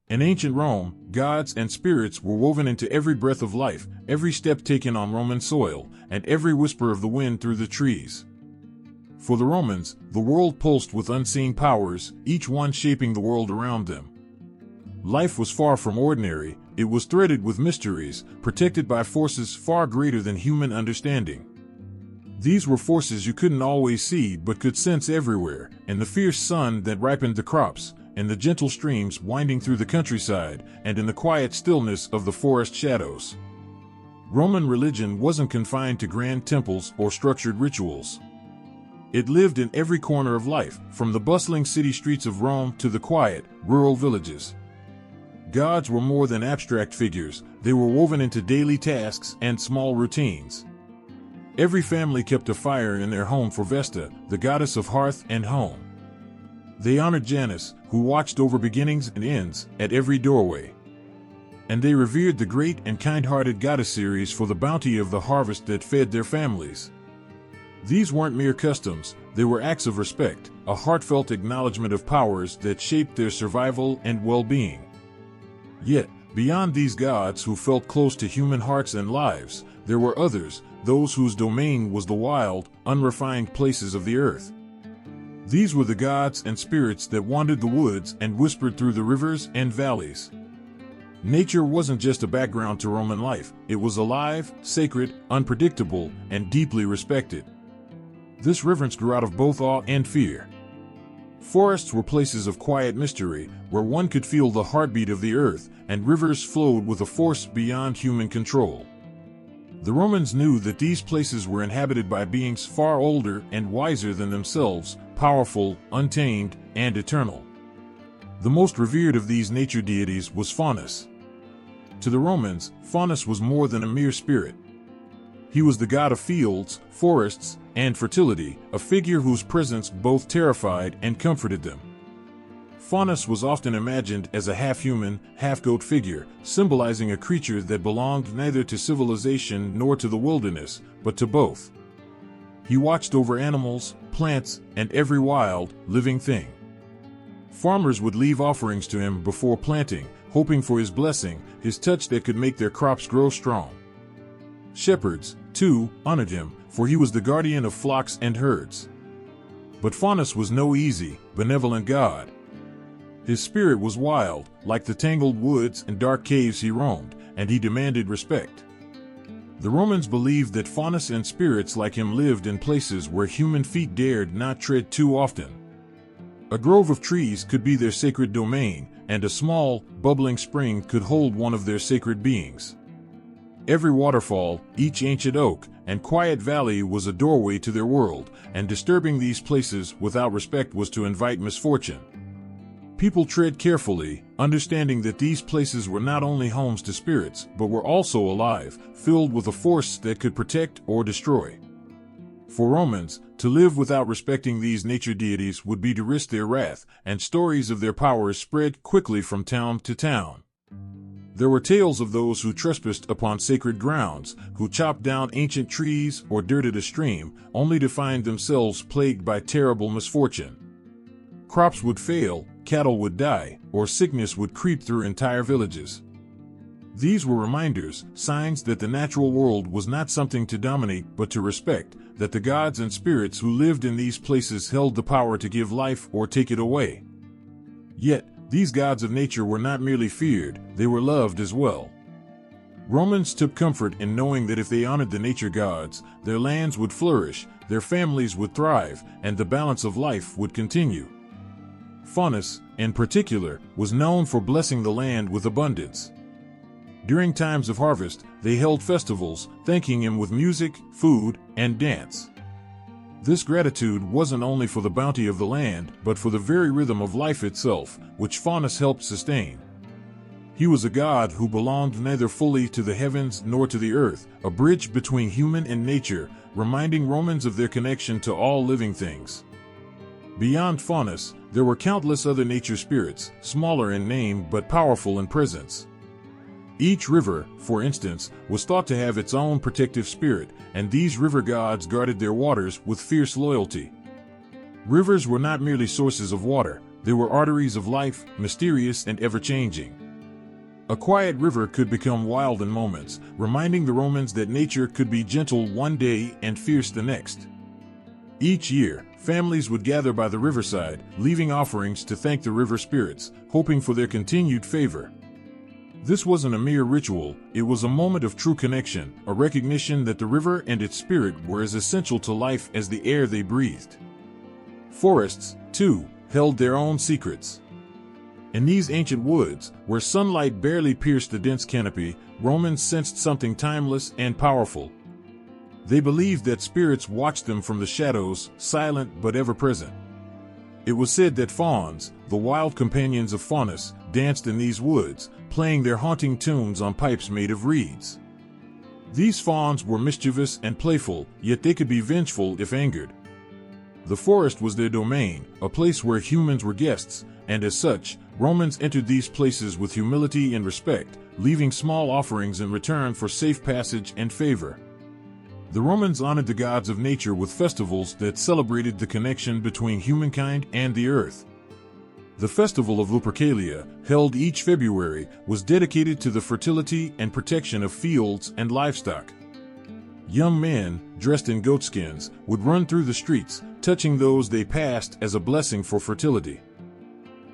In ancient Rome, gods and spirits were woven into every breath of life, every step taken on Roman soil, and every whisper of the wind through the trees. For the Romans, the world pulsed with unseen powers, each one shaping the world around them. Life was far from ordinary, it was threaded with mysteries, protected by forces far greater than human understanding. These were forces you couldn't always see but could sense everywhere, in the fierce sun that ripened the crops, in the gentle streams winding through the countryside, and in the quiet stillness of the forest shadows. Roman religion wasn't confined to grand temples or structured rituals. It lived in every corner of life, from the bustling city streets of Rome to the quiet, rural villages. Gods were more than abstract figures, they were woven into daily tasks and small routines. Every family kept a fire in their home for Vesta, the goddess of hearth and home. They honored Janus, who watched over beginnings and ends, at every doorway. And they revered the great and kind-hearted goddess Ceres for the bounty of the harvest that fed their families. These weren't mere customs, they were acts of respect, a heartfelt acknowledgement of powers that shaped their survival and well-being. Yet, beyond these gods who felt close to human hearts and lives, there were others, those whose domain was the wild, unrefined places of the earth. These were the gods and spirits that wandered the woods and whispered through the rivers and valleys. Nature wasn't just a background to Roman life, it was alive, sacred, unpredictable, and deeply respected. This reverence grew out of both awe and fear. Forests were places of quiet mystery, where one could feel the heartbeat of the earth, and rivers flowed with a force beyond human control. The Romans knew that these places were inhabited by beings far older and wiser than themselves, powerful, untamed, and eternal. The most revered of these nature deities was Faunus. To the Romans, Faunus was more than a mere spirit. He was the god of fields, forests, and fertility, a figure whose presence both terrified and comforted them. Faunus was often imagined as a half-human, half-goat figure, symbolizing a creature that belonged neither to civilization nor to the wilderness, but to both. He watched over animals, plants, and every wild, living thing. Farmers would leave offerings to him before planting, hoping for his blessing, his touch that could make their crops grow strong. Shepherds, too, honored him, for he was the guardian of flocks and herds. But Faunus was no easy, benevolent god. His spirit was wild, like the tangled woods and dark caves he roamed, and he demanded respect. The Romans believed that Faunus and spirits like him lived in places where human feet dared not tread too often. A grove of trees could be their sacred domain, and a small, bubbling spring could hold one of their sacred beings. Every waterfall, each ancient oak, and quiet valley was a doorway to their world, and disturbing these places without respect was to invite misfortune. People tread carefully, understanding that these places were not only homes to spirits, but were also alive, filled with a force that could protect or destroy. For Romans, to live without respecting these nature deities would be to risk their wrath, and stories of their powers spread quickly from town to town. There were tales of those who trespassed upon sacred grounds, who chopped down ancient trees or dirted a stream, only to find themselves plagued by terrible misfortune. Crops would fail, cattle would die, or sickness would creep through entire villages. These were reminders, signs that the natural world was not something to dominate but to respect, that the gods and spirits who lived in these places held the power to give life or take it away. Yet, these gods of nature were not merely feared, they were loved as well. Romans took comfort in knowing that if they honored the nature gods, their lands would flourish, their families would thrive, and the balance of life would continue. Faunus, in particular, was known for blessing the land with abundance. During times of harvest, they held festivals, thanking him with music, food, and dance. This gratitude wasn't only for the bounty of the land, but for the very rhythm of life itself, which Faunus helped sustain. He was a god who belonged neither fully to the heavens nor to the earth, a bridge between human and nature, reminding Romans of their connection to all living things. Beyond Faunus, there were countless other nature spirits, smaller in name but powerful in presence. Each river, for instance, was thought to have its own protective spirit, and these river gods guarded their waters with fierce loyalty. Rivers were not merely sources of water, They were arteries of life, mysterious and ever-changing. A quiet river could become wild in moments, reminding the Romans that nature could be gentle one day and fierce the next. Each year, families would gather by the riverside, leaving offerings to thank the river spirits, hoping for their continued favor. This wasn't a mere ritual, it was a moment of true connection, a recognition that the river and its spirit were as essential to life as the air they breathed. Forests, too, held their own secrets. In these ancient woods, where sunlight barely pierced the dense canopy, Romans sensed something timeless and powerful. They believed that spirits watched them from the shadows, silent but ever-present. It was said that fawns, the wild companions of Faunus, danced in these woods, playing their haunting tunes on pipes made of reeds. These fawns were mischievous and playful, yet they could be vengeful if angered. The forest was their domain, a place where humans were guests, and as such, Romans entered these places with humility and respect, leaving small offerings in return for safe passage and favor. The Romans honored the gods of nature with festivals that celebrated the connection between humankind and the earth. The festival of Lupercalia, held each February, was dedicated to the fertility and protection of fields and livestock. Young men, dressed in goatskins, would run through the streets, touching those they passed as a blessing for fertility.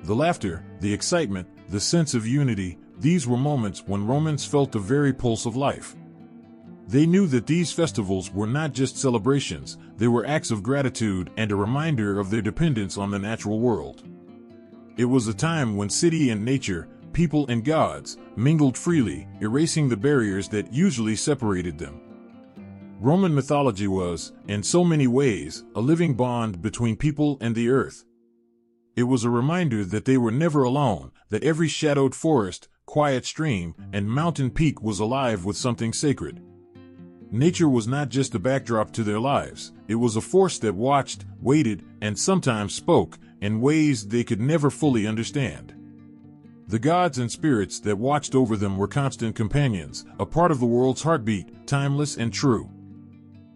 The laughter, the excitement, the sense of unity, these were moments when Romans felt the very pulse of life. They knew that these festivals were not just celebrations, they were acts of gratitude and a reminder of their dependence on the natural world. It was a time when city and nature, people and gods, mingled freely, erasing the barriers that usually separated them. Roman mythology was, in so many ways, a living bond between people and the earth. It was a reminder that they were never alone, that every shadowed forest, quiet stream, and mountain peak was alive with something sacred. Nature was not just a backdrop to their lives, it was a force that watched, waited, and sometimes spoke, in ways they could never fully understand. The gods and spirits that watched over them were constant companions, a part of the world's heartbeat, timeless and true.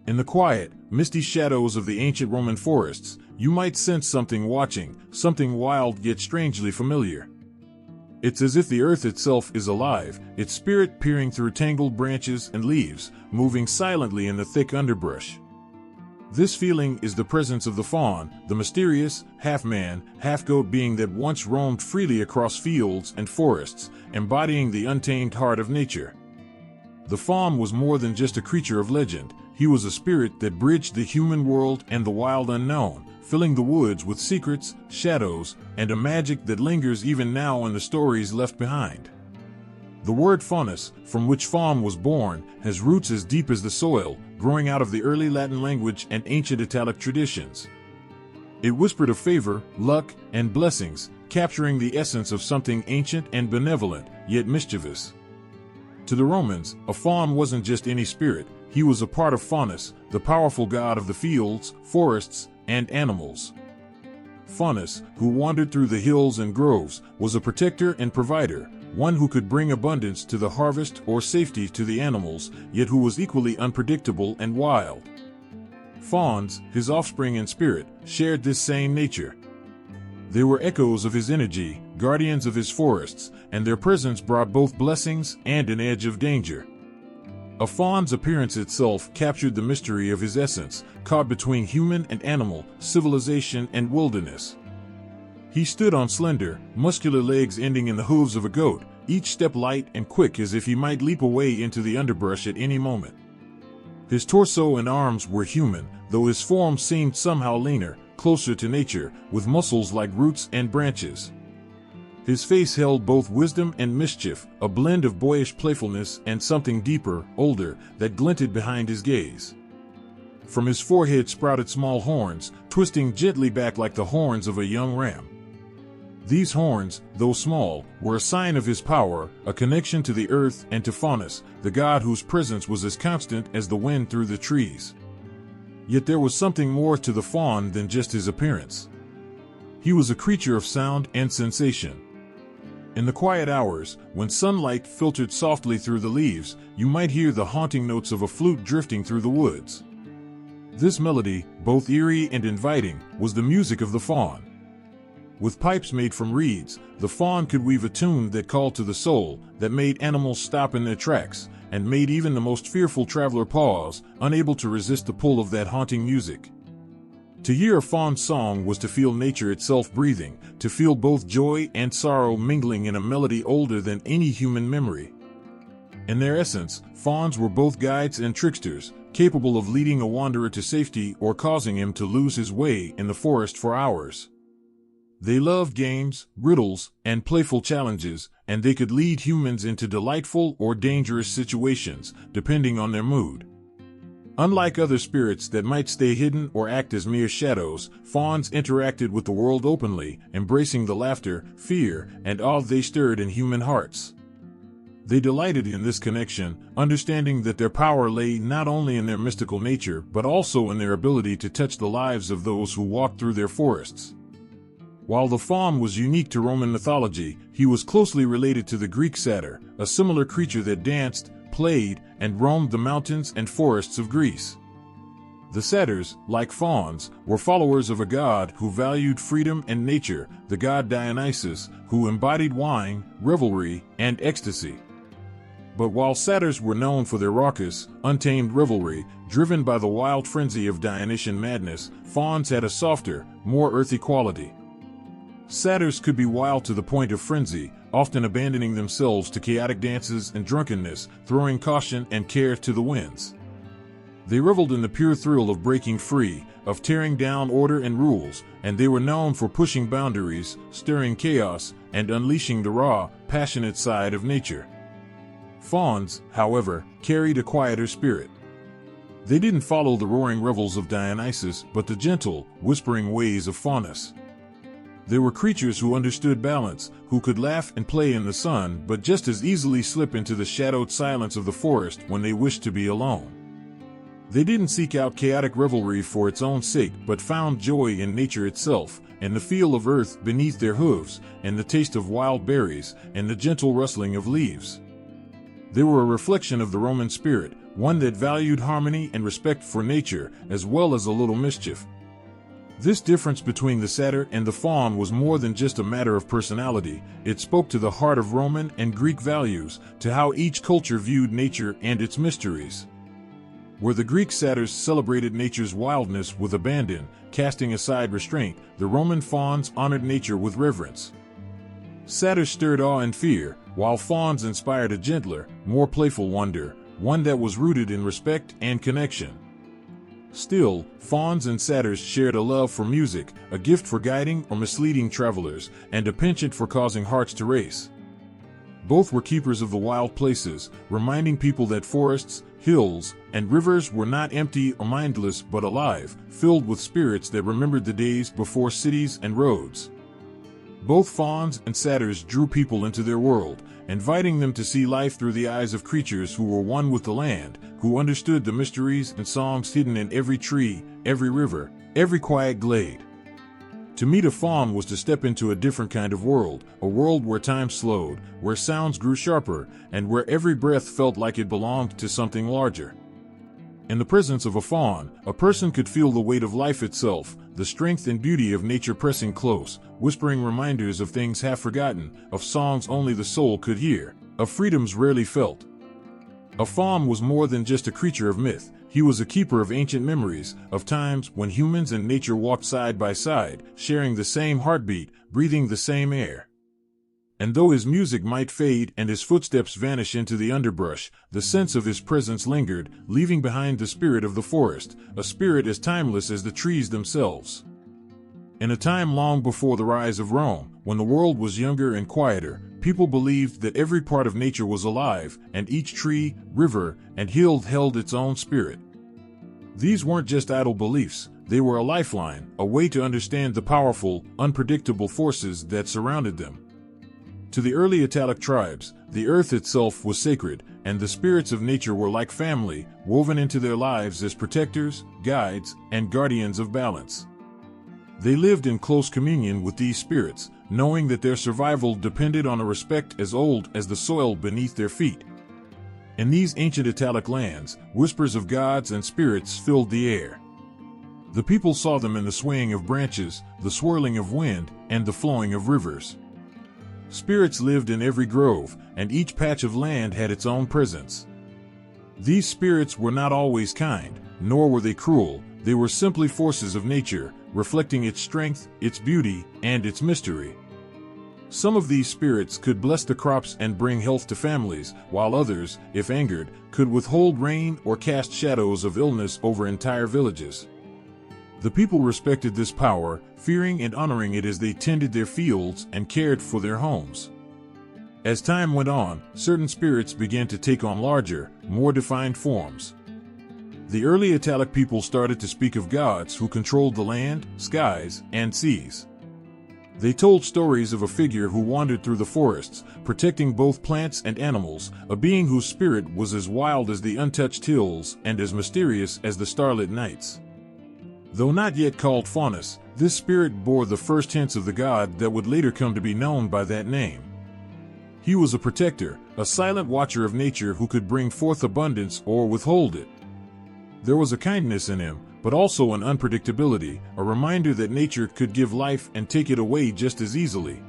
In the quiet, misty shadows of the ancient Roman forests, you might sense something watching, something wild yet strangely familiar. It's as if the earth itself is alive, its spirit peering through tangled branches and leaves, moving silently in the thick underbrush. This feeling is the presence of the faun, the mysterious, half-man, half-goat being that once roamed freely across fields and forests, embodying the untamed heart of nature. The faun was more than just a creature of legend, he was a spirit that bridged the human world and the wild unknown, filling the woods with secrets, shadows, and a magic that lingers even now in the stories left behind. The word faunus, from which faun was born, has roots as deep as the soil, growing out of the early Latin language and ancient Italic traditions. It whispered of favor, luck, and blessings, capturing the essence of something ancient and benevolent, yet mischievous. To the Romans, a faun wasn't just any spirit, he was a part of Faunus, the powerful god of the fields, forests, and animals. Faunus, who wandered through the hills and groves, was a protector and provider, one who could bring abundance to the harvest or safety to the animals, yet who was equally unpredictable and wild. Fawns, his offspring in spirit, shared this same nature. They were echoes of his energy, guardians of his forests, and their presence brought both blessings and an edge of danger. A faun's appearance itself captured the mystery of his essence, caught between human and animal, civilization and wilderness. He stood on slender, muscular legs ending in the hooves of a goat, each step light and quick as if he might leap away into the underbrush at any moment. His torso and arms were human, though his form seemed somehow leaner, closer to nature, with muscles like roots and branches. His face held both wisdom and mischief, a blend of boyish playfulness and something deeper, older, that glinted behind his gaze. From his forehead sprouted small horns, twisting gently back like the horns of a young ram. These horns, though small, were a sign of his power, a connection to the earth and to Faunus, the god whose presence was as constant as the wind through the trees. Yet there was something more to the faun than just his appearance. He was a creature of sound and sensation. In the quiet hours, when sunlight filtered softly through the leaves, you might hear the haunting notes of a flute drifting through the woods. This melody, both eerie and inviting, was the music of the faun. With pipes made from reeds, the faun could weave a tune that called to the soul, that made animals stop in their tracks, and made even the most fearful traveler pause, unable to resist the pull of that haunting music. To hear a faun's song was to feel nature itself breathing, to feel both joy and sorrow mingling in a melody older than any human memory. In their essence, fauns were both guides and tricksters, capable of leading a wanderer to safety or causing him to lose his way in the forest for hours. They loved games, riddles, and playful challenges, and they could lead humans into delightful or dangerous situations, depending on their mood. Unlike other spirits that might stay hidden or act as mere shadows, fauns interacted with the world openly, embracing the laughter, fear, and awe they stirred in human hearts. They delighted in this connection, understanding that their power lay not only in their mystical nature but also in their ability to touch the lives of those who walked through their forests. While the faun was unique to Roman mythology, he was closely related to the Greek satyr, a similar creature that danced, played, and roamed the mountains and forests of Greece. The satyrs, like fauns, were followers of a god who valued freedom and nature, the god Dionysus, who embodied wine, revelry, and ecstasy. But while satyrs were known for their raucous, untamed revelry, driven by the wild frenzy of Dionysian madness, fauns had a softer, more earthy quality. Satyrs could be wild to the point of frenzy, often abandoning themselves to chaotic dances and drunkenness, throwing caution and care to the winds. They reveled in the pure thrill of breaking free, of tearing down order and rules, and they were known for pushing boundaries, stirring chaos, and unleashing the raw, passionate side of nature. Fauns, however, carried a quieter spirit. They didn't follow the roaring revels of Dionysus, but the gentle, whispering ways of Faunus. They were creatures who understood balance, who could laugh and play in the sun but just as easily slip into the shadowed silence of the forest when they wished to be alone. They didn't seek out chaotic revelry for its own sake but found joy in nature itself, and the feel of earth beneath their hooves, and the taste of wild berries, and the gentle rustling of leaves. They were a reflection of the Roman spirit, one that valued harmony and respect for nature, as well as a little mischief. This difference between the satyr and the faun was more than just a matter of personality. It spoke to the heart of Roman and Greek values, to how each culture viewed nature and its mysteries. Where the Greek satyrs celebrated nature's wildness with abandon, casting aside restraint, the Roman fauns honored nature with reverence. Satyrs stirred awe and fear, while fauns inspired a gentler, more playful wonder, one that was rooted in respect and connection. Still, fauns and satyrs shared a love for music, a gift for guiding or misleading travelers, and a penchant for causing hearts to race. Both were keepers of the wild places, reminding people that forests, hills, and rivers were not empty or mindless but alive, filled with spirits that remembered the days before cities and roads. Both fauns and satyrs drew people into their world, inviting them to see life through the eyes of creatures who were one with the land, who understood the mysteries and songs hidden in every tree, every river, every quiet glade. To meet a faun was to step into a different kind of world, a world where time slowed, where sounds grew sharper, and where every breath felt like it belonged to something larger. In the presence of a faun, a person could feel the weight of life itself, the strength and beauty of nature pressing close, whispering reminders of things half forgotten, of songs only the soul could hear, of freedoms rarely felt. A faun was more than just a creature of myth. He was a keeper of ancient memories, of times when humans and nature walked side by side, sharing the same heartbeat, breathing the same air. And though his music might fade and his footsteps vanish into the underbrush, the sense of his presence lingered, leaving behind the spirit of the forest, a spirit as timeless as the trees themselves. In a time long before the rise of Rome, when the world was younger and quieter, people believed that every part of nature was alive, and each tree, river, and hill held its own spirit. These weren't just idle beliefs, they were a lifeline, a way to understand the powerful, unpredictable forces that surrounded them. To the early Italic tribes, the earth itself was sacred, and the spirits of nature were like family, woven into their lives as protectors, guides, and guardians of balance. They lived in close communion with these spirits, knowing that their survival depended on a respect as old as the soil beneath their feet. In these ancient Italic lands, whispers of gods and spirits filled the air. The people saw them in the swaying of branches, the swirling of wind, and the flowing of rivers. Spirits lived in every grove, and each patch of land had its own presence. These spirits were not always kind, nor were they cruel. They were simply forces of nature, reflecting its strength, its beauty, and its mystery. Some of these spirits could bless the crops and bring health to families, while others, if angered, could withhold rain or cast shadows of illness over entire villages. The people respected this power, fearing and honoring it as they tended their fields and cared for their homes. As time went on, certain spirits began to take on larger, more defined forms. The early Italic people started to speak of gods who controlled the land, skies, and seas. They told stories of a figure who wandered through the forests, protecting both plants and animals, a being whose spirit was as wild as the untouched hills and as mysterious as the starlit nights. Though not yet called Faunus, this spirit bore the first hints of the god that would later come to be known by that name. He was a protector, a silent watcher of nature who could bring forth abundance or withhold it. There was a kindness in him, but also an unpredictability, a reminder that nature could give life and take it away just as easily.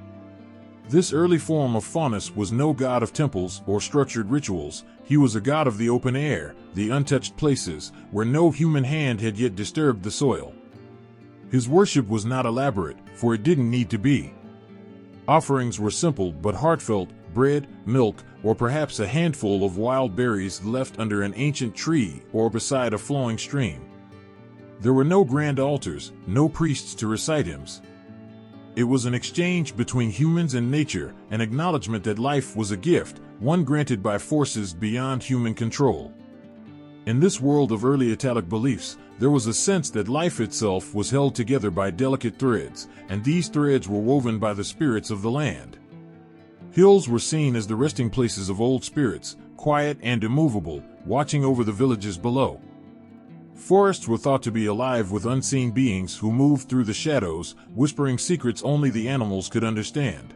This early form of Faunus was no god of temples or structured rituals. He was a god of the open air, the untouched places, where no human hand had yet disturbed the soil. His worship was not elaborate, for it didn't need to be. Offerings were simple but heartfelt: bread, milk, or perhaps a handful of wild berries left under an ancient tree or beside a flowing stream. There were no grand altars, no priests to recite hymns. It was an exchange between humans and nature, an acknowledgement that life was a gift, one granted by forces beyond human control. In this world of early Italic beliefs, there was a sense that life itself was held together by delicate threads, and these threads were woven by the spirits of the land. Hills were seen as the resting places of old spirits, quiet and immovable, watching over the villages below. Forests were thought to be alive with unseen beings who moved through the shadows, whispering secrets only the animals could understand.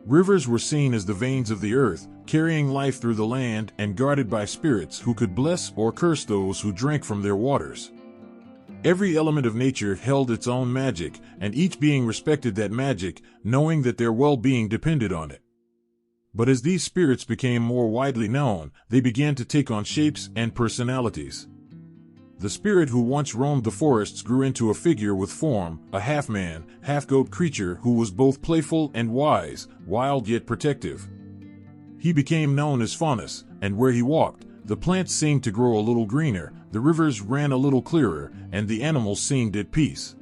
Rivers were seen as the veins of the earth, carrying life through the land and guarded by spirits who could bless or curse those who drank from their waters. Every element of nature held its own magic, and each being respected that magic, knowing that their well-being depended on it. But as these spirits became more widely known, they began to take on shapes and personalities. The spirit who once roamed the forests grew into a figure with form, a half-man, half-goat creature who was both playful and wise, wild yet protective. He became known as Faunus, and where he walked, the plants seemed to grow a little greener, the rivers ran a little clearer, and the animals seemed at peace.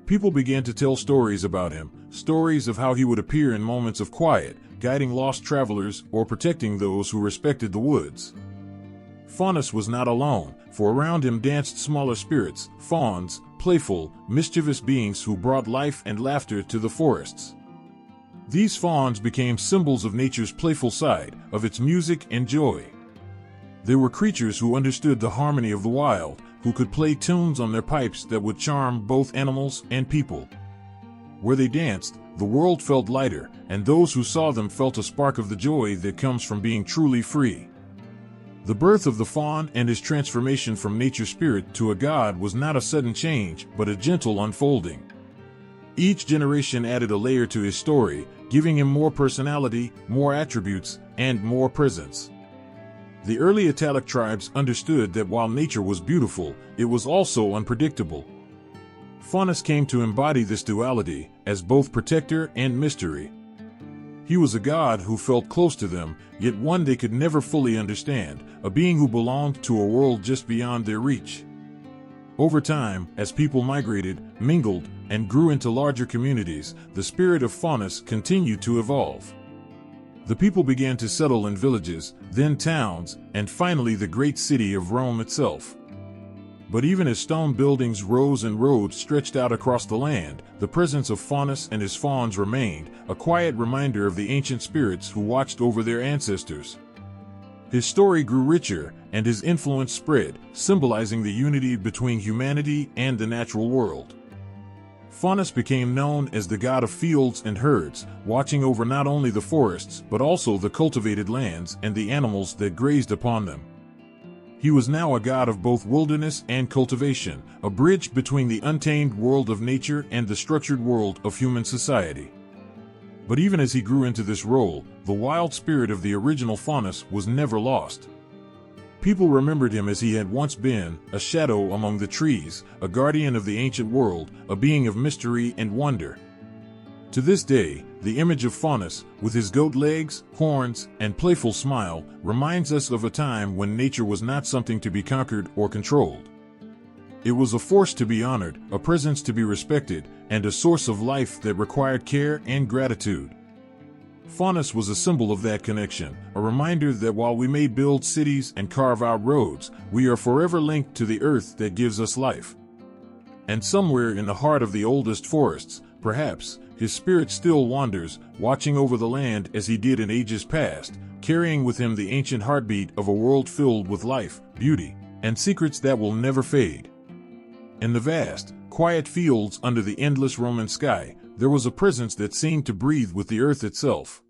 People began to tell stories about him, stories of how he would appear in moments of quiet, guiding lost travelers or protecting those who respected the woods. Faunus was not alone, for around him danced smaller spirits, fawns, playful, mischievous beings who brought life and laughter to the forests. These fawns became symbols of nature's playful side, of its music and joy. They were creatures who understood the harmony of the wild, who could play tunes on their pipes that would charm both animals and people. Where they danced, the world felt lighter, and those who saw them felt a spark of the joy that comes from being truly free. The birth of the faun and his transformation from nature spirit to a god was not a sudden change, but a gentle unfolding. Each generation added a layer to his story, giving him more personality, more attributes, and more presence. The early Italic tribes understood that while nature was beautiful, it was also unpredictable. Faunus came to embody this duality, as both protector and mystery. He was a god who felt close to them, yet one they could never fully understand, a being who belonged to a world just beyond their reach. Over time, as people migrated, mingled, and grew into larger communities, the spirit of Faunus continued to evolve. The people began to settle in villages, then towns, and finally the great city of Rome itself. But even as stone buildings rose and roads stretched out across the land, the presence of Faunus and his fawns remained, a quiet reminder of the ancient spirits who watched over their ancestors. His story grew richer, and his influence spread, symbolizing the unity between humanity and the natural world. Faunus became known as the god of fields and herds, watching over not only the forests but also the cultivated lands and the animals that grazed upon them. He was now a god of both wilderness and cultivation, a bridge between the untamed world of nature and the structured world of human society. But even as he grew into this role, the wild spirit of the original Faunus was never lost. People remembered him as he had once been, a shadow among the trees, a guardian of the ancient world, a being of mystery and wonder. To this day, the image of Faunus, with his goat legs, horns, and playful smile, reminds us of a time when nature was not something to be conquered or controlled. It was a force to be honored, a presence to be respected, and a source of life that required care and gratitude. Faunus was a symbol of that connection, a reminder that while we may build cities and carve out roads, we are forever linked to the earth that gives us life. And somewhere in the heart of the oldest forests, perhaps, his spirit still wanders, watching over the land as he did in ages past, carrying with him the ancient heartbeat of a world filled with life, beauty, and secrets that will never fade. In the vast, quiet fields under the endless Roman sky, there was a presence that seemed to breathe with the earth itself.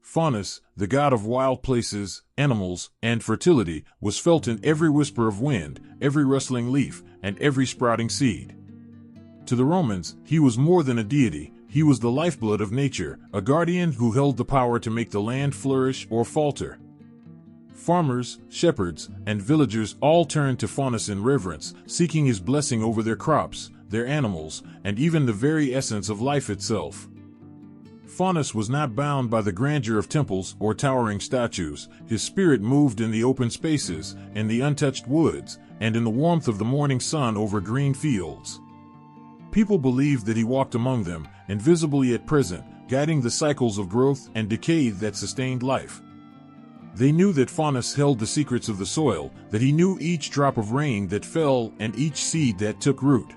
Faunus, the god of wild places, animals, and fertility, was felt in every whisper of wind, every rustling leaf, and every sprouting seed. To the Romans, he was more than a deity. He was the lifeblood of nature, a guardian who held the power to make the land flourish or falter. Farmers, shepherds, and villagers all turned to Faunus in reverence, seeking his blessing over their crops, their animals, and even the very essence of life itself. Faunus was not bound by the grandeur of temples or towering statues. His spirit moved in the open spaces, in the untouched woods, and in the warmth of the morning sun over green fields. People believed that he walked among them, invisible yet present, guiding the cycles of growth and decay that sustained life. They knew that Faunus held the secrets of the soil, that he knew each drop of rain that fell and each seed that took root.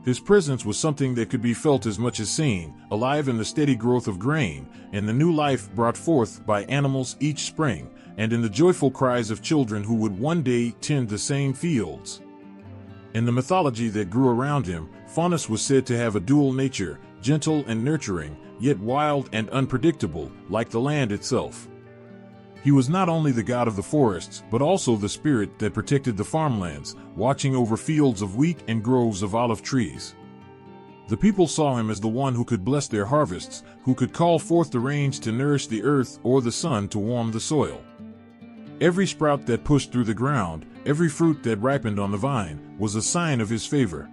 His presence was something that could be felt as much as seen, alive in the steady growth of grain, in the new life brought forth by animals each spring, and in the joyful cries of children who would one day tend the same fields. In the mythology that grew around him, Faunus was said to have a dual nature, gentle and nurturing, yet wild and unpredictable, like the land itself. He was not only the god of the forests, but also the spirit that protected the farmlands, watching over fields of wheat and groves of olive trees. The people saw him as the one who could bless their harvests, who could call forth the rains to nourish the earth or the sun to warm the soil. Every sprout that pushed through the ground, every fruit that ripened on the vine, was a sign of his favor.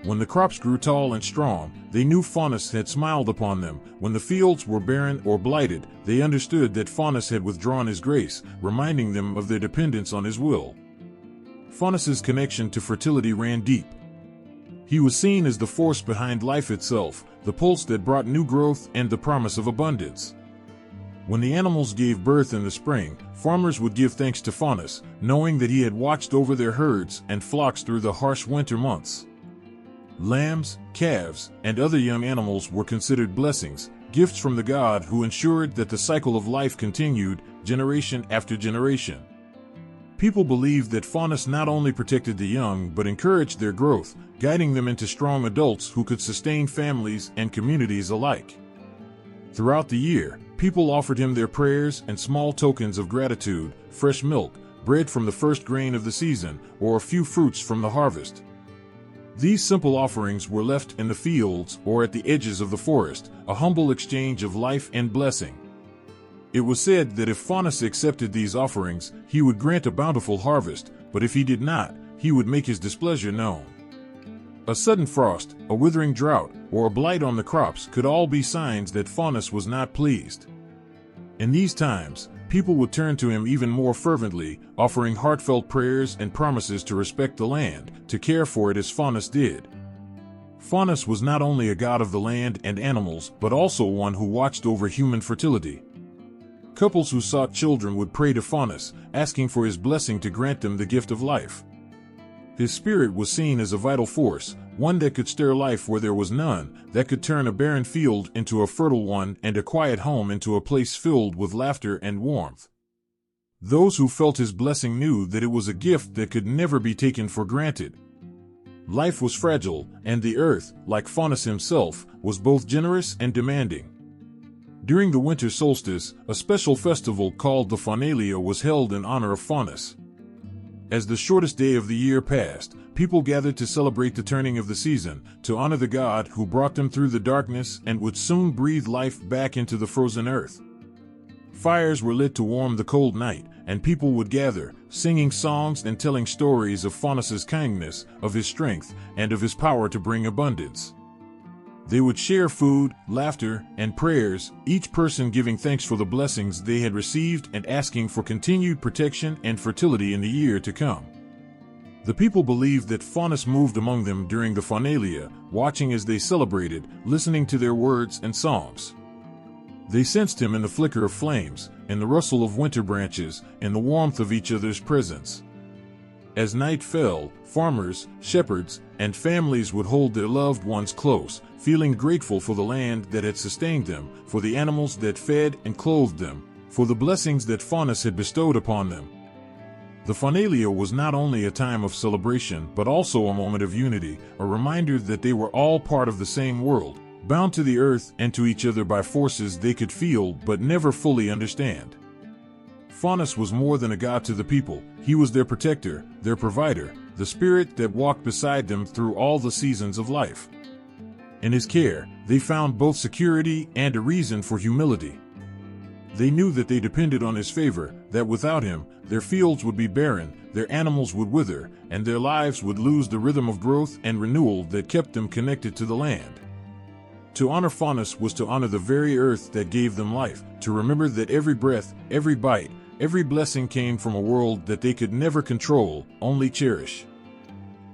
When the crops grew tall and strong, they knew Faunus had smiled upon them. When the fields were barren or blighted, they understood that Faunus had withdrawn his grace, reminding them of their dependence on his will. Faunus's connection to fertility ran deep. He was seen as the force behind life itself, the pulse that brought new growth and the promise of abundance. When the animals gave birth in the spring, farmers would give thanks to Faunus, knowing that he had watched over their herds and flocks through the harsh winter months. Lambs, calves, and other young animals were considered blessings, gifts from the god who ensured that the cycle of life continued, generation after generation. People believed that Faunus not only protected the young but encouraged their growth, guiding them into strong adults who could sustain families and communities alike. Throughout the year, people offered him their prayers and small tokens of gratitude, fresh milk, bread from the first grain of the season, or a few fruits from the harvest. These simple offerings were left in the fields or at the edges of the forest, a humble exchange of life and blessing. It was said that if Faunus accepted these offerings, he would grant a bountiful harvest, but if he did not, he would make his displeasure known. A sudden frost, a withering drought, or a blight on the crops could all be signs that Faunus was not pleased. In these times, people would turn to him even more fervently, offering heartfelt prayers and promises to respect the land, to care for it as Faunus did. Faunus was not only a god of the land and animals, but also one who watched over human fertility. Couples who sought children would pray to Faunus, asking for his blessing to grant them the gift of life. His spirit was seen as a vital force, one that could stir life where there was none, that could turn a barren field into a fertile one and a quiet home into a place filled with laughter and warmth. Those who felt his blessing knew that it was a gift that could never be taken for granted. Life was fragile, and the earth, like Faunus himself, was both generous and demanding. During the winter solstice, a special festival called the Faunalia was held in honor of Faunus. As the shortest day of the year passed, people gathered to celebrate the turning of the season, to honor the god who brought them through the darkness and would soon breathe life back into the frozen earth. Fires were lit to warm the cold night, and people would gather, singing songs and telling stories of Faunus's kindness, of his strength, and of his power to bring abundance. They would share food, laughter, and prayers, each person giving thanks for the blessings they had received and asking for continued protection and fertility in the year to come. The people believed that Faunus moved among them during the Faunalia, watching as they celebrated, listening to their words and songs. They sensed him in the flicker of flames, in the rustle of winter branches, in the warmth of each other's presence. As night fell, farmers, shepherds, and families would hold their loved ones close, feeling grateful for the land that had sustained them, for the animals that fed and clothed them, for the blessings that Faunus had bestowed upon them. The Faunalia was not only a time of celebration but also a moment of unity, a reminder that they were all part of the same world, bound to the earth and to each other by forces they could feel but never fully understand. Faunus was more than a god to the people. He was their protector, their provider, the spirit that walked beside them through all the seasons of life. In his care, they found both security and a reason for humility. They knew that they depended on his favor, that without him, their fields would be barren, their animals would wither, and their lives would lose the rhythm of growth and renewal that kept them connected to the land. To honor Faunus was to honor the very earth that gave them life, to remember that every breath, every bite, every blessing came from a world that they could never control, only cherish.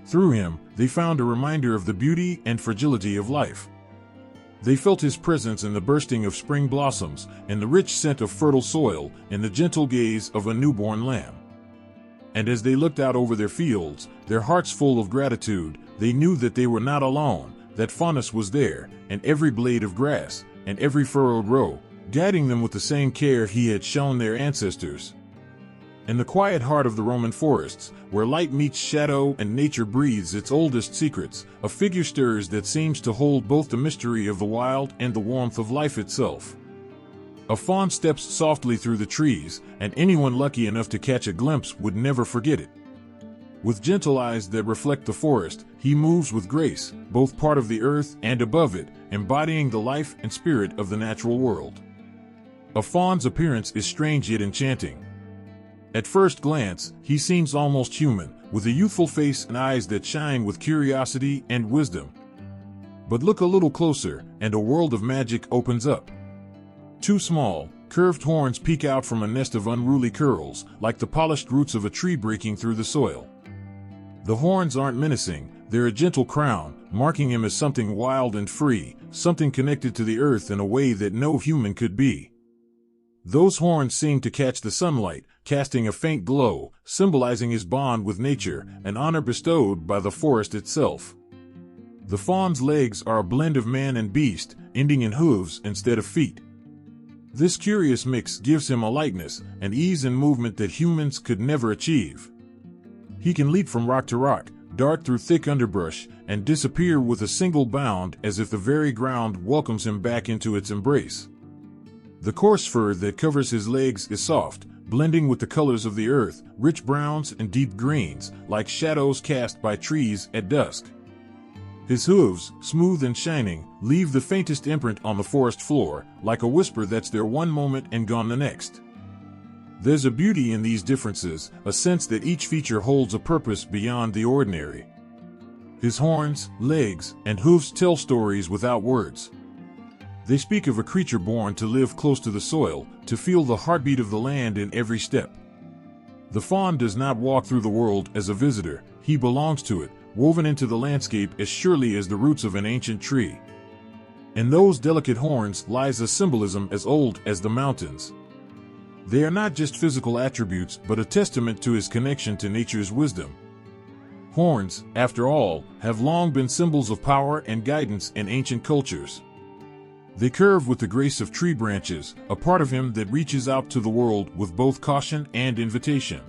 Through him, they found a reminder of the beauty and fragility of life. They felt his presence in the bursting of spring blossoms, in the rich scent of fertile soil, in the gentle gaze of a newborn lamb. And as they looked out over their fields, their hearts full of gratitude, they knew that they were not alone, that Faunus was there, in every blade of grass, and every furrowed row, guiding them with the same care he had shown their ancestors. In the quiet heart of the Roman forests, where light meets shadow and nature breathes its oldest secrets, a figure stirs that seems to hold both the mystery of the wild and the warmth of life itself. A faun steps softly through the trees, and anyone lucky enough to catch a glimpse would never forget it. With gentle eyes that reflect the forest, he moves with grace, both part of the earth and above it, embodying the life and spirit of the natural world. A faun's appearance is strange yet enchanting. At first glance, he seems almost human, with a youthful face and eyes that shine with curiosity and wisdom. But look a little closer, and a world of magic opens up. Two small, curved horns peek out from a nest of unruly curls, like the polished roots of a tree breaking through the soil. The horns aren't menacing, they're a gentle crown, marking him as something wild and free, something connected to the earth in a way that no human could be. Those horns seem to catch the sunlight, casting a faint glow, symbolizing his bond with nature, an honor bestowed by the forest itself. The faun's legs are a blend of man and beast, ending in hooves instead of feet. This curious mix gives him a lightness, an ease in movement that humans could never achieve. He can leap from rock to rock, dart through thick underbrush, and disappear with a single bound as if the very ground welcomes him back into its embrace. The coarse fur that covers his legs is soft, blending with the colors of the earth, rich browns and deep greens, like shadows cast by trees at dusk. His hooves, smooth and shining, leave the faintest imprint on the forest floor, like a whisper that's there one moment and gone the next. There's a beauty in these differences, a sense that each feature holds a purpose beyond the ordinary. His horns, legs, and hooves tell stories without words. They speak of a creature born to live close to the soil, to feel the heartbeat of the land in every step. The faun does not walk through the world as a visitor, he belongs to it, woven into the landscape as surely as the roots of an ancient tree. In those delicate horns lies a symbolism as old as the mountains. They are not just physical attributes but a testament to his connection to nature's wisdom. Horns, after all, have long been symbols of power and guidance in ancient cultures. They curve with the grace of tree branches, a part of him that reaches out to the world with both caution and invitation.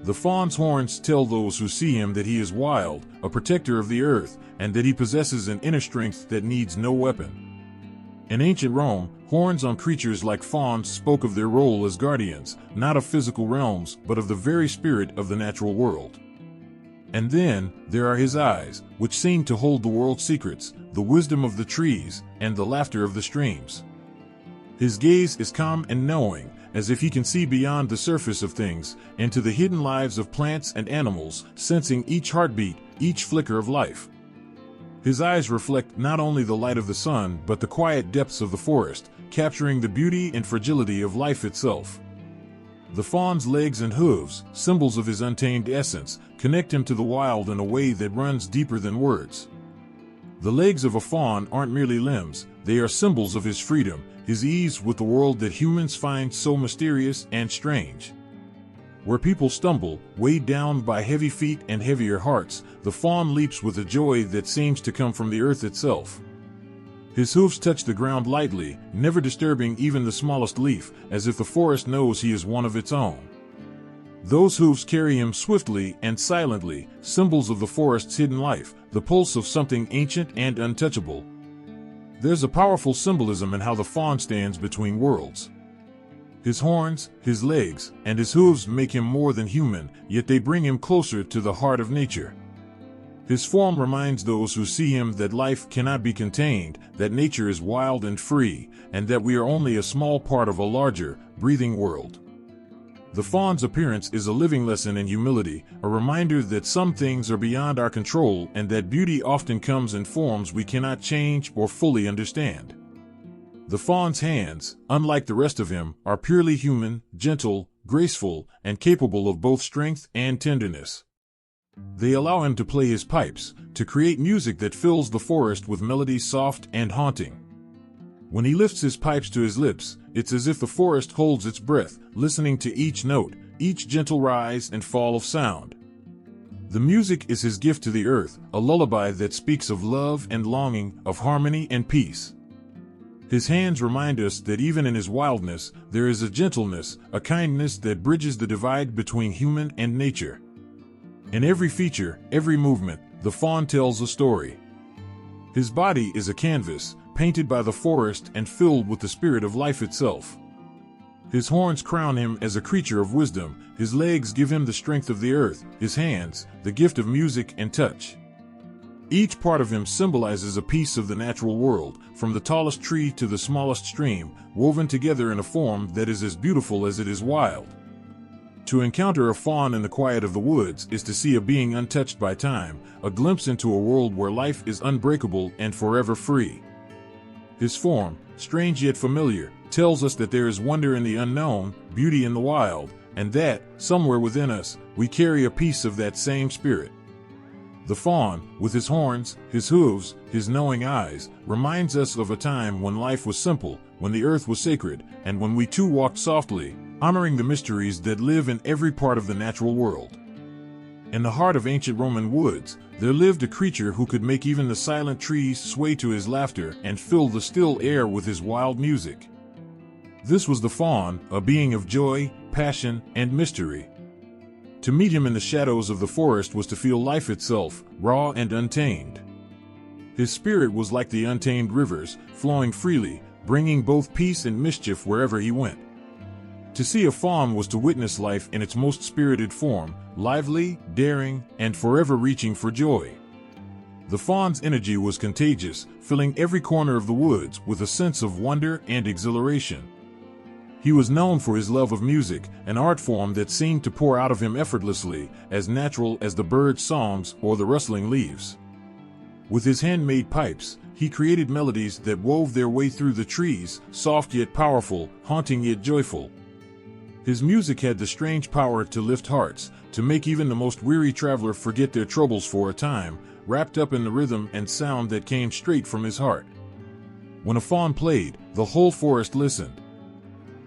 The faun's horns tell those who see him that he is wild, a protector of the earth, and that he possesses an inner strength that needs no weapon. In ancient Rome, Horns on creatures like fawns spoke of their role as guardians, not of physical realms, but of the very spirit of the natural world. And then, there are his eyes, which seem to hold the world's secrets, the wisdom of the trees, and the laughter of the streams. His gaze is calm and knowing, as if he can see beyond the surface of things, into the hidden lives of plants and animals, sensing each heartbeat, each flicker of life. His eyes reflect not only the light of the sun, but the quiet depths of the forest, capturing the beauty and fragility of life itself. The fawn's legs and hooves, symbols of his untamed essence, connect him to the wild in a way that runs deeper than words. The legs of a faun aren't merely limbs, they are symbols of his freedom, his ease with the world that humans find so mysterious and strange. Where people stumble, weighed down by heavy feet and heavier hearts, the faun leaps with a joy that seems to come from the earth itself. His hooves touch the ground lightly, never disturbing even the smallest leaf, as if the forest knows he is one of its own. Those hooves carry him swiftly and silently, symbols of the forest's hidden life, the pulse of something ancient and untouchable. There's a powerful symbolism in how the faun stands between worlds. His horns, his legs, and his hooves make him more than human, yet they bring him closer to the heart of nature. His form reminds those who see him that life cannot be contained, that nature is wild and free, and that we are only a small part of a larger, breathing world. The faun's appearance is a living lesson in humility, a reminder that some things are beyond our control and that beauty often comes in forms we cannot change or fully understand. The faun's hands, unlike the rest of him, are purely human, gentle, graceful, and capable of both strength and tenderness. They allow him to play his pipes, to create music that fills the forest with melodies soft and haunting. When he lifts his pipes to his lips, it's as if the forest holds its breath, listening to each note, each gentle rise and fall of sound. The music is his gift to the earth, a lullaby that speaks of love and longing, of harmony and peace. His hands remind us that even in his wildness, there is a gentleness, a kindness that bridges the divide between human and nature. In every feature, every movement, the faun tells a story. His body is a canvas, painted by the forest and filled with the spirit of life itself. His horns crown him as a creature of wisdom, his legs give him the strength of the earth, his hands, the gift of music and touch. Each part of him symbolizes a piece of the natural world, from the tallest tree to the smallest stream, woven together in a form that is as beautiful as it is wild. To encounter a faun in the quiet of the woods is to see a being untouched by time, a glimpse into a world where life is unbreakable and forever free. His form, strange yet familiar, tells us that there is wonder in the unknown, beauty in the wild, and that, somewhere within us, we carry a piece of that same spirit. The faun, with his horns, his hooves, his knowing eyes, reminds us of a time when life was simple, when the earth was sacred, and when we too walked softly, honoring the mysteries that live in every part of the natural world. In the heart of ancient Roman woods, there lived a creature who could make even the silent trees sway to his laughter and fill the still air with his wild music. This was the faun, a being of joy, passion, and mystery. To meet him in the shadows of the forest was to feel life itself, raw and untamed. His spirit was like the untamed rivers, flowing freely, bringing both peace and mischief wherever he went. To see a faun was to witness life in its most spirited form, lively, daring, and forever reaching for joy. The faun's energy was contagious, filling every corner of the woods with a sense of wonder and exhilaration. He was known for his love of music, an art form that seemed to pour out of him effortlessly, as natural as the birds' songs or the rustling leaves. With his handmade pipes, he created melodies that wove their way through the trees, soft yet powerful, haunting yet joyful. His music had the strange power to lift hearts, to make even the most weary traveler forget their troubles for a time, wrapped up in the rhythm and sound that came straight from his heart. When a faun played, the whole forest listened.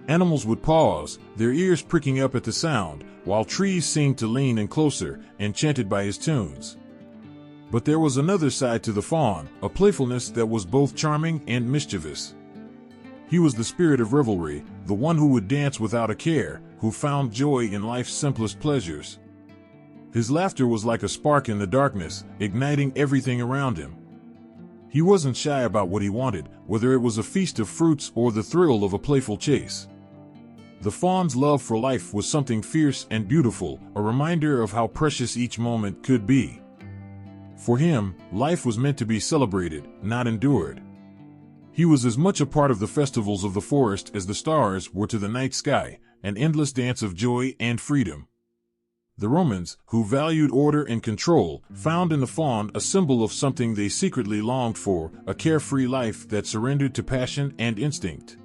Animals would pause, their ears pricking up at the sound, while trees seemed to lean in closer, enchanted by his tunes. But there was another side to the faun, a playfulness that was both charming and mischievous. He was the spirit of revelry, the one who would dance without a care, who found joy in life's simplest pleasures. His laughter was like a spark in the darkness, igniting everything around him. He wasn't shy about what he wanted, whether it was a feast of fruits or the thrill of a playful chase. The faun's love for life was something fierce and beautiful, a reminder of how precious each moment could be. For him, life was meant to be celebrated, not endured. He was as much a part of the festivals of the forest as the stars were to the night sky, an endless dance of joy and freedom. The Romans, who valued order and control, found in the faun a symbol of something they secretly longed for, a carefree life that surrendered to passion and instinct.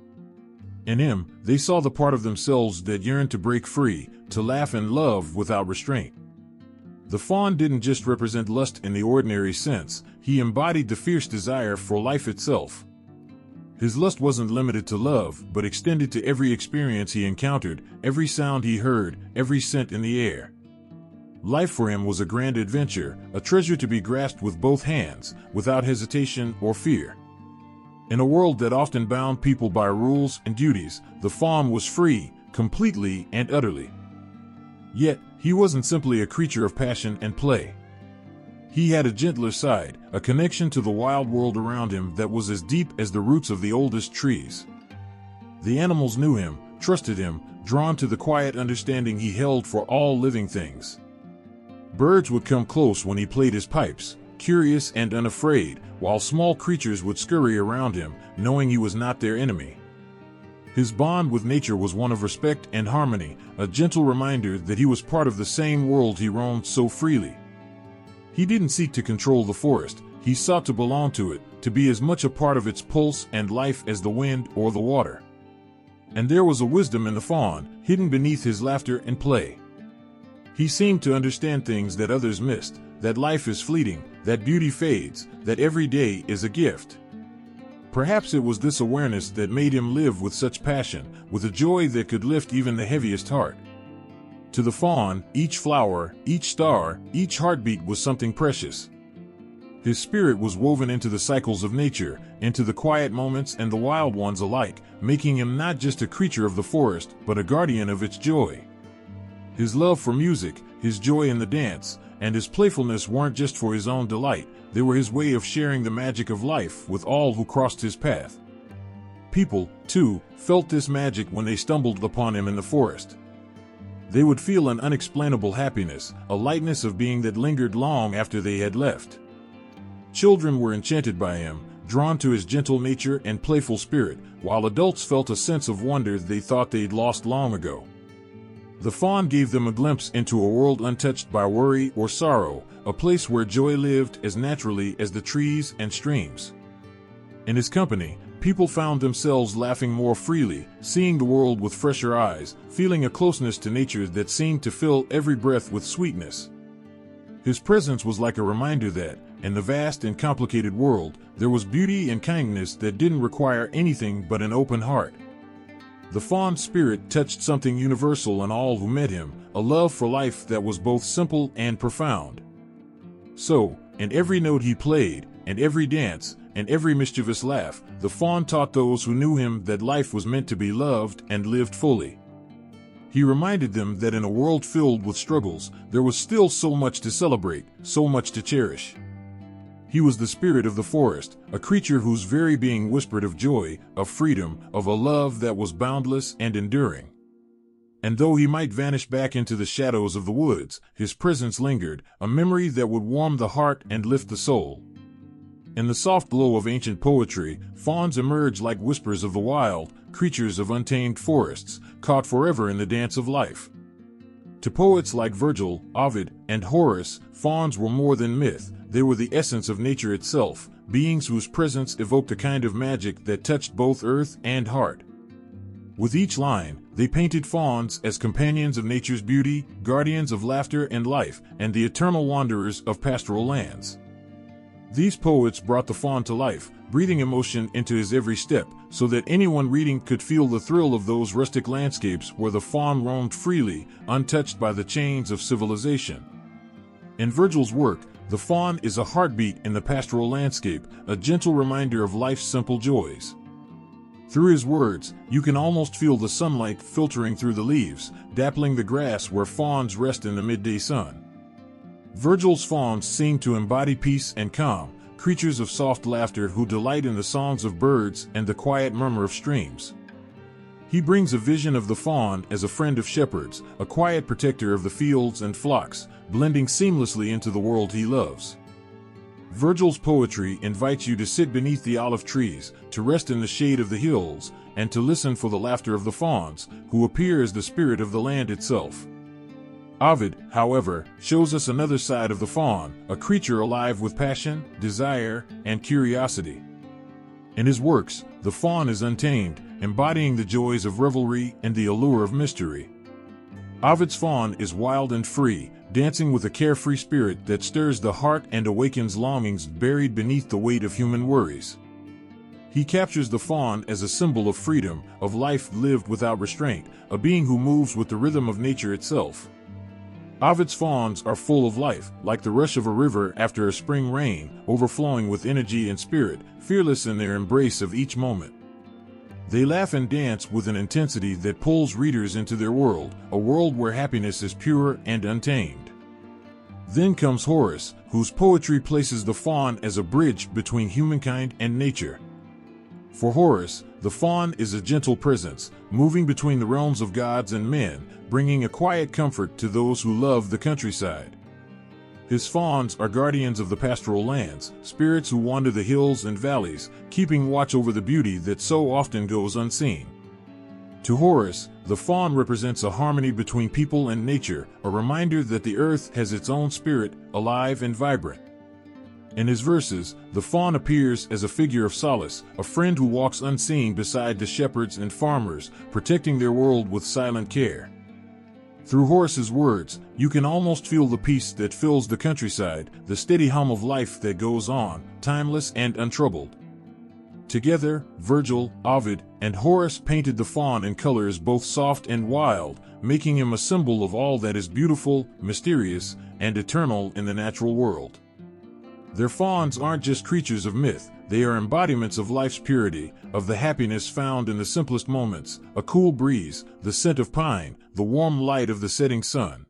In him, they saw the part of themselves that yearned to break free, to laugh and love without restraint. The faun didn't just represent lust in the ordinary sense, he embodied the fierce desire for life itself. His lust wasn't limited to love, but extended to every experience he encountered, every sound he heard, every scent in the air. Life for him was a grand adventure, a treasure to be grasped with both hands, without hesitation or fear. In a world that often bound people by rules and duties, the faun was free, completely and utterly. Yet, he wasn't simply a creature of passion and play. He had a gentler side, a connection to the wild world around him that was as deep as the roots of the oldest trees. The animals knew him, trusted him, drawn to the quiet understanding he held for all living things. Birds would come close when he played his pipes, curious and unafraid, while small creatures would scurry around him, knowing he was not their enemy. His bond with nature was one of respect and harmony, a gentle reminder that he was part of the same world he roamed so freely. He didn't seek to control the forest, he sought to belong to it, to be as much a part of its pulse and life as the wind or the water. And there was a wisdom in the faun, hidden beneath his laughter and play. He seemed to understand things that others missed, that life is fleeting, that beauty fades, that every day is a gift. Perhaps it was this awareness that made him live with such passion, with a joy that could lift even the heaviest heart. To the faun, each flower, each star, each heartbeat was something precious. His spirit was woven into the cycles of nature, into the quiet moments and the wild ones alike, making him not just a creature of the forest, but a guardian of its joy. His love for music, his joy in the dance, and his playfulness weren't just for his own delight, they were his way of sharing the magic of life with all who crossed his path. People, too, felt this magic when they stumbled upon him in the forest. They would feel an unexplainable happiness, a lightness of being that lingered long after they had left. Children were enchanted by him, drawn to his gentle nature and playful spirit, while adults felt a sense of wonder they thought they'd lost long ago. The faun gave them a glimpse into a world untouched by worry or sorrow, a place where joy lived as naturally as the trees and streams. In his company, people found themselves laughing more freely, seeing the world with fresher eyes, feeling a closeness to nature that seemed to fill every breath with sweetness. His presence was like a reminder that, in the vast and complicated world, there was beauty and kindness that didn't require anything but an open heart. The faun spirit touched something universal in all who met him, a love for life that was both simple and profound. So, in every note he played, and every dance, and every mischievous laugh, the faun taught those who knew him that life was meant to be loved and lived fully. He reminded them that in a world filled with struggles, there was still so much to celebrate, so much to cherish. He was the spirit of the forest, a creature whose very being whispered of joy, of freedom, of a love that was boundless and enduring. And though he might vanish back into the shadows of the woods, his presence lingered, a memory that would warm the heart and lift the soul. In the soft glow of ancient poetry, fauns emerge like whispers of the wild, creatures of untamed forests, caught forever in the dance of life. To poets like Virgil, Ovid, and Horace, fauns were more than myth, they were the essence of nature itself, beings whose presence evoked a kind of magic that touched both earth and heart. With each line, they painted fauns as companions of nature's beauty, guardians of laughter and life, and the eternal wanderers of pastoral lands. These poets brought the faun to life, breathing emotion into his every step, so that anyone reading could feel the thrill of those rustic landscapes where the faun roamed freely, untouched by the chains of civilization. In Virgil's work, the faun is a heartbeat in the pastoral landscape, a gentle reminder of life's simple joys. Through his words, you can almost feel the sunlight filtering through the leaves, dappling the grass where fauns rest in the midday sun. Virgil's fauns seem to embody peace and calm, creatures of soft laughter who delight in the songs of birds and the quiet murmur of streams. He brings a vision of the faun as a friend of shepherds, a quiet protector of the fields and flocks, blending seamlessly into the world he loves. Virgil's poetry invites you to sit beneath the olive trees, to rest in the shade of the hills, and to listen for the laughter of the fauns, who appear as the spirit of the land itself. Ovid, however, shows us another side of the faun, a creature alive with passion, desire, and curiosity. In his works, the faun is untamed, embodying the joys of revelry and the allure of mystery. Ovid's faun is wild and free, dancing with a carefree spirit that stirs the heart and awakens longings buried beneath the weight of human worries. He captures the faun as a symbol of freedom, of life lived without restraint, a being who moves with the rhythm of nature itself. Ovid's fauns are full of life, like the rush of a river after a spring rain, overflowing with energy and spirit, fearless in their embrace of each moment. They laugh and dance with an intensity that pulls readers into their world, a world where happiness is pure and untamed. Then comes Horace, whose poetry places the faun as a bridge between humankind and nature. For Horace, the faun is a gentle presence, moving between the realms of gods and men, bringing a quiet comfort to those who love the countryside. His fauns are guardians of the pastoral lands, spirits who wander the hills and valleys, keeping watch over the beauty that so often goes unseen. To Horace, the faun represents a harmony between people and nature, a reminder that the earth has its own spirit, alive and vibrant. In his verses, the faun appears as a figure of solace, a friend who walks unseen beside the shepherds and farmers, protecting their world with silent care. Through Horace's words, you can almost feel the peace that fills the countryside, the steady hum of life that goes on, timeless and untroubled. Together, Virgil, Ovid, and Horace painted the faun in colors both soft and wild, making him a symbol of all that is beautiful, mysterious, and eternal in the natural world. Their fauns aren't just creatures of myth, they are embodiments of life's purity, of the happiness found in the simplest moments, a cool breeze, the scent of pine, the warm light of the setting sun.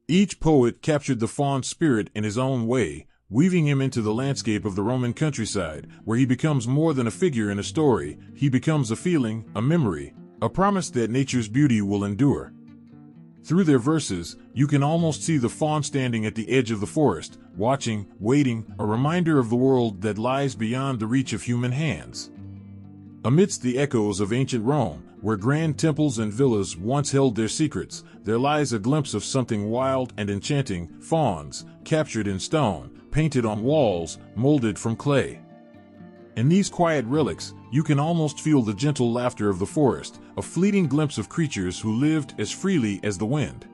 Each poet captured the faun's spirit in his own way, weaving him into the landscape of the Roman countryside, where he becomes more than a figure in a story, he becomes a feeling, a memory, a promise that nature's beauty will endure. Through their verses, you can almost see the faun standing at the edge of the forest, watching, waiting, a reminder of the world that lies beyond the reach of human hands. Amidst the echoes of ancient Rome, where grand temples and villas once held their secrets, there lies a glimpse of something wild and enchanting, fauns, captured in stone, painted on walls, molded from clay. In these quiet relics, you can almost feel the gentle laughter of the forest, a fleeting glimpse of creatures who lived as freely as the wind.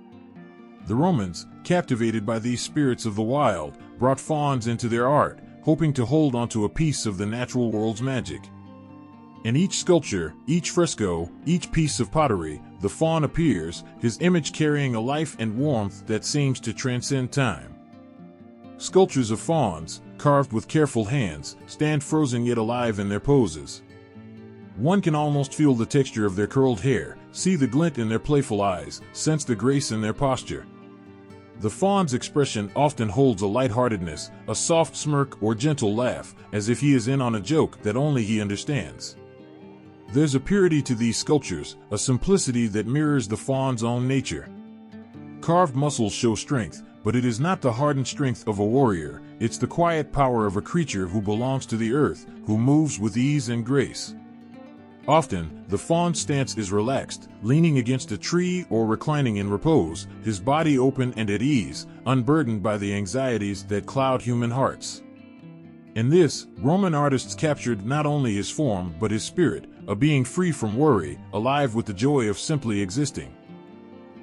The Romans, captivated by these spirits of the wild, brought fauns into their art, hoping to hold onto a piece of the natural world's magic. In each sculpture, each fresco, each piece of pottery, the faun appears, his image carrying a life and warmth that seems to transcend time. Sculptures of fauns, carved with careful hands, stand frozen yet alive in their poses. One can almost feel the texture of their curled hair, see the glint in their playful eyes, sense the grace in their posture. The faun's expression often holds a lightheartedness, a soft smirk or gentle laugh, as if he is in on a joke that only he understands. There's a purity to these sculptures, a simplicity that mirrors the faun's own nature. Carved muscles show strength, but it is not the hardened strength of a warrior, it's the quiet power of a creature who belongs to the earth, who moves with ease and grace. Often, the faun's stance is relaxed, leaning against a tree or reclining in repose, his body open and at ease, unburdened by the anxieties that cloud human hearts. In this, Roman artists captured not only his form but his spirit, a being free from worry, alive with the joy of simply existing.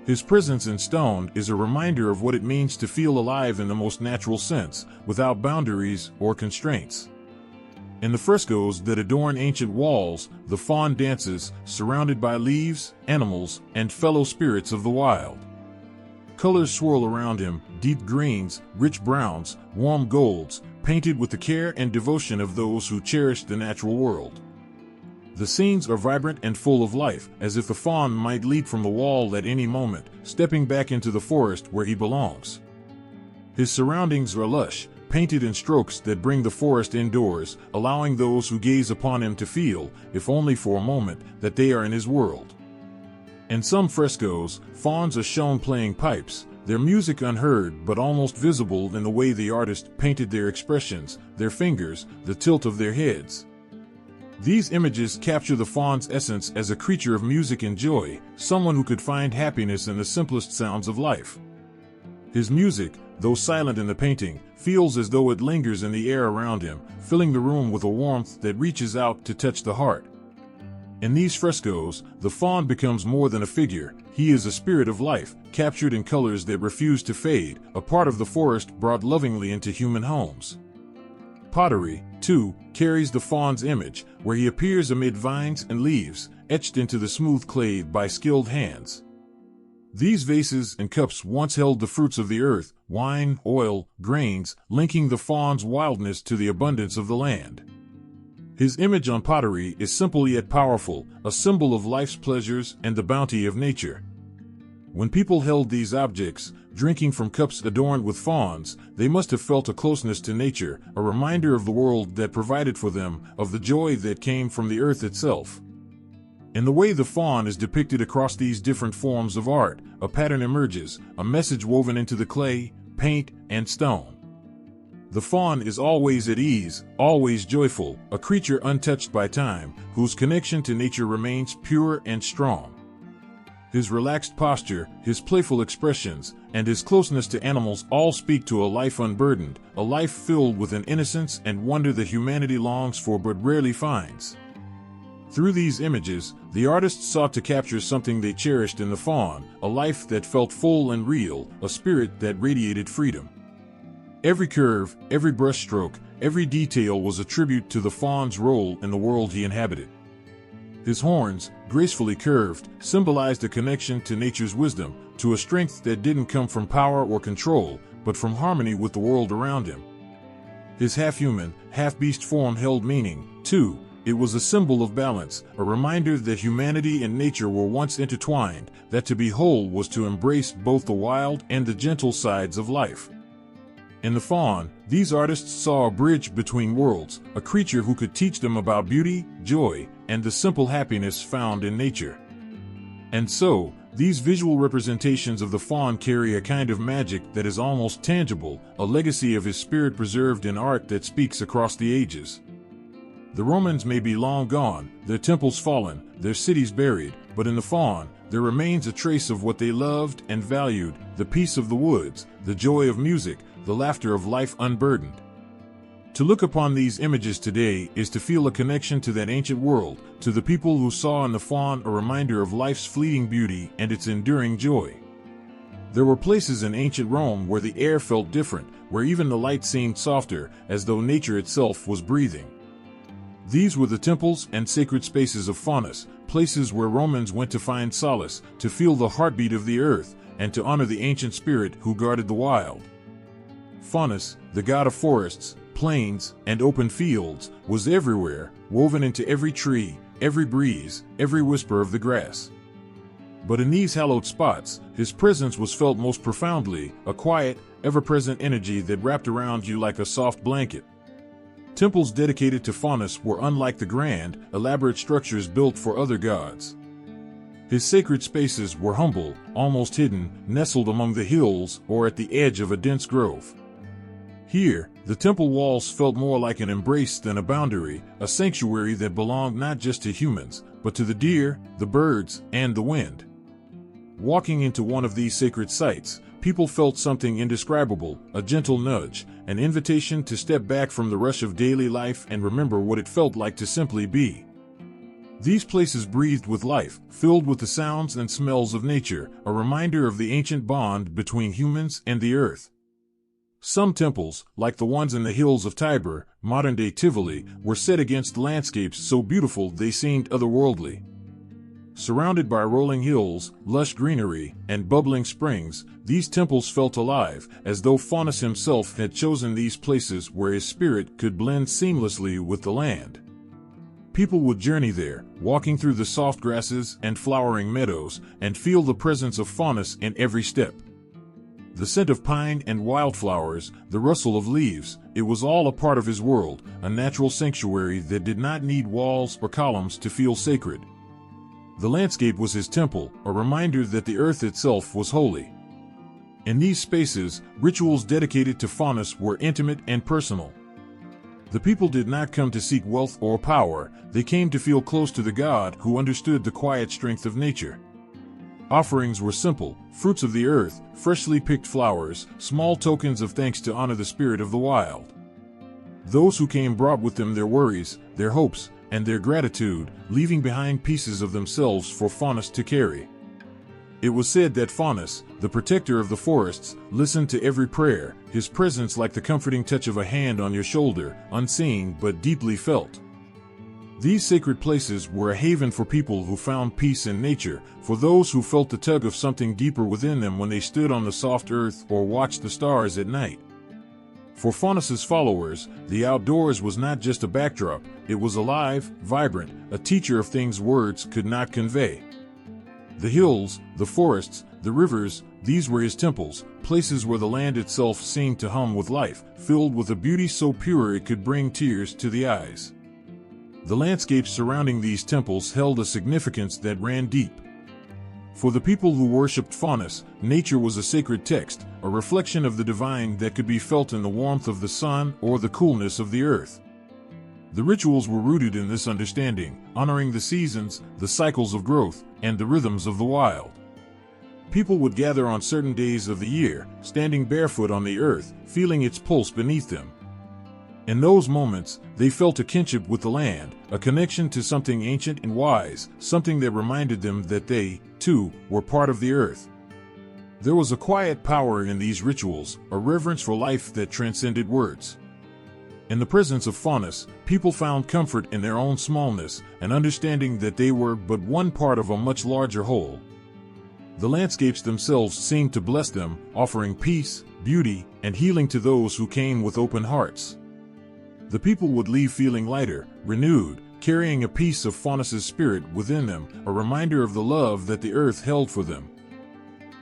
His presence in stone is a reminder of what it means to feel alive in the most natural sense, without boundaries or constraints. In the frescoes that adorn ancient walls, the faun dances, surrounded by leaves, animals, and fellow spirits of the wild. Colors swirl around him, deep greens, rich browns, warm golds, painted with the care and devotion of those who cherish the natural world. The scenes are vibrant and full of life, as if the faun might leap from the wall at any moment, stepping back into the forest where he belongs. His surroundings are lush, painted in strokes that bring the forest indoors, allowing those who gaze upon him to feel, if only for a moment, that they are in his world. In some frescoes, fawns are shown playing pipes, their music unheard but almost visible in the way the artist painted their expressions, their fingers, the tilt of their heads. These images capture the faun's essence as a creature of music and joy, someone who could find happiness in the simplest sounds of life. His music, though silent in the painting, feels as though it lingers in the air around him, filling the room with a warmth that reaches out to touch the heart. In these frescoes, the faun becomes more than a figure. He is a spirit of life, captured in colors that refuse to fade, a part of the forest brought lovingly into human homes. Pottery, too, carries the faun's image, where he appears amid vines and leaves, etched into the smooth clay by skilled hands. These vases and cups once held the fruits of the earth, wine, oil, grains, linking the faun's wildness to the abundance of the land. His image on pottery is simple yet powerful, a symbol of life's pleasures and the bounty of nature. When people held these objects, drinking from cups adorned with fawns, they must have felt a closeness to nature, a reminder of the world that provided for them, of the joy that came from the earth itself. In the way the faun is depicted across these different forms of art, a pattern emerges, a message woven into the clay, paint, and stone. The faun is always at ease, always joyful, a creature untouched by time, whose connection to nature remains pure and strong. His relaxed posture, his playful expressions, and his closeness to animals all speak to a life unburdened, a life filled with an innocence and wonder that humanity longs for but rarely finds. Through these images, the artists sought to capture something they cherished in the faun, a life that felt full and real, a spirit that radiated freedom. Every curve, every brushstroke, every detail was a tribute to the faun's role in the world he inhabited. His horns, gracefully curved, symbolized a connection to nature's wisdom, to a strength that didn't come from power or control, but from harmony with the world around him. His half-human, half-beast form held meaning, too. It was a symbol of balance, a reminder that humanity and nature were once intertwined, that to be whole was to embrace both the wild and the gentle sides of life. In the faun, these artists saw a bridge between worlds, a creature who could teach them about beauty, joy, and the simple happiness found in nature. And so, these visual representations of the faun carry a kind of magic that is almost tangible, a legacy of his spirit preserved in art that speaks across the ages. The Romans may be long gone, their temples fallen, their cities buried, but in the faun, there remains a trace of what they loved and valued, the peace of the woods, the joy of music, the laughter of life unburdened. To look upon these images today is to feel a connection to that ancient world, to the people who saw in the faun a reminder of life's fleeting beauty and its enduring joy. There were places in ancient Rome where the air felt different, where even the light seemed softer, as though nature itself was breathing. These were the temples and sacred spaces of Faunus, places where Romans went to find solace, to feel the heartbeat of the earth, and to honor the ancient spirit who guarded the wild. Faunus, the god of forests, plains, and open fields, was everywhere, woven into every tree, every breeze, every whisper of the grass. But in these hallowed spots, his presence was felt most profoundly, a quiet, ever-present energy that wrapped around you like a soft blanket. Temples dedicated to Faunus were unlike the grand, elaborate structures built for other gods. His sacred spaces were humble, almost hidden, nestled among the hills or at the edge of a dense grove. Here, the temple walls felt more like an embrace than a boundary, a sanctuary that belonged not just to humans, but to the deer, the birds, and the wind. Walking into one of these sacred sites, people felt something indescribable, a gentle nudge, an invitation to step back from the rush of daily life and remember what it felt like to simply be. These places breathed with life, filled with the sounds and smells of nature, a reminder of the ancient bond between humans and the earth. Some temples, like the ones in the hills of Tibur, modern-day Tivoli, were set against landscapes so beautiful they seemed otherworldly. Surrounded by rolling hills, lush greenery, and bubbling springs, these temples felt alive, as though Faunus himself had chosen these places where his spirit could blend seamlessly with the land. People would journey there, walking through the soft grasses and flowering meadows, and feel the presence of Faunus in every step. The scent of pine and wildflowers, the rustle of leaves, it was all a part of his world, a natural sanctuary that did not need walls or columns to feel sacred. The landscape was his temple, a reminder that the earth itself was holy. In these spaces, rituals dedicated to Faunus were intimate and personal. The people did not come to seek wealth or power, they came to feel close to the god who understood the quiet strength of nature. Offerings were simple, fruits of the earth, freshly picked flowers, small tokens of thanks to honor the spirit of the wild. Those who came brought with them their worries, their hopes, and their gratitude, leaving behind pieces of themselves for Faunus to carry. It was said that Faunus, the protector of the forests, listened to every prayer, his presence like the comforting touch of a hand on your shoulder, unseen but deeply felt. These sacred places were a haven for people who found peace in nature, for those who felt the tug of something deeper within them when they stood on the soft earth or watched the stars at night. For Faunus's followers, the outdoors was not just a backdrop, it was alive, vibrant, a teacher of things words could not convey. The hills, the forests, the rivers, these were his temples, places where the land itself seemed to hum with life, filled with a beauty so pure it could bring tears to the eyes. The landscapes surrounding these temples held a significance that ran deep. For the people who worshipped Faunus, nature was a sacred text, a reflection of the divine that could be felt in the warmth of the sun or the coolness of the earth. The rituals were rooted in this understanding, honoring the seasons, the cycles of growth, and the rhythms of the wild. People would gather on certain days of the year, standing barefoot on the earth, feeling its pulse beneath them. In those moments, they felt a kinship with the land, a connection to something ancient and wise, something that reminded them that they, too, were part of the earth. There was a quiet power in these rituals, a reverence for life that transcended words. In the presence of Faunus, people found comfort in their own smallness, an understanding that they were but one part of a much larger whole. The landscapes themselves seemed to bless them, offering peace, beauty, and healing to those who came with open hearts. The people would leave feeling lighter, renewed, carrying a piece of Faunus's spirit within them, a reminder of the love that the earth held for them.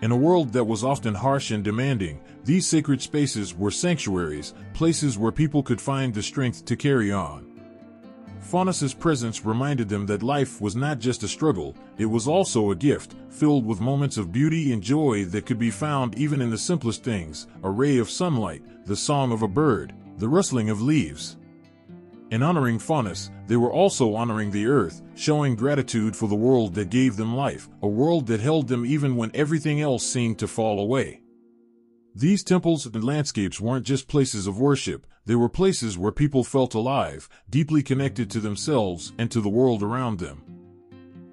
In a world that was often harsh and demanding, these sacred spaces were sanctuaries, places where people could find the strength to carry on. Faunus's presence reminded them that life was not just a struggle, it was also a gift, filled with moments of beauty and joy that could be found even in the simplest things, a ray of sunlight, the song of a bird, the rustling of leaves. In honoring Faunus, they were also honoring the earth, showing gratitude for the world that gave them life, a world that held them even when everything else seemed to fall away. These temples and landscapes weren't just places of worship, they were places where people felt alive, deeply connected to themselves and to the world around them.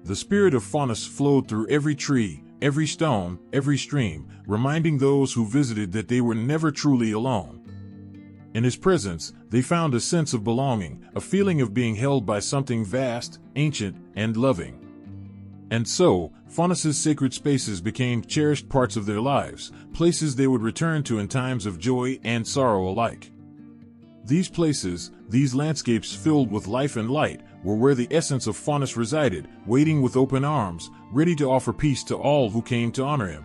The spirit of Faunus flowed through every tree, every stone, every stream, reminding those who visited that they were never truly alone. In his presence, they found a sense of belonging, a feeling of being held by something vast, ancient, and loving. And so, Faunus's sacred spaces became cherished parts of their lives, places they would return to in times of joy and sorrow alike. These places, these landscapes filled with life and light, were where the essence of Faunus resided, waiting with open arms, ready to offer peace to all who came to honor him.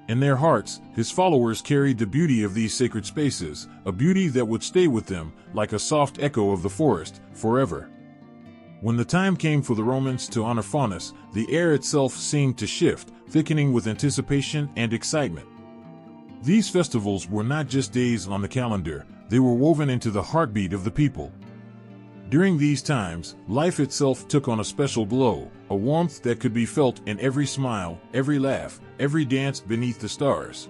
In their hearts, his followers carried the beauty of these sacred spaces, a beauty that would stay with them, like a soft echo of the forest, forever. When the time came for the Romans to honor Faunus, the air itself seemed to shift, thickening with anticipation and excitement. These festivals were not just days on the calendar, they were woven into the heartbeat of the people. During these times, life itself took on a special glow, a warmth that could be felt in every smile, every laugh, every dance beneath the stars.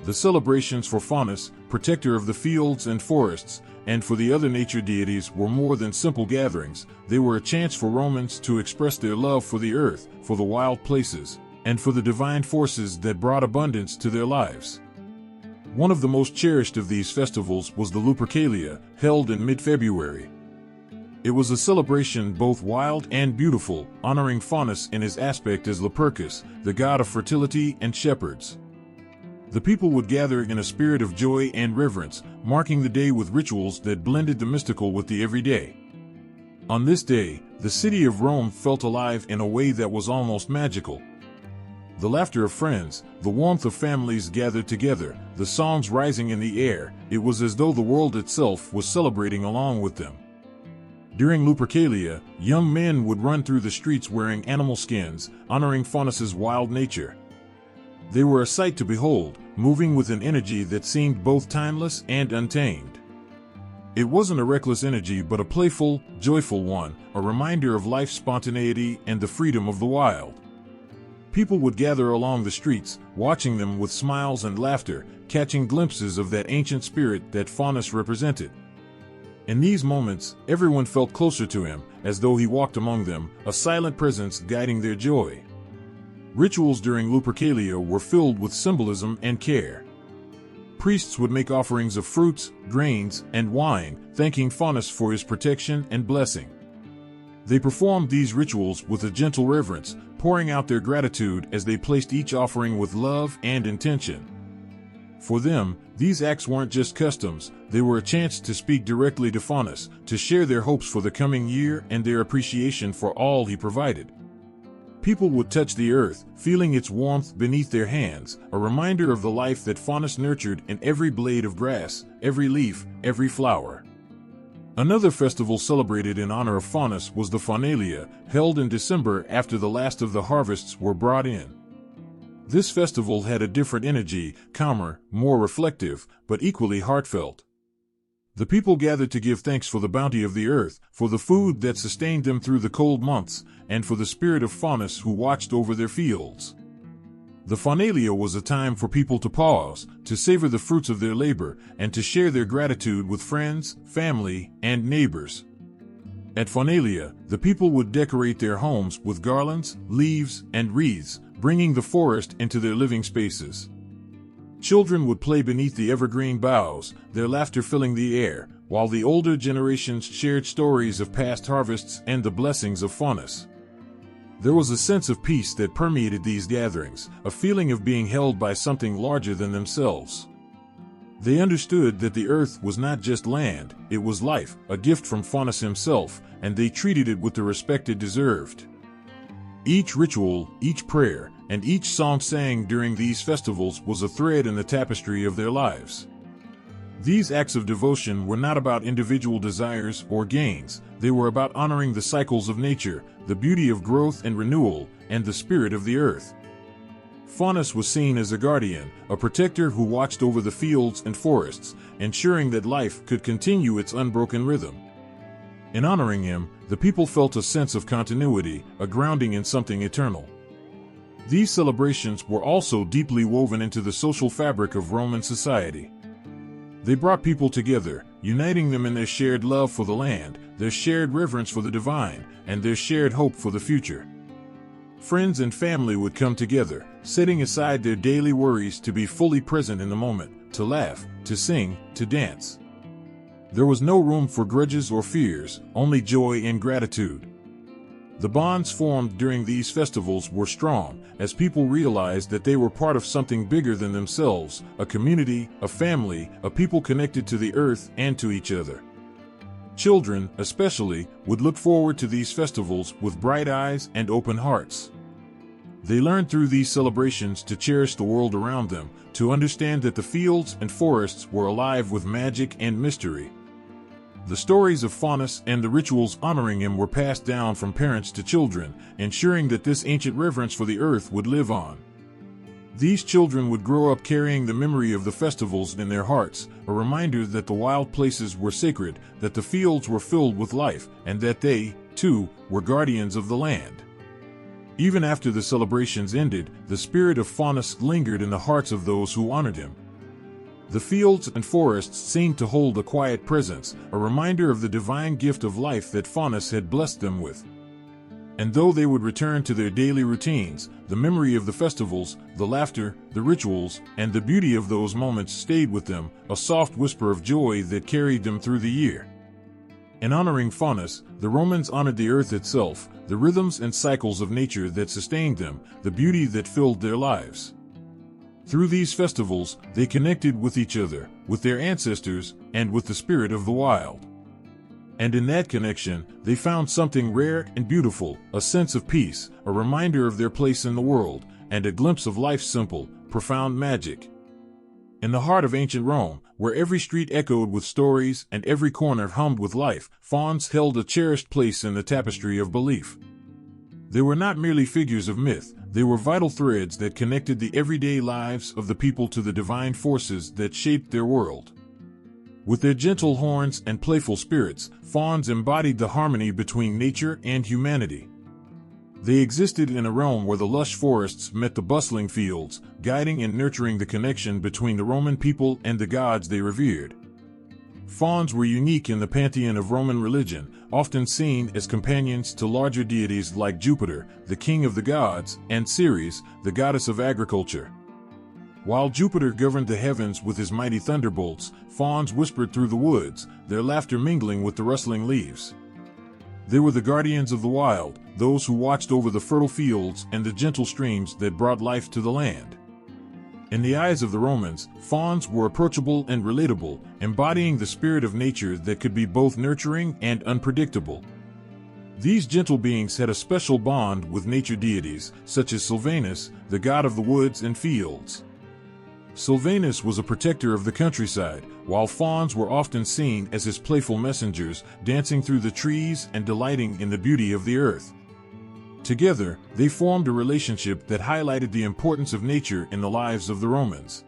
The celebrations for Faunus, protector of the fields and forests, and for the other nature deities were more than simple gatherings. They were a chance for Romans to express their love for the earth, for the wild places, and for the divine forces that brought abundance to their lives. One of the most cherished of these festivals was the Lupercalia, held in mid-February. It was a celebration both wild and beautiful, honoring Faunus in his aspect as Lupercus, the god of fertility and shepherds. The people would gather in a spirit of joy and reverence, marking the day with rituals that blended the mystical with the everyday. On this day, the city of Rome felt alive in a way that was almost magical. The laughter of friends, the warmth of families gathered together, the songs rising in the air, it was as though the world itself was celebrating along with them. During Lupercalia, young men would run through the streets wearing animal skins, honoring Faunus's wild nature. They were a sight to behold, moving with an energy that seemed both timeless and untamed. It wasn't a reckless energy but a playful, joyful one, a reminder of life's spontaneity and the freedom of the wild. People would gather along the streets, watching them with smiles and laughter, catching glimpses of that ancient spirit that Faunus represented. In these moments, everyone felt closer to him, as though he walked among them, a silent presence guiding their joy. Rituals during Lupercalia were filled with symbolism and care. Priests would make offerings of fruits, grains, and wine, thanking Faunus for his protection and blessing. They performed these rituals with a gentle reverence, pouring out their gratitude as they placed each offering with love and intention. For them, these acts weren't just customs, they were a chance to speak directly to Faunus, to share their hopes for the coming year and their appreciation for all he provided. People would touch the earth, feeling its warmth beneath their hands, a reminder of the life that Faunus nurtured in every blade of grass, every leaf, every flower. Another festival celebrated in honor of Faunus was the Faunalia, held in December after the last of the harvests were brought in. This festival had a different energy, calmer, more reflective, but equally heartfelt. The people gathered to give thanks for the bounty of the earth, for the food that sustained them through the cold months, and for the spirit of Faunus who watched over their fields. The Faunalia was a time for people to pause, to savor the fruits of their labor, and to share their gratitude with friends, family, and neighbors. At Faunalia, the people would decorate their homes with garlands, leaves, and wreaths, bringing the forest into their living spaces. Children would play beneath the evergreen boughs, their laughter filling the air, while the older generations shared stories of past harvests and the blessings of Faunus. There was a sense of peace that permeated these gatherings, a feeling of being held by something larger than themselves. They understood that the earth was not just land, it was life, a gift from Faunus himself, and they treated it with the respect it deserved. Each ritual, each prayer, and each song sang during these festivals was a thread in the tapestry of their lives. These acts of devotion were not about individual desires or gains, they were about honoring the cycles of nature, the beauty of growth and renewal, and the spirit of the earth. Faunus was seen as a guardian, a protector who watched over the fields and forests, ensuring that life could continue its unbroken rhythm. In honoring him, the people felt a sense of continuity, a grounding in something eternal. These celebrations were also deeply woven into the social fabric of Roman society. They brought people together, uniting them in their shared love for the land, their shared reverence for the divine, and their shared hope for the future. Friends and family would come together, setting aside their daily worries to be fully present in the moment, to laugh, to sing, to dance. There was no room for grudges or fears, only joy and gratitude. The bonds formed during these festivals were strong, as people realized that they were part of something bigger than themselves, a community, a family, a people connected to the earth and to each other. Children, especially, would look forward to these festivals with bright eyes and open hearts. They learned through these celebrations to cherish the world around them, to understand that the fields and forests were alive with magic and mystery. The stories of Faunus and the rituals honoring him were passed down from parents to children, ensuring that this ancient reverence for the earth would live on. These children would grow up carrying the memory of the festivals in their hearts, a reminder that the wild places were sacred, that the fields were filled with life, and that they, too, were guardians of the land. Even after the celebrations ended, the spirit of Faunus lingered in the hearts of those who honored him. The fields and forests seemed to hold a quiet presence, a reminder of the divine gift of life that Faunus had blessed them with. And though they would return to their daily routines, the memory of the festivals, the laughter, the rituals, and the beauty of those moments stayed with them, a soft whisper of joy that carried them through the year. In honoring Faunus, the Romans honored the earth itself, the rhythms and cycles of nature that sustained them, the beauty that filled their lives. Through these festivals, they connected with each other, with their ancestors, and with the spirit of the wild. And in that connection, they found something rare and beautiful, a sense of peace, a reminder of their place in the world, and a glimpse of life's simple, profound magic. In the heart of ancient Rome, where every street echoed with stories and every corner hummed with life, fawns held a cherished place in the tapestry of belief. They were not merely figures of myth, they were vital threads that connected the everyday lives of the people to the divine forces that shaped their world. With their gentle horns and playful spirits, fawns embodied the harmony between nature and humanity. They existed in a realm where the lush forests met the bustling fields, guiding and nurturing the connection between the Roman people and the gods they revered. Fawns were unique in the pantheon of Roman religion, often seen as companions to larger deities like Jupiter, the king of the gods, and Ceres, the goddess of agriculture. While Jupiter governed the heavens with his mighty thunderbolts, fawns whispered through the woods, their laughter mingling with the rustling leaves. They were the guardians of the wild, those who watched over the fertile fields and the gentle streams that brought life to the land. In the eyes of the Romans, fawns were approachable and relatable, embodying the spirit of nature that could be both nurturing and unpredictable. These gentle beings had a special bond with nature deities, such as Silvanus, the god of the woods and fields. Silvanus was a protector of the countryside, while fawns were often seen as his playful messengers, dancing through the trees and delighting in the beauty of the earth. Together, they formed a relationship that highlighted the importance of nature in the lives of the Romans.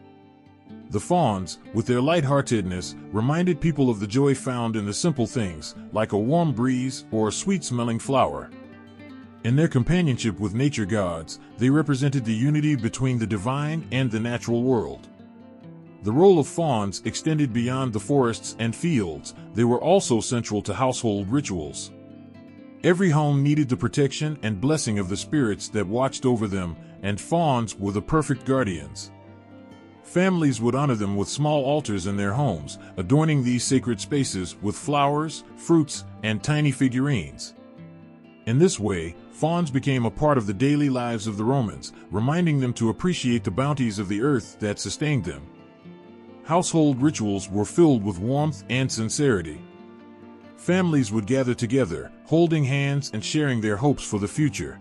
The fawns, with their lightheartedness, reminded people of the joy found in the simple things, like a warm breeze or a sweet-smelling flower. In their companionship with nature gods, they represented the unity between the divine and the natural world. The role of fawns extended beyond the forests and fields. They were also central to household rituals. Every home needed the protection and blessing of the spirits that watched over them, and fawns were the perfect guardians. Families would honor them with small altars in their homes, adorning these sacred spaces with flowers, fruits, and tiny figurines. In this way, fawns became a part of the daily lives of the Romans, reminding them to appreciate the bounties of the earth that sustained them. Household rituals were filled with warmth and sincerity. Families would gather together, holding hands and sharing their hopes for the future.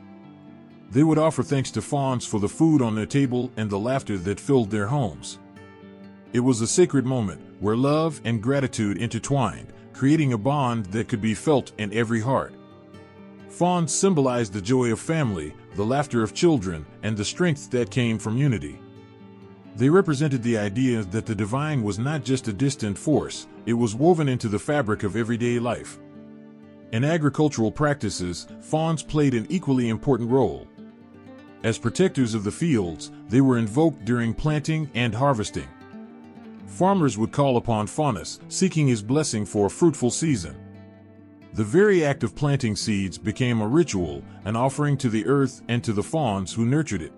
They would offer thanks to fawns for the food on their table and the laughter that filled their homes. It was a sacred moment where love and gratitude intertwined, creating a bond that could be felt in every heart. Fawns symbolized the joy of family, the laughter of children, and the strength that came from unity. They represented the idea that the divine was not just a distant force, it was woven into the fabric of everyday life. In agricultural practices, fawns played an equally important role. As protectors of the fields, they were invoked during planting and harvesting. Farmers would call upon Faunus, seeking his blessing for a fruitful season. The very act of planting seeds became a ritual, an offering to the earth and to the fawns who nurtured it.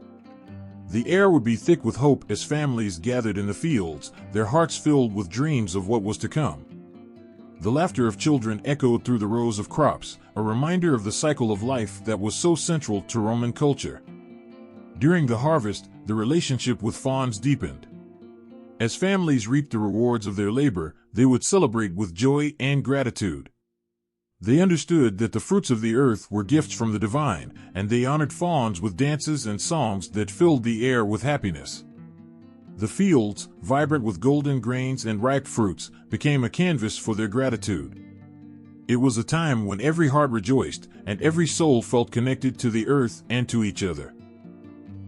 The air would be thick with hope as families gathered in the fields, their hearts filled with dreams of what was to come. The laughter of children echoed through the rows of crops, a reminder of the cycle of life that was so central to Roman culture. During the harvest, the relationship with fawns deepened. As families reaped the rewards of their labor, they would celebrate with joy and gratitude. They understood that the fruits of the earth were gifts from the divine, and they honored fawns with dances and songs that filled the air with happiness. The fields, vibrant with golden grains and ripe fruits, became a canvas for their gratitude. It was a time when every heart rejoiced, and every soul felt connected to the earth and to each other.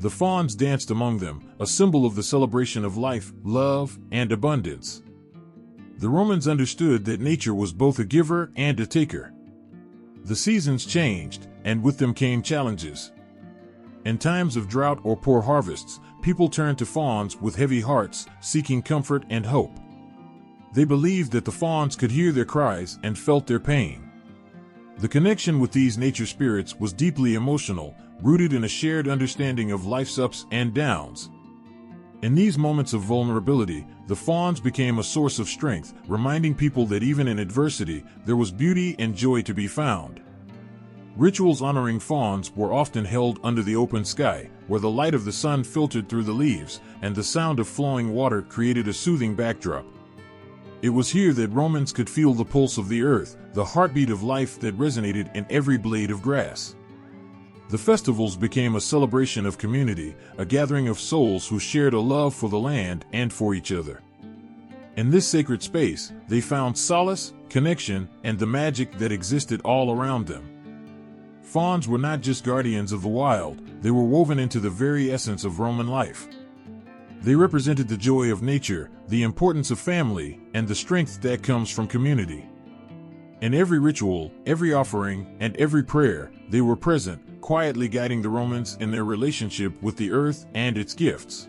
The fawns danced among them, a symbol of the celebration of life, love, and abundance. The Romans understood that nature was both a giver and a taker. The seasons changed, and with them came challenges. In times of drought or poor harvests, people turned to fawns with heavy hearts, seeking comfort and hope. They believed that the fawns could hear their cries and felt their pain. The connection with these nature spirits was deeply emotional, rooted in a shared understanding of life's ups and downs. In these moments of vulnerability, the fawns became a source of strength, reminding people that even in adversity, there was beauty and joy to be found. Rituals honoring fawns were often held under the open sky, where the light of the sun filtered through the leaves, and the sound of flowing water created a soothing backdrop. It was here that Romans could feel the pulse of the earth, the heartbeat of life that resonated in every blade of grass. The festivals became a celebration of community, a gathering of souls who shared a love for the land and for each other. In this sacred space, they found solace, connection, and the magic that existed all around them. Fawns were not just guardians of the wild, they were woven into the very essence of Roman life. They represented the joy of nature, the importance of family, and the strength that comes from community. In every ritual, every offering, and every prayer, they were present, quietly guiding the Romans in their relationship with the earth and its gifts.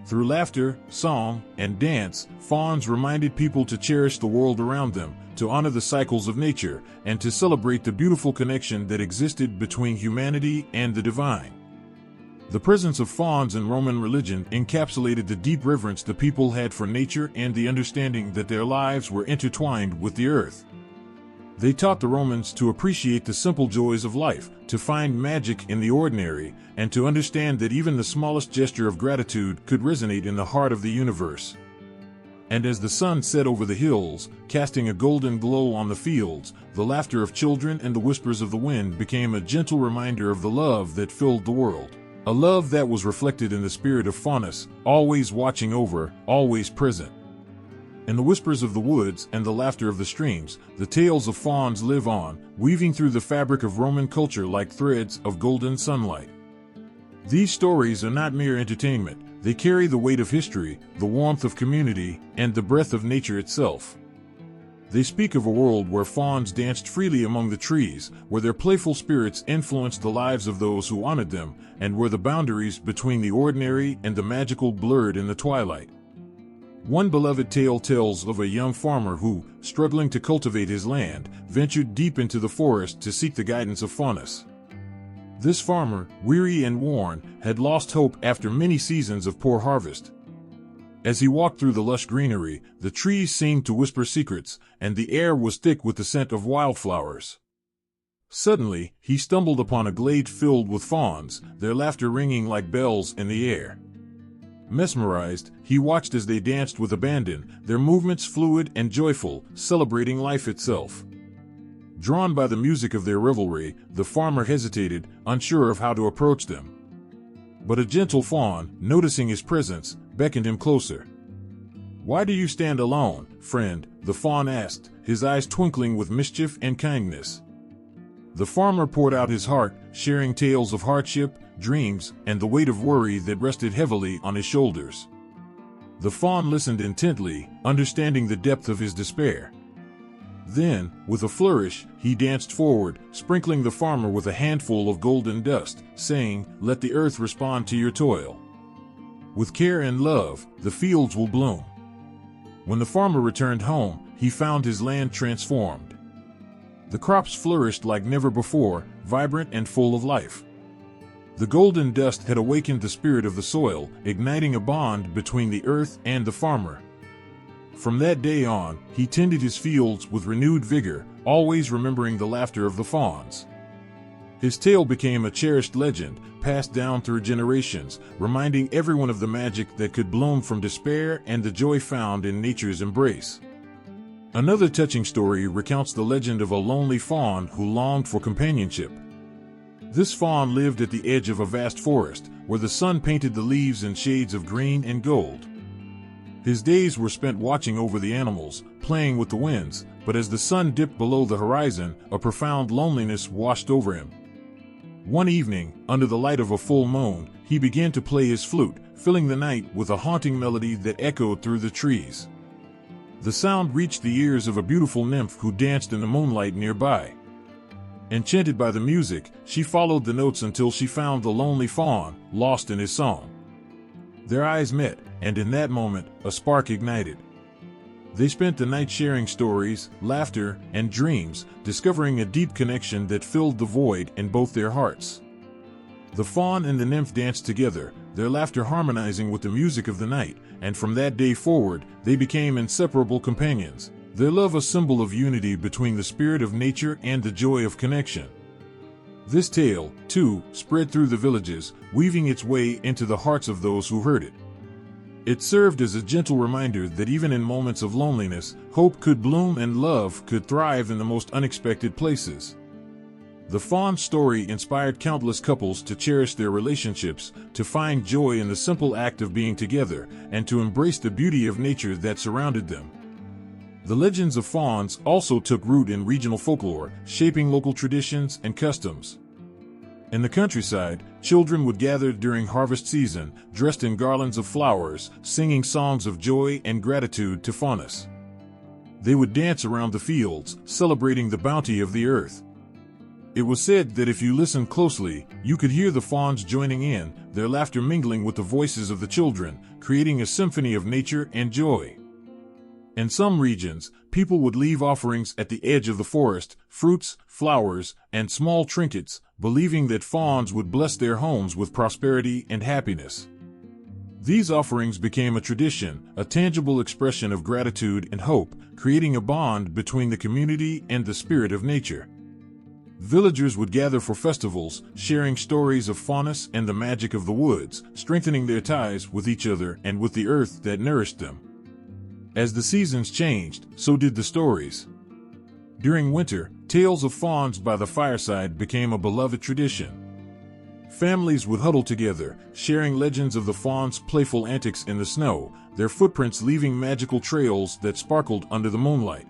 Through laughter, song, and dance, Fauns reminded people to cherish the world around them, to honor the cycles of nature, and to celebrate the beautiful connection that existed between humanity and the divine. The presence of Fauns in Roman religion encapsulated the deep reverence the people had for nature and the understanding that their lives were intertwined with the earth. They taught the Romans to appreciate the simple joys of life, to find magic in the ordinary, and to understand that even the smallest gesture of gratitude could resonate in the heart of the universe. And as the sun set over the hills, casting a golden glow on the fields, the laughter of children and the whispers of the wind became a gentle reminder of the love that filled the world. A love that was reflected in the spirit of Faunus, always watching over, always present. In the whispers of the woods and the laughter of the streams, the tales of Fauns live on, weaving through the fabric of Roman culture like threads of golden sunlight. These stories are not mere entertainment, they carry the weight of history, the warmth of community, and the breath of nature itself. They speak of a world where Fauns danced freely among the trees, where their playful spirits influenced the lives of those who honored them, and where the boundaries between the ordinary and the magical blurred in the twilight. One beloved tale tells of a young farmer who, struggling to cultivate his land, ventured deep into the forest to seek the guidance of Faunus. This farmer, weary and worn, had lost hope after many seasons of poor harvest. As he walked through the lush greenery, the trees seemed to whisper secrets, and the air was thick with the scent of wildflowers. Suddenly, he stumbled upon a glade filled with fawns, their laughter ringing like bells in the air. Mesmerized, he watched as they danced with abandon, their movements fluid and joyful, celebrating life itself. Drawn by the music of their revelry, the farmer hesitated, unsure of how to approach them. But a gentle fawn, noticing his presence, beckoned him closer. "Why do you stand alone, friend?" the fawn asked, his eyes twinkling with mischief and kindness. The farmer poured out his heart, sharing tales of hardship, dreams, and the weight of worry that rested heavily on his shoulders. The fawn listened intently, understanding the depth of his despair. Then, with a flourish, he danced forward, sprinkling the farmer with a handful of golden dust, saying, "Let the earth respond to your toil. With care and love, the fields will bloom." When the farmer returned home, he found his land transformed. The crops flourished like never before, vibrant and full of life. The golden dust had awakened the spirit of the soil, igniting a bond between the earth and the farmer. From that day on, he tended his fields with renewed vigor, always remembering the laughter of the fawns. His tale became a cherished legend, passed down through generations, reminding everyone of the magic that could bloom from despair and the joy found in nature's embrace. Another touching story recounts the legend of a lonely faun who longed for companionship. This faun lived at the edge of a vast forest, where the sun painted the leaves in shades of green and gold. His days were spent watching over the animals, playing with the winds, but as the sun dipped below the horizon, a profound loneliness washed over him. One evening, under the light of a full moon, he began to play his flute, filling the night with a haunting melody that echoed through the trees. The sound reached the ears of a beautiful nymph who danced in the moonlight nearby. Enchanted by the music, she followed the notes until she found the lonely faun, lost in his song. Their eyes met, and in that moment, a spark ignited. They spent the night sharing stories, laughter, and dreams, discovering a deep connection that filled the void in both their hearts. The faun and the nymph danced together, their laughter harmonizing with the music of the night, and from that day forward, they became inseparable companions, their love a symbol of unity between the spirit of nature and the joy of connection. This tale, too, spread through the villages, weaving its way into the hearts of those who heard it. It served as a gentle reminder that even in moments of loneliness, hope could bloom and love could thrive in the most unexpected places. The fawn story inspired countless couples to cherish their relationships, to find joy in the simple act of being together, and to embrace the beauty of nature that surrounded them. The legends of fawns also took root in regional folklore, shaping local traditions and customs. In the countryside, children would gather during harvest season, dressed in garlands of flowers, singing songs of joy and gratitude to Faunus. They would dance around the fields, celebrating the bounty of the earth. It was said that if you listened closely, you could hear the fawns joining in, their laughter mingling with the voices of the children, creating a symphony of nature and joy. In some regions, people would leave offerings at the edge of the forest, fruits, flowers, and small trinkets, believing that fawns would bless their homes with prosperity and happiness. These offerings became a tradition, a tangible expression of gratitude and hope, creating a bond between the community and the spirit of nature. Villagers would gather for festivals, sharing stories of faunus and the magic of the woods, strengthening their ties with each other and with the earth that nourished them. As the seasons changed, so did the stories. During winter, tales of fawns by the fireside became a beloved tradition. Families would huddle together, sharing legends of the fawns' playful antics in the snow, their footprints leaving magical trails that sparkled under the moonlight.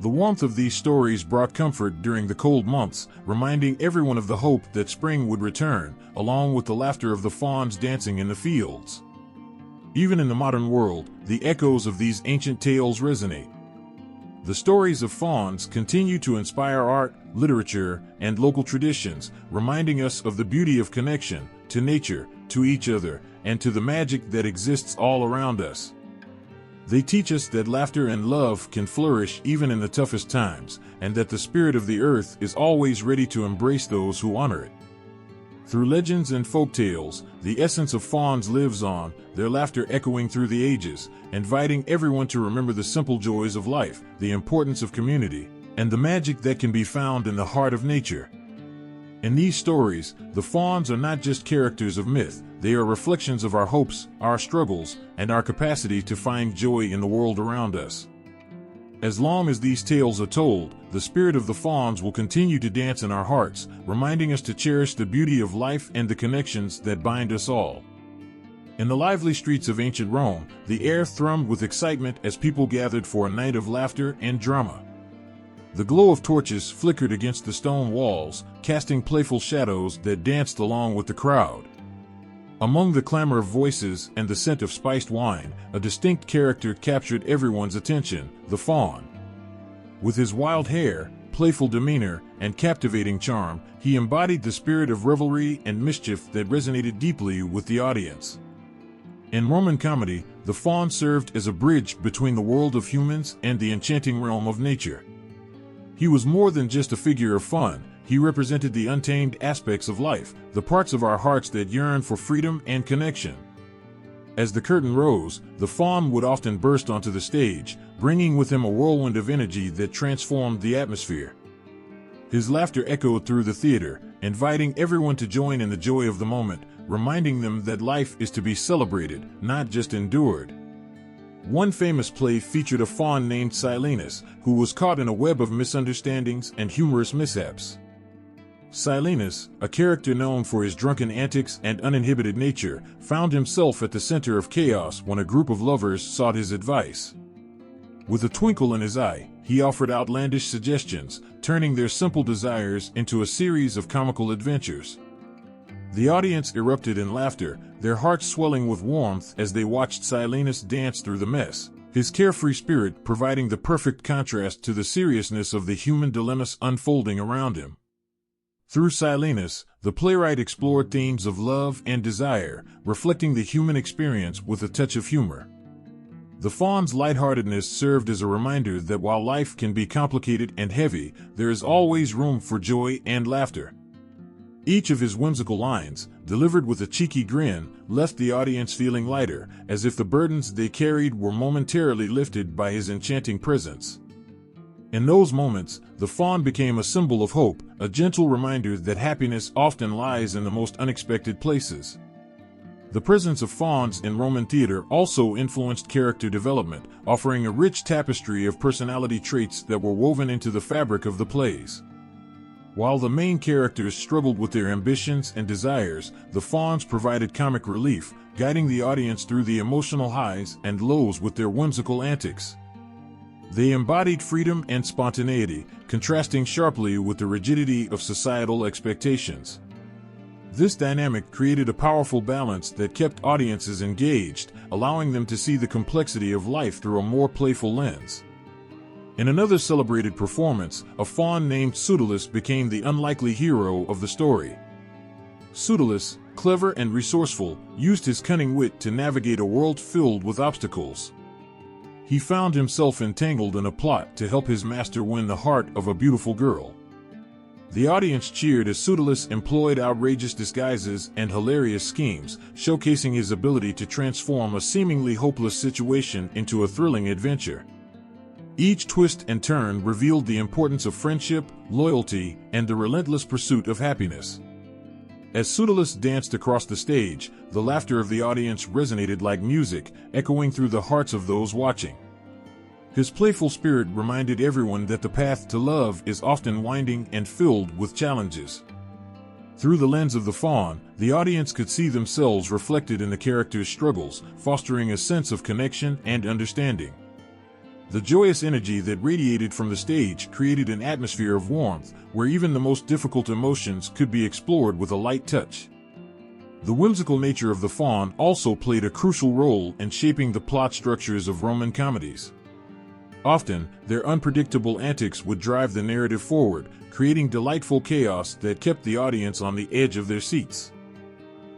The warmth of these stories brought comfort during the cold months, reminding everyone of the hope that spring would return, along with the laughter of the fawns dancing in the fields. Even in the modern world, the echoes of these ancient tales resonate. The stories of fawns continue to inspire art, literature, and local traditions, reminding us of the beauty of connection to nature, to each other, and to the magic that exists all around us. They teach us that laughter and love can flourish even in the toughest times, and that the spirit of the earth is always ready to embrace those who honor it. Through legends and folk tales, the essence of fawns lives on, their laughter echoing through the ages, inviting everyone to remember the simple joys of life, the importance of community, and the magic that can be found in the heart of nature. In these stories, the fawns are not just characters of myth, they are reflections of our hopes, our struggles, and our capacity to find joy in the world around us. As long as these tales are told, the spirit of the fawns will continue to dance in our hearts, reminding us to cherish the beauty of life and the connections that bind us all. In the lively streets of ancient Rome, the air thrummed with excitement as people gathered for a night of laughter and drama. The glow of torches flickered against the stone walls, casting playful shadows that danced along with the crowd. Among the clamor of voices and the scent of spiced wine, a distinct character captured everyone's attention, the faun. With his wild hair, playful demeanor, and captivating charm, he embodied the spirit of revelry and mischief that resonated deeply with the audience. In Roman comedy, the faun served as a bridge between the world of humans and the enchanting realm of nature. He was more than just a figure of fun. He represented the untamed aspects of life, the parts of our hearts that yearn for freedom and connection. As the curtain rose, the faun would often burst onto the stage, bringing with him a whirlwind of energy that transformed the atmosphere. His laughter echoed through the theater, inviting everyone to join in the joy of the moment, reminding them that life is to be celebrated, not just endured. One famous play featured a faun named Silenus, who was caught in a web of misunderstandings and humorous mishaps. Silenus, a character known for his drunken antics and uninhibited nature, found himself at the center of chaos when a group of lovers sought his advice. With a twinkle in his eye, he offered outlandish suggestions, turning their simple desires into a series of comical adventures. The audience erupted in laughter, their hearts swelling with warmth as they watched Silenus dance through the mess, his carefree spirit providing the perfect contrast to the seriousness of the human dilemmas unfolding around him. Through Silenus, the playwright explored themes of love and desire, reflecting the human experience with a touch of humor. The faun's lightheartedness served as a reminder that while life can be complicated and heavy, there is always room for joy and laughter. Each of his whimsical lines, delivered with a cheeky grin, left the audience feeling lighter, as if the burdens they carried were momentarily lifted by his enchanting presence. In those moments, the faun became a symbol of hope, a gentle reminder that happiness often lies in the most unexpected places. The presence of fauns in Roman theater also influenced character development, offering a rich tapestry of personality traits that were woven into the fabric of the plays. While the main characters struggled with their ambitions and desires, the Fawns provided comic relief, guiding the audience through the emotional highs and lows with their whimsical antics. They embodied freedom and spontaneity, contrasting sharply with the rigidity of societal expectations. This dynamic created a powerful balance that kept audiences engaged, allowing them to see the complexity of life through a more playful lens. In another celebrated performance, a faun named Symbolism became the unlikely hero of the story. Symbolism, clever and resourceful, used his cunning wit to navigate a world filled with obstacles. He found himself entangled in a plot to help his master win the heart of a beautiful girl. The audience cheered as Symbolism employed outrageous disguises and hilarious schemes, showcasing his ability to transform a seemingly hopeless situation into a thrilling adventure. Each twist and turn revealed the importance of friendship, loyalty, and the relentless pursuit of happiness. As Symbolism danced across the stage, the laughter of the audience resonated like music, echoing through the hearts of those watching. His playful spirit reminded everyone that the path to love is often winding and filled with challenges. Through the lens of the faun, the audience could see themselves reflected in the characters' struggles, fostering a sense of connection and understanding. The joyous energy that radiated from the stage created an atmosphere of warmth, where even the most difficult emotions could be explored with a light touch. The whimsical nature of the faun also played a crucial role in shaping the plot structures of Roman comedies. Often, their unpredictable antics would drive the narrative forward, creating delightful chaos that kept the audience on the edge of their seats.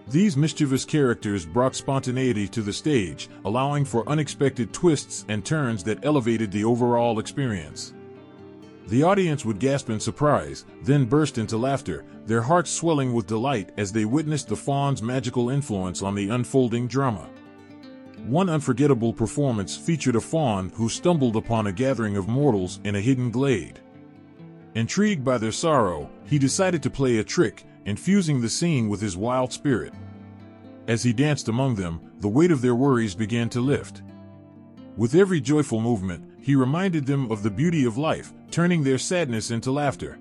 These mischievous characters brought spontaneity to the stage, allowing for unexpected twists and turns that elevated the overall experience. The audience would gasp in surprise, then burst into laughter, their hearts swelling with delight as they witnessed the faun's magical influence on the unfolding drama. One unforgettable performance featured a faun who stumbled upon a gathering of mortals in a hidden glade. Intrigued by their sorrow, he decided to play a trick, infusing the scene with his wild spirit. As he danced among them, the weight of their worries began to lift. With every joyful movement, he reminded them of the beauty of life, turning their sadness into laughter.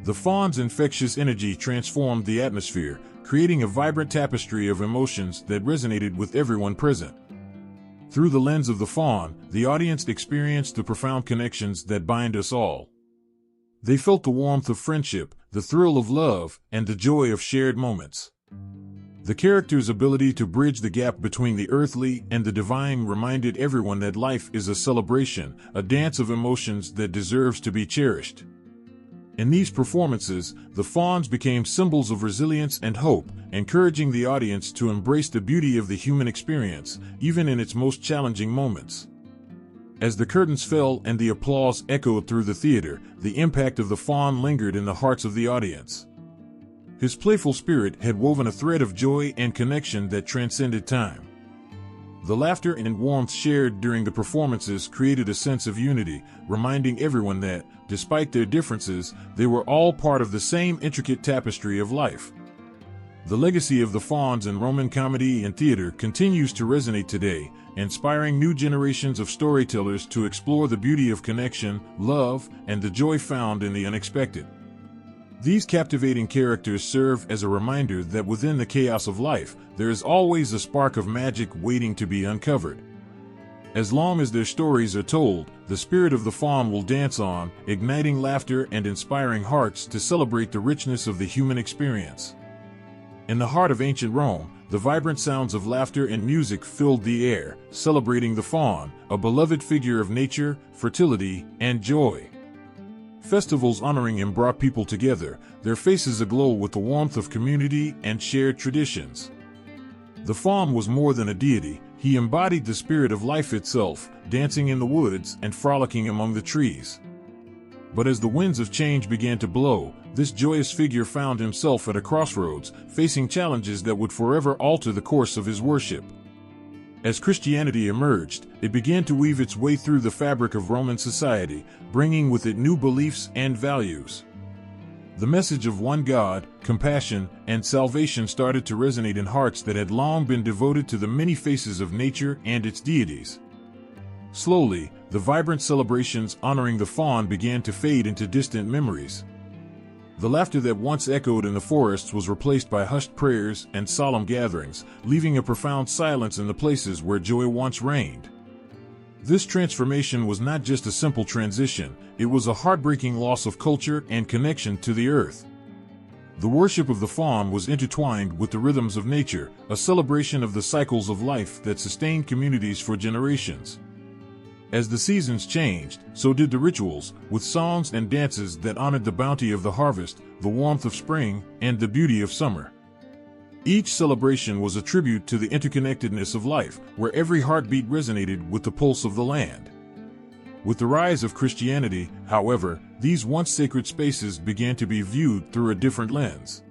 The faun's infectious energy transformed the atmosphere, creating a vibrant tapestry of emotions that resonated with everyone present. Through the lens of the faun, the audience experienced the profound connections that bind us all. They felt the warmth of friendship, the thrill of love, and the joy of shared moments. The characters' ability to bridge the gap between the earthly and the divine reminded everyone that life is a celebration, a dance of emotions that deserves to be cherished. In these performances, the fawns became symbols of resilience and hope, encouraging the audience to embrace the beauty of the human experience, even in its most challenging moments. As the curtains fell and the applause echoed through the theater, the impact of the faun lingered in the hearts of the audience. His playful spirit had woven a thread of joy and connection that transcended time. The laughter and warmth shared during the performances created a sense of unity, reminding everyone that, despite their differences, they were all part of the same intricate tapestry of life. The legacy of the Fawns in Roman comedy and theater continues to resonate today, inspiring new generations of storytellers to explore the beauty of connection, love, and the joy found in the unexpected. These captivating characters serve as a reminder that within the chaos of life, there is always a spark of magic waiting to be uncovered. As long as their stories are told, the spirit of the faun will dance on, igniting laughter and inspiring hearts to celebrate the richness of the human experience. In the heart of ancient Rome, the vibrant sounds of laughter and music filled the air, celebrating the faun, a beloved figure of nature, fertility, and joy. Festivals honoring him brought people together, their faces aglow with the warmth of community and shared traditions. The faun was more than a deity, he embodied the spirit of life itself, dancing in the woods and frolicking among the trees. But as the winds of change began to blow, this joyous figure found himself at a crossroads, facing challenges that would forever alter the course of his worship. As Christianity emerged, it began to weave its way through the fabric of Roman society, bringing with it new beliefs and values. The message of one God, compassion, and salvation started to resonate in hearts that had long been devoted to the many faces of nature and its deities. Slowly, the vibrant celebrations honoring the faun began to fade into distant memories. The laughter that once echoed in the forests was replaced by hushed prayers and solemn gatherings, leaving a profound silence in the places where joy once reigned. This transformation was not just a simple transition, it was a heartbreaking loss of culture and connection to the earth. The worship of the faun was intertwined with the rhythms of nature, a celebration of the cycles of life that sustained communities for generations. As the seasons changed, so did the rituals, with songs and dances that honored the bounty of the harvest, the warmth of spring, and the beauty of summer. Each celebration was a tribute to the interconnectedness of life, where every heartbeat resonated with the pulse of the land. With the rise of Christianity, however, these once sacred spaces began to be viewed through a different lens.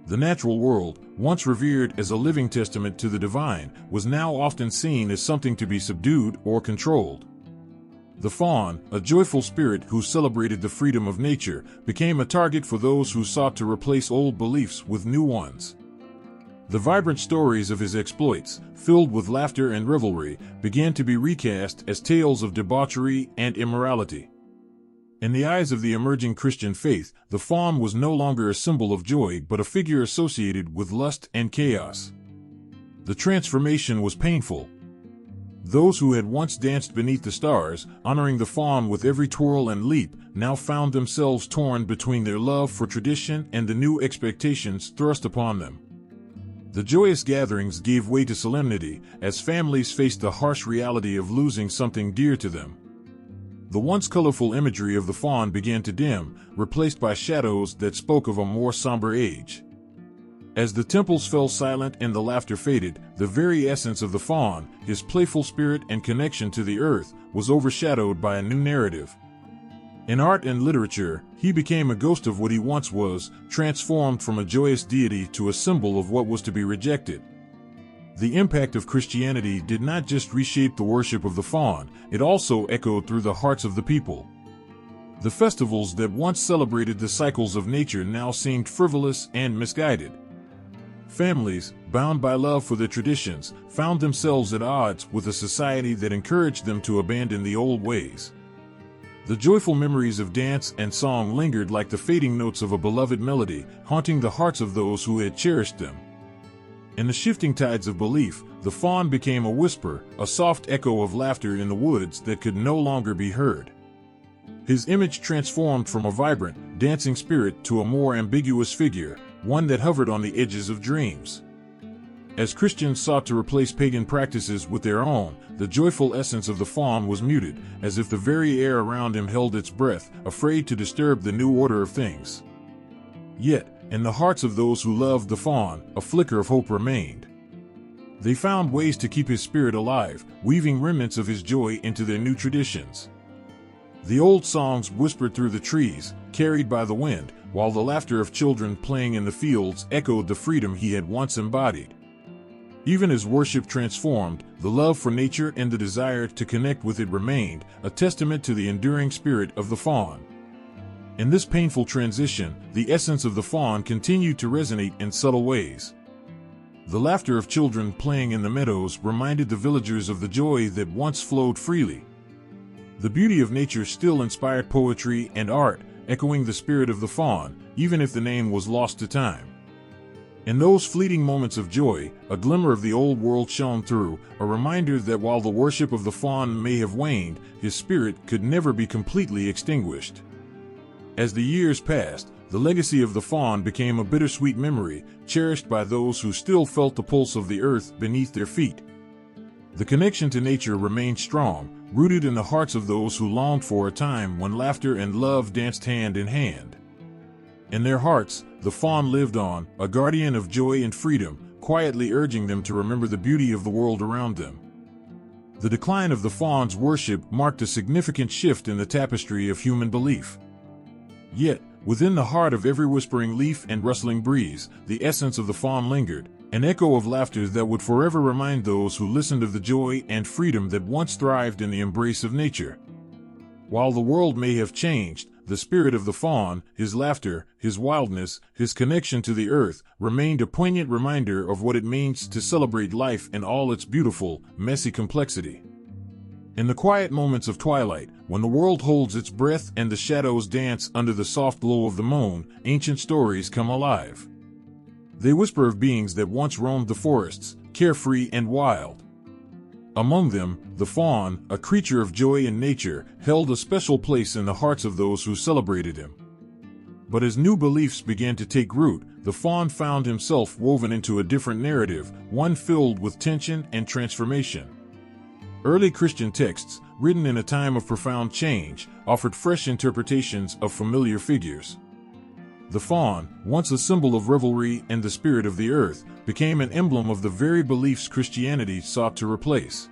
The natural world, once revered as a living testament to the divine, was now often seen as something to be subdued or controlled. The faun, a joyful spirit who celebrated the freedom of nature, became a target for those who sought to replace old beliefs with new ones. The vibrant stories of his exploits, filled with laughter and revelry, began to be recast as tales of debauchery and immorality. In the eyes of the emerging Christian faith, the faun was no longer a symbol of joy but a figure associated with lust and chaos. The transformation was painful. Those who had once danced beneath the stars, honoring the faun with every twirl and leap, now found themselves torn between their love for tradition and the new expectations thrust upon them. The joyous gatherings gave way to solemnity, as families faced the harsh reality of losing something dear to them. The once colorful imagery of the faun began to dim, replaced by shadows that spoke of a more somber age. As the temples fell silent and the laughter faded, the very essence of the faun, his playful spirit and connection to the earth, was overshadowed by a new narrative. In art and literature, he became a ghost of what he once was, transformed from a joyous deity to a symbol of what was to be rejected. The impact of Christianity did not just reshape the worship of the faun, it also echoed through the hearts of the people. The festivals that once celebrated the cycles of nature now seemed frivolous and misguided. Families, bound by love for their traditions, found themselves at odds with a society that encouraged them to abandon the old ways. The joyful memories of dance and song lingered like the fading notes of a beloved melody, haunting the hearts of those who had cherished them. In the shifting tides of belief, the faun became a whisper, a soft echo of laughter in the woods that could no longer be heard. His image transformed from a vibrant, dancing spirit to a more ambiguous figure, one that hovered on the edges of dreams. As Christians sought to replace pagan practices with their own, the joyful essence of the faun was muted, as if the very air around him held its breath, afraid to disturb the new order of things. Yet, in the hearts of those who loved the faun, a flicker of hope remained. They found ways to keep his spirit alive, weaving remnants of his joy into their new traditions. The old songs whispered through the trees, carried by the wind, while the laughter of children playing in the fields echoed the freedom he had once embodied. Even as worship transformed, the love for nature and the desire to connect with it remained, a testament to the enduring spirit of the faun. In this painful transition, the essence of the faun continued to resonate in subtle ways. The laughter of children playing in the meadows reminded the villagers of the joy that once flowed freely. The beauty of nature still inspired poetry and art, echoing the spirit of the faun, even if the name was lost to time. In those fleeting moments of joy, a glimmer of the old world shone through, a reminder that while the worship of the faun may have waned, his spirit could never be completely extinguished. As the years passed, the legacy of the faun became a bittersweet memory, cherished by those who still felt the pulse of the earth beneath their feet. The connection to nature remained strong, rooted in the hearts of those who longed for a time when laughter and love danced hand in hand. In their hearts, the faun lived on, a guardian of joy and freedom, quietly urging them to remember the beauty of the world around them. The decline of the faun's worship marked a significant shift in the tapestry of human belief. Yet, within the heart of every whispering leaf and rustling breeze, the essence of the faun lingered, an echo of laughter that would forever remind those who listened of the joy and freedom that once thrived in the embrace of nature. While the world may have changed, the spirit of the faun, his laughter, his wildness, his connection to the earth, remained a poignant reminder of what it means to celebrate life in all its beautiful, messy complexity. In the quiet moments of twilight, When the world holds its breath and the shadows dance under the soft glow of the moon, ancient stories come alive. They whisper of beings that once roamed the forests, carefree and wild. Among them, the faun, a creature of joy in nature, held a special place in the hearts of those who celebrated him. But as new beliefs began to take root, the faun found himself woven into a different narrative, one filled with tension and transformation. Early Christian texts, written in a time of profound change, offered fresh interpretations of familiar figures. The faun, once a symbol of revelry and the spirit of the earth, became an emblem of the very beliefs Christianity sought to replace.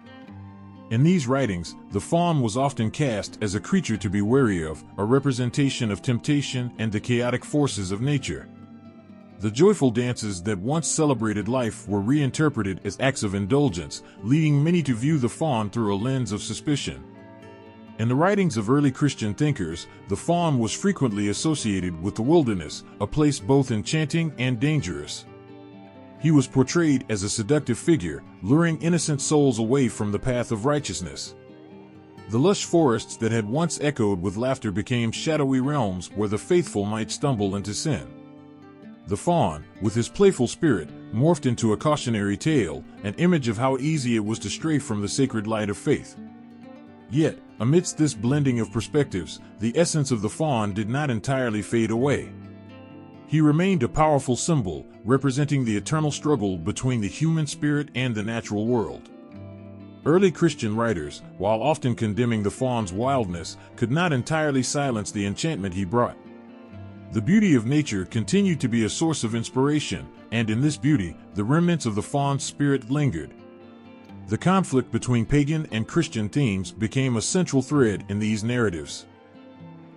In these writings, the faun was often cast as a creature to be wary of, a representation of temptation and the chaotic forces of nature. The joyful dances that once celebrated life were reinterpreted as acts of indulgence, leading many to view the faun through a lens of suspicion. In the writings of early Christian thinkers, the faun was frequently associated with the wilderness, a place both enchanting and dangerous. He was portrayed as a seductive figure, luring innocent souls away from the path of righteousness. The lush forests that had once echoed with laughter became shadowy realms where the faithful might stumble into sin. The faun, with his playful spirit, morphed into a cautionary tale, an image of how easy it was to stray from the sacred light of faith. Yet, amidst this blending of perspectives, the essence of the faun did not entirely fade away. He remained a powerful symbol, representing the eternal struggle between the human spirit and the natural world. Early Christian writers, while often condemning the faun's wildness, could not entirely silence the enchantment he brought. The beauty of nature continued to be a source of inspiration, and in this beauty, the remnants of the faun's spirit lingered. The conflict between pagan and Christian themes became a central thread in these narratives.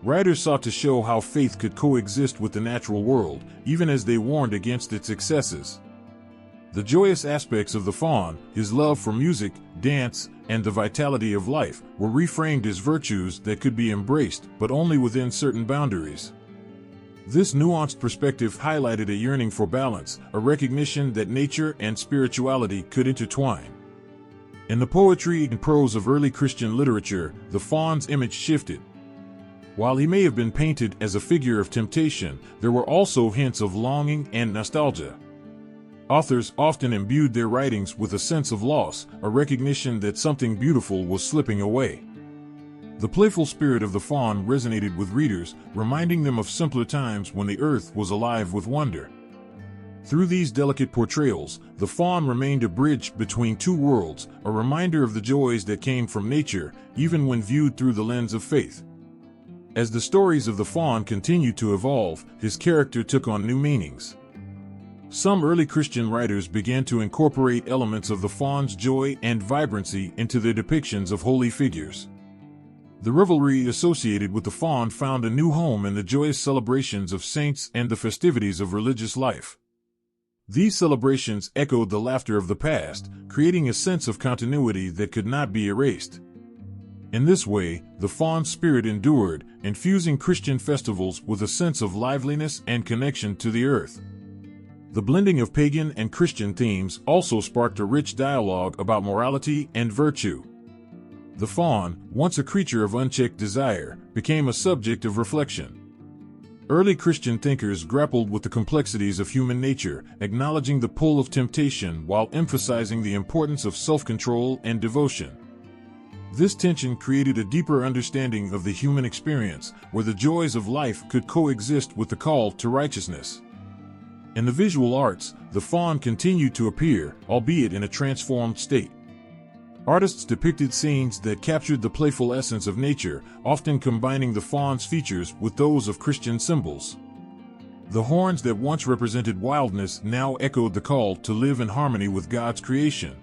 Writers sought to show how faith could coexist with the natural world, even as they warned against its excesses. The joyous aspects of the faun, his love for music, dance, and the vitality of life, were reframed as virtues that could be embraced, but only within certain boundaries. This nuanced perspective highlighted a yearning for balance, a recognition that nature and spirituality could intertwine. In the poetry and prose of early Christian literature, the faun's image shifted. While he may have been painted as a figure of temptation, there were also hints of longing and nostalgia. Authors often imbued their writings with a sense of loss, a recognition that something beautiful was slipping away. The playful spirit of the faun resonated with readers, reminding them of simpler times when the earth was alive with wonder. Through these delicate portrayals, the faun remained a bridge between two worlds, a reminder of the joys that came from nature, even when viewed through the lens of faith. As the stories of the faun continued to evolve, his character took on new meanings. Some early Christian writers began to incorporate elements of the faun's joy and vibrancy into their depictions of holy figures. The revelry associated with the faun found a new home in the joyous celebrations of saints and the festivities of religious life. These celebrations echoed the laughter of the past, creating a sense of continuity that could not be erased. In this way, the faun's spirit endured, infusing Christian festivals with a sense of liveliness and connection to the earth. The blending of pagan and Christian themes also sparked a rich dialogue about morality and virtue. The faun, once a creature of unchecked desire, became a subject of reflection. Early Christian thinkers grappled with the complexities of human nature, acknowledging the pull of temptation while emphasizing the importance of self-control and devotion. This tension created a deeper understanding of the human experience, where the joys of life could coexist with the call to righteousness. In the visual arts, the faun continued to appear, albeit in a transformed state. Artists depicted scenes that captured the playful essence of nature, often combining the faun's features with those of Christian symbols. The horns that once represented wildness now echoed the call to live in harmony with God's creation.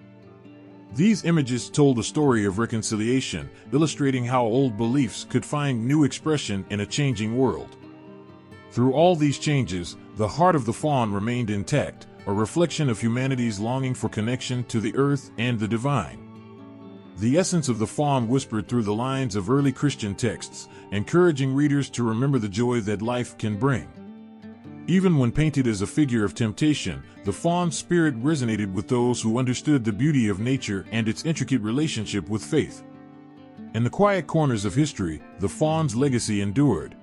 These images told a story of reconciliation, illustrating how old beliefs could find new expression in a changing world. Through all these changes, the heart of the faun remained intact, a reflection of humanity's longing for connection to the earth and the divine. The essence of the faun whispered through the lines of early Christian texts, encouraging readers to remember the joy that life can bring. Even when painted as a figure of temptation, the faun's spirit resonated with those who understood the beauty of nature and its intricate relationship with faith. In the quiet corners of history, the faun's legacy endured.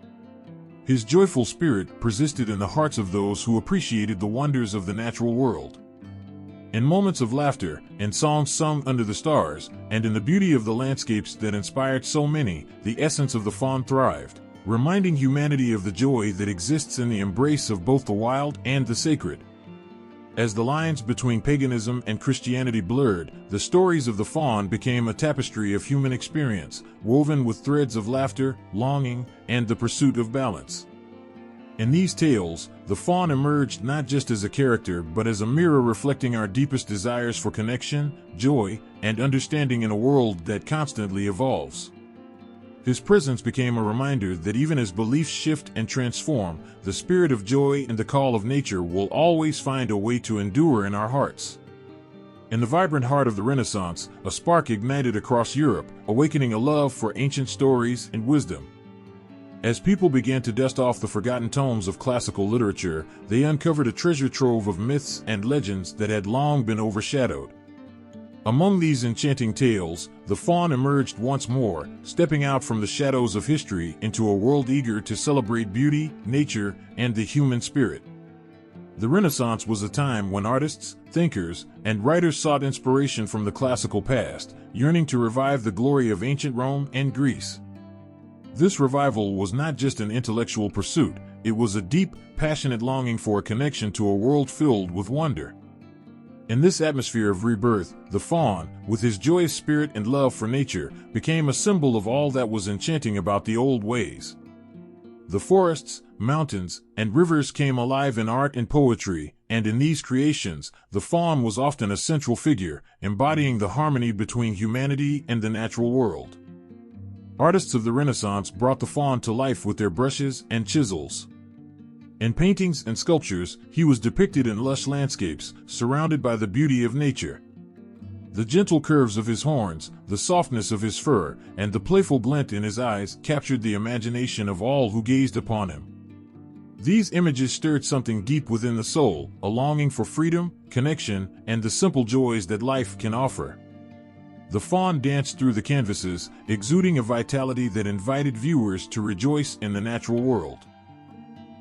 His joyful spirit persisted in the hearts of those who appreciated the wonders of the natural world. In moments of laughter, in songs sung under the stars, and in the beauty of the landscapes that inspired so many, the essence of the faun thrived, reminding humanity of the joy that exists in the embrace of both the wild and the sacred. As the lines between paganism and Christianity blurred, the stories of the faun became a tapestry of human experience, woven with threads of laughter, longing, and the pursuit of balance. In these tales, the faun emerged not just as a character but as a mirror reflecting our deepest desires for connection, joy, and understanding in a world that constantly evolves. His presence became a reminder that even as beliefs shift and transform, the spirit of joy and the call of nature will always find a way to endure in our hearts. In the vibrant heart of the Renaissance, a spark ignited across Europe, awakening a love for ancient stories and wisdom. As people began to dust off the forgotten tomes of classical literature, they uncovered a treasure trove of myths and legends that had long been overshadowed. Among these enchanting tales, the faun emerged once more, stepping out from the shadows of history into a world eager to celebrate beauty, nature, and the human spirit. The Renaissance was a time when artists, thinkers, and writers sought inspiration from the classical past, yearning to revive the glory of ancient Rome and Greece. This revival was not just an intellectual pursuit, it was a deep, passionate longing for a connection to a world filled with wonder. In this atmosphere of rebirth, the faun, with his joyous spirit and love for nature, became a symbol of all that was enchanting about the old ways. The forests, mountains, and rivers came alive in art and poetry, and in these creations, the faun was often a central figure, embodying the harmony between humanity and the natural world. Artists of the Renaissance brought the faun to life with their brushes and chisels. In paintings and sculptures, he was depicted in lush landscapes, surrounded by the beauty of nature. The gentle curves of his horns, the softness of his fur, and the playful glint in his eyes captured the imagination of all who gazed upon him. These images stirred something deep within the soul, a longing for freedom, connection, and the simple joys that life can offer. The faun danced through the canvases, exuding a vitality that invited viewers to rejoice in the natural world.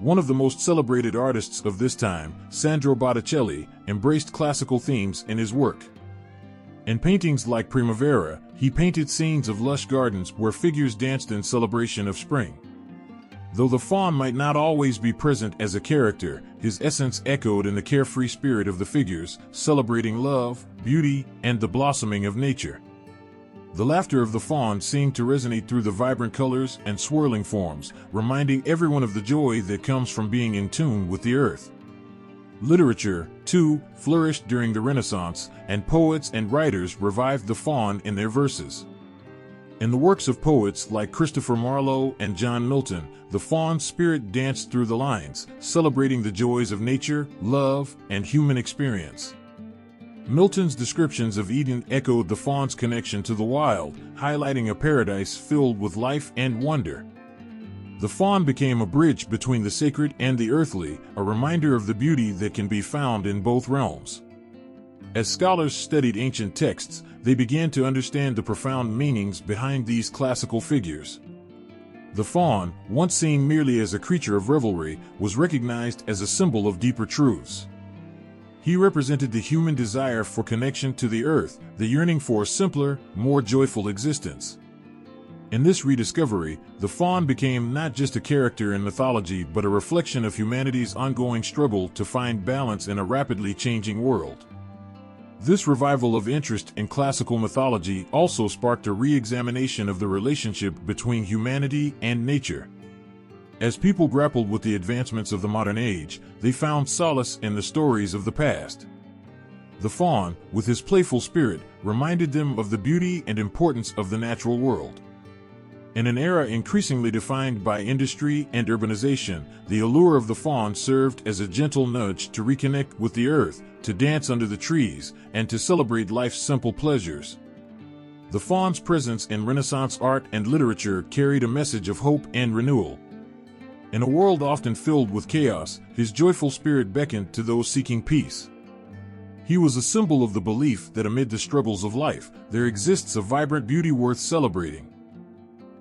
One of the most celebrated artists of this time, Sandro Botticelli, embraced classical themes in his work. In paintings like Primavera, he painted scenes of lush gardens where figures danced in celebration of spring. Though the faun might not always be present as a character, his essence echoed in the carefree spirit of the figures, celebrating love, beauty, and the blossoming of nature. The laughter of the faun seemed to resonate through the vibrant colors and swirling forms, reminding everyone of the joy that comes from being in tune with the earth. Literature, too, flourished during the Renaissance, and poets and writers revived the faun in their verses. In the works of poets like Christopher Marlowe and John Milton, the faun spirit danced through the lines, celebrating the joys of nature, love, and human experience. Milton's descriptions of Eden echoed the faun's connection to the wild, highlighting a paradise filled with life and wonder. The faun became a bridge between the sacred and the earthly, a reminder of the beauty that can be found in both realms. As scholars studied ancient texts, they began to understand the profound meanings behind these classical figures. The faun, once seen merely as a creature of revelry, was recognized as a symbol of deeper truths. He represented the human desire for connection to the earth, the yearning for a simpler, more joyful existence. In this rediscovery, the faun became not just a character in mythology but a reflection of humanity's ongoing struggle to find balance in a rapidly changing world. This revival of interest in classical mythology also sparked a re-examination of the relationship between humanity and nature. As people grappled with the advancements of the modern age, they found solace in the stories of the past. The faun, with his playful spirit, reminded them of the beauty and importance of the natural world. In an era increasingly defined by industry and urbanization, the allure of the faun served as a gentle nudge to reconnect with the earth, to dance under the trees, and to celebrate life's simple pleasures. The faun's presence in Renaissance art and literature carried a message of hope and renewal. In a world often filled with chaos, his joyful spirit beckoned to those seeking peace. He was a symbol of the belief that amid the struggles of life, there exists a vibrant beauty worth celebrating.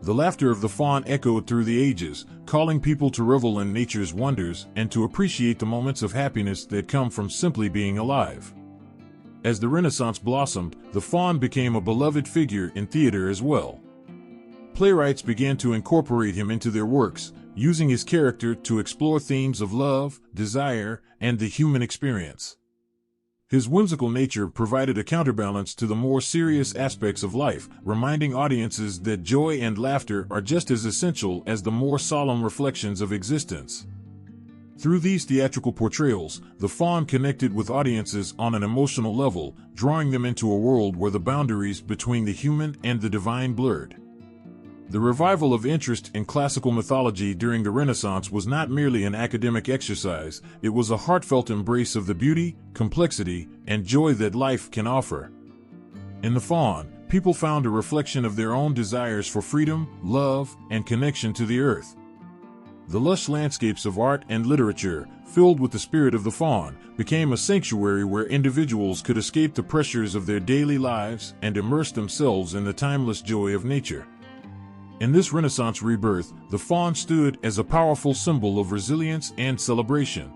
The laughter of the faun echoed through the ages, calling people to revel in nature's wonders and to appreciate the moments of happiness that come from simply being alive. As the Renaissance blossomed, the faun became a beloved figure in theater as well. Playwrights began to incorporate him into their works, using his character to explore themes of love, desire, and the human experience. His whimsical nature provided a counterbalance to the more serious aspects of life, reminding audiences that joy and laughter are just as essential as the more solemn reflections of existence. Through these theatrical portrayals, the faun connected with audiences on an emotional level, drawing them into a world where the boundaries between the human and the divine blurred. The revival of interest in classical mythology during the Renaissance was not merely an academic exercise, it was a heartfelt embrace of the beauty, complexity, and joy that life can offer. In the faun, people found a reflection of their own desires for freedom, love, and connection to the earth. The lush landscapes of art and literature, filled with the spirit of the faun, became a sanctuary where individuals could escape the pressures of their daily lives and immerse themselves in the timeless joy of nature. In this Renaissance rebirth, the faun stood as a powerful symbol of resilience and celebration.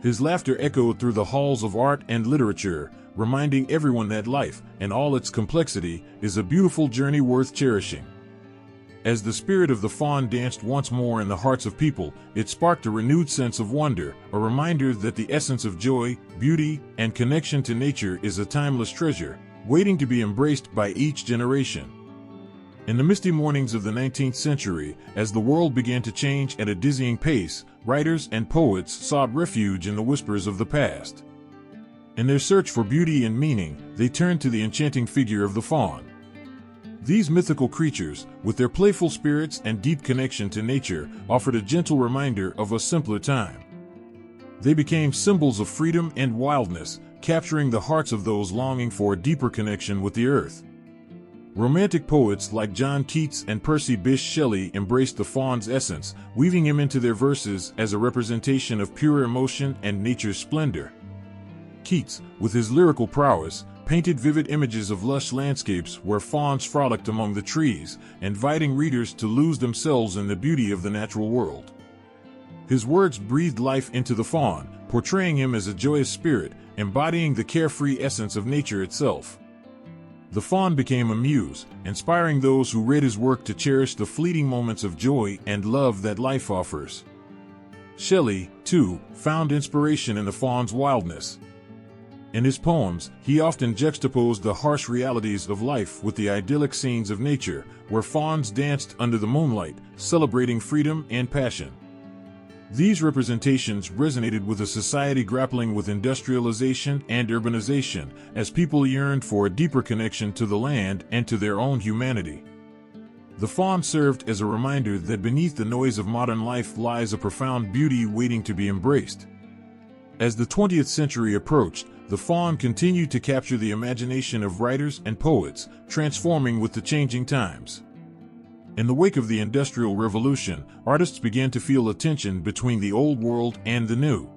His laughter echoed through the halls of art and literature, reminding everyone that life, in all its complexity, is a beautiful journey worth cherishing. As the spirit of the faun danced once more in the hearts of people, it sparked a renewed sense of wonder, a reminder that the essence of joy, beauty, and connection to nature is a timeless treasure, waiting to be embraced by each generation. In the misty mornings of the 19th century, as the world began to change at a dizzying pace, writers and poets sought refuge in the whispers of the past. In their search for beauty and meaning, they turned to the enchanting figure of the faun. These mythical creatures, with their playful spirits and deep connection to nature, offered a gentle reminder of a simpler time. They became symbols of freedom and wildness, capturing the hearts of those longing for a deeper connection with the earth. Romantic poets like John Keats and Percy Bysshe Shelley embraced the faun's essence, weaving him into their verses as a representation of pure emotion and nature's splendor. Keats, with his lyrical prowess, painted vivid images of lush landscapes where fawns frolicked among the trees, inviting readers to lose themselves in the beauty of the natural world. His words breathed life into the faun, portraying him as a joyous spirit, embodying the carefree essence of nature itself. The faun became a muse, inspiring those who read his work to cherish the fleeting moments of joy and love that life offers. Shelley, too, found inspiration in the faun's wildness. In his poems, he often juxtaposed the harsh realities of life with the idyllic scenes of nature, where fawns danced under the moonlight, celebrating freedom and passion. These representations resonated with a society grappling with industrialization and urbanization, as people yearned for a deeper connection to the land and to their own humanity. The faun served as a reminder that beneath the noise of modern life lies a profound beauty waiting to be embraced. As the 20th century approached, the faun continued to capture the imagination of writers and poets, transforming with the changing times. In the wake of the Industrial Revolution, artists began to feel a tension between the old world and the new.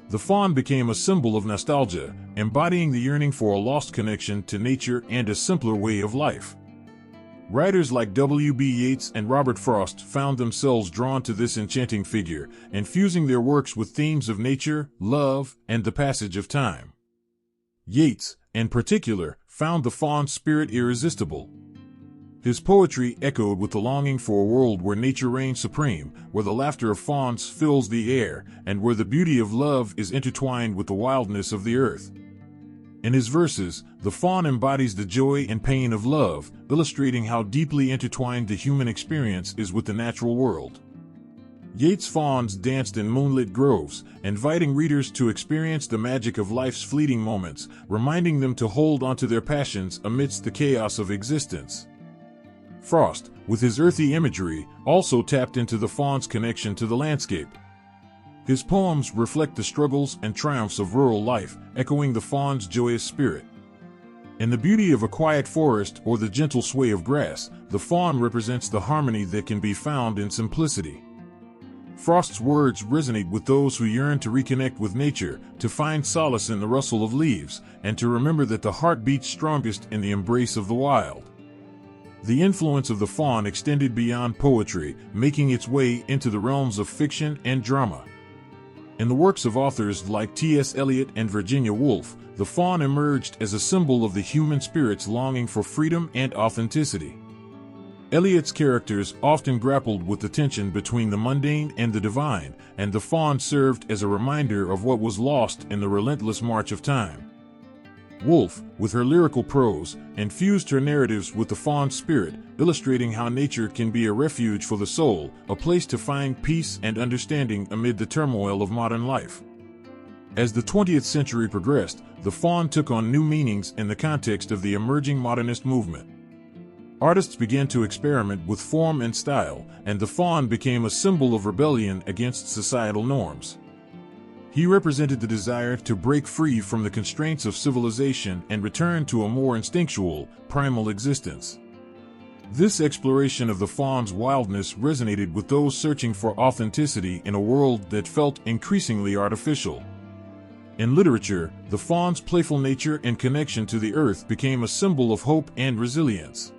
The faun became a symbol of nostalgia, embodying the yearning for a lost connection to nature and a simpler way of life. Writers like W.B. Yeats and Robert Frost found themselves drawn to this enchanting figure, infusing their works with themes of nature, love, and the passage of time. Yeats, in particular, found the faun's spirit irresistible. His poetry echoed with the longing for a world where nature reigns supreme, where the laughter of fawns fills the air, and where the beauty of love is intertwined with the wildness of the earth. In his verses, the faun embodies the joy and pain of love, illustrating how deeply intertwined the human experience is with the natural world. Yeats' fawns danced in moonlit groves, inviting readers to experience the magic of life's fleeting moments, reminding them to hold onto their passions amidst the chaos of existence. Frost, with his earthy imagery, also tapped into the faun's connection to the landscape. His poems reflect the struggles and triumphs of rural life, echoing the faun's joyous spirit. In the beauty of a quiet forest or the gentle sway of grass, the faun represents the harmony that can be found in simplicity. Frost's words resonate with those who yearn to reconnect with nature, to find solace in the rustle of leaves, and to remember that the heart beats strongest in the embrace of the wild. The influence of the faun extended beyond poetry, making its way into the realms of fiction and drama. In the works of authors like T.S. Eliot and Virginia Woolf, the faun emerged as a symbol of the human spirit's longing for freedom and authenticity. Eliot's characters often grappled with the tension between the mundane and the divine, and the faun served as a reminder of what was lost in the relentless march of time. Woolf, with her lyrical prose, infused her narratives with the faun spirit, illustrating how nature can be a refuge for the soul, a place to find peace and understanding amid the turmoil of modern life. As the 20th century progressed, the faun took on new meanings in the context of the emerging modernist movement. Artists began to experiment with form and style, and the faun became a symbol of rebellion against societal norms. He represented the desire to break free from the constraints of civilization and return to a more instinctual, primal existence. This exploration of the faun's wildness resonated with those searching for authenticity in a world that felt increasingly artificial. In literature, the faun's playful nature and connection to the earth became a symbol of hope and resilience.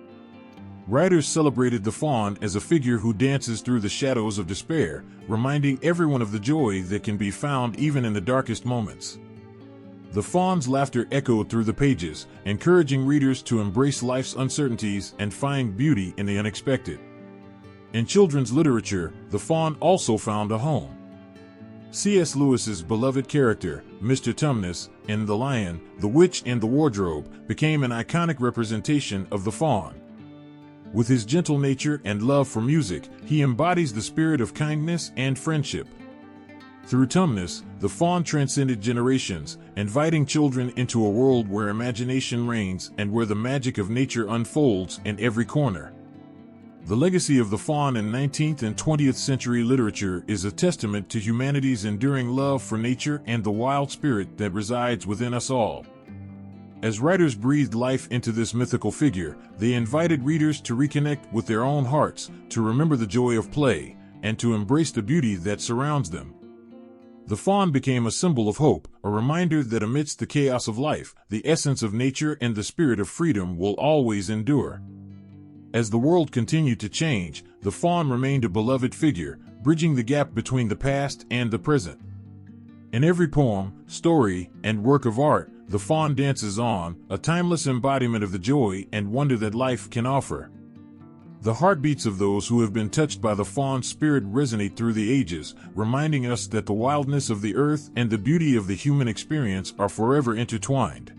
Writers celebrated the faun as a figure who dances through the shadows of despair, reminding everyone of the joy that can be found even in the darkest moments. The faun's laughter echoed through the pages, encouraging readers to embrace life's uncertainties and find beauty in the unexpected. In children's literature, the faun also found a home. C.S. Lewis's beloved character, Mr. Tumnus, in The Lion, the Witch, and the Wardrobe, became an iconic representation of the faun. With his gentle nature and love for music, he embodies the spirit of kindness and friendship. Through Tumnus, the faun transcended generations, inviting children into a world where imagination reigns and where the magic of nature unfolds in every corner. The legacy of the faun in 19th and 20th century literature is a testament to humanity's enduring love for nature and the wild spirit that resides within us all. As writers breathed life into this mythical figure, they invited readers to reconnect with their own hearts, to remember the joy of play, and to embrace the beauty that surrounds them. The faun became a symbol of hope, a reminder that amidst the chaos of life, the essence of nature and the spirit of freedom will always endure. As the world continued to change, the faun remained a beloved figure, bridging the gap between the past and the present. In every poem, story, and work of art, the faun dances on, a timeless embodiment of the joy and wonder that life can offer. The heartbeats of those who have been touched by the faun's spirit resonate through the ages, reminding us that the wildness of the earth and the beauty of the human experience are forever intertwined.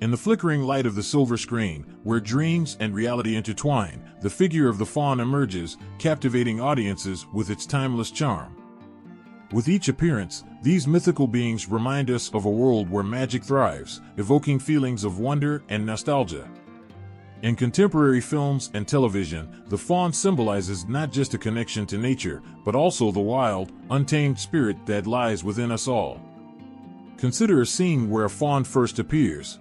In the flickering light of the silver screen, where dreams and reality intertwine, the figure of the faun emerges, captivating audiences with its timeless charm. With each appearance, these mythical beings remind us of a world where magic thrives, evoking feelings of wonder and nostalgia. In contemporary films and television, the faun symbolizes not just a connection to nature, but also the wild, untamed spirit that lies within us all. Consider a scene where a faun first appears.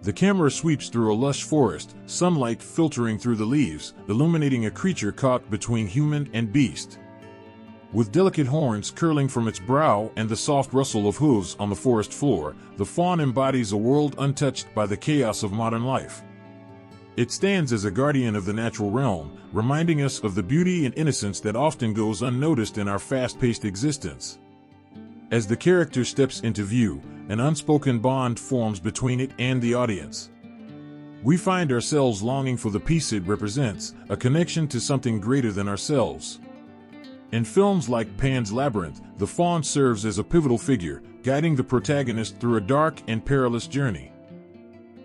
The camera sweeps through a lush forest, sunlight filtering through the leaves, illuminating a creature caught between human and beast. With delicate horns curling from its brow and the soft rustle of hooves on the forest floor, the faun embodies a world untouched by the chaos of modern life. It stands as a guardian of the natural realm, reminding us of the beauty and innocence that often goes unnoticed in our fast-paced existence. As the character steps into view, an unspoken bond forms between it and the audience. We find ourselves longing for the peace it represents, a connection to something greater than ourselves. In films like Pan's Labyrinth, the faun serves as a pivotal figure, guiding the protagonist through a dark and perilous journey.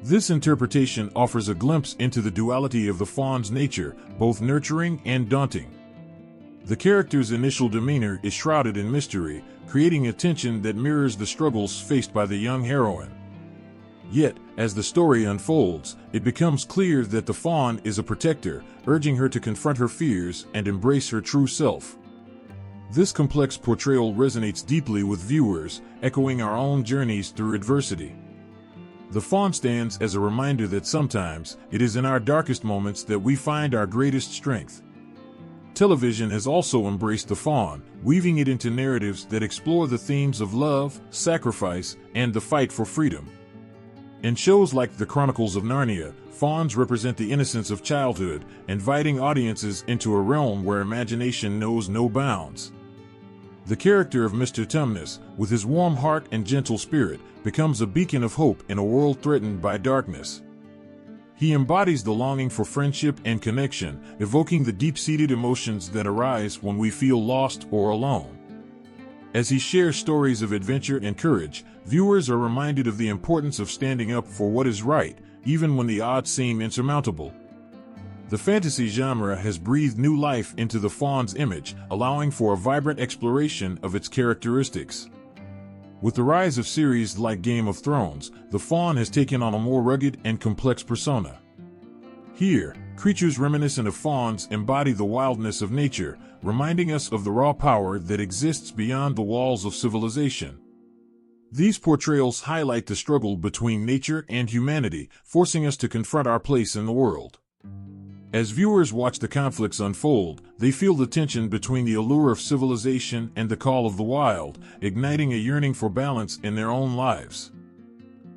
This interpretation offers a glimpse into the duality of the faun's nature, both nurturing and daunting. The character's initial demeanor is shrouded in mystery, creating a tension that mirrors the struggles faced by the young heroine. Yet, as the story unfolds, it becomes clear that the faun is a protector, urging her to confront her fears and embrace her true self. This complex portrayal resonates deeply with viewers, echoing our own journeys through adversity. The faun stands as a reminder that sometimes, it is in our darkest moments that we find our greatest strength. Television has also embraced the faun, weaving it into narratives that explore the themes of love, sacrifice, and the fight for freedom. In shows like The Chronicles of Narnia, fawns represent the innocence of childhood, inviting audiences into a realm where imagination knows no bounds. The character of Mr. Tumnus, with his warm heart and gentle spirit, becomes a beacon of hope in a world threatened by darkness. He embodies the longing for friendship and connection, evoking the deep-seated emotions that arise when we feel lost or alone. As he shares stories of adventure and courage, viewers are reminded of the importance of standing up for what is right, even when the odds seem insurmountable. The fantasy genre has breathed new life into the faun's image, allowing for a vibrant exploration of its characteristics. With the rise of series like Game of Thrones, the faun has taken on a more rugged and complex persona. Here, creatures reminiscent of fauns embody the wildness of nature, reminding us of the raw power that exists beyond the walls of civilization. These portrayals highlight the struggle between nature and humanity, forcing us to confront our place in the world. As viewers watch the conflicts unfold, they feel the tension between the allure of civilization and the call of the wild, igniting a yearning for balance in their own lives.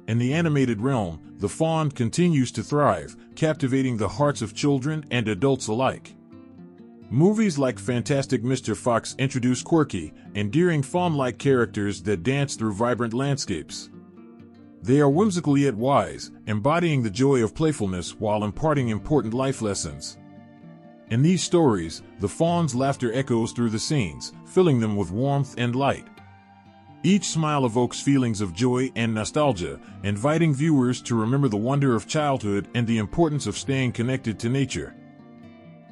In the animated realm, the faun continues to thrive, captivating the hearts of children and adults alike. Movies like Fantastic Mr. Fox introduce quirky, endearing faun-like characters that dance through vibrant landscapes. They are whimsical yet wise, embodying the joy of playfulness while imparting important life lessons. In these stories, the faun's laughter echoes through the scenes, filling them with warmth and light. Each smile evokes feelings of joy and nostalgia, inviting viewers to remember the wonder of childhood and the importance of staying connected to nature.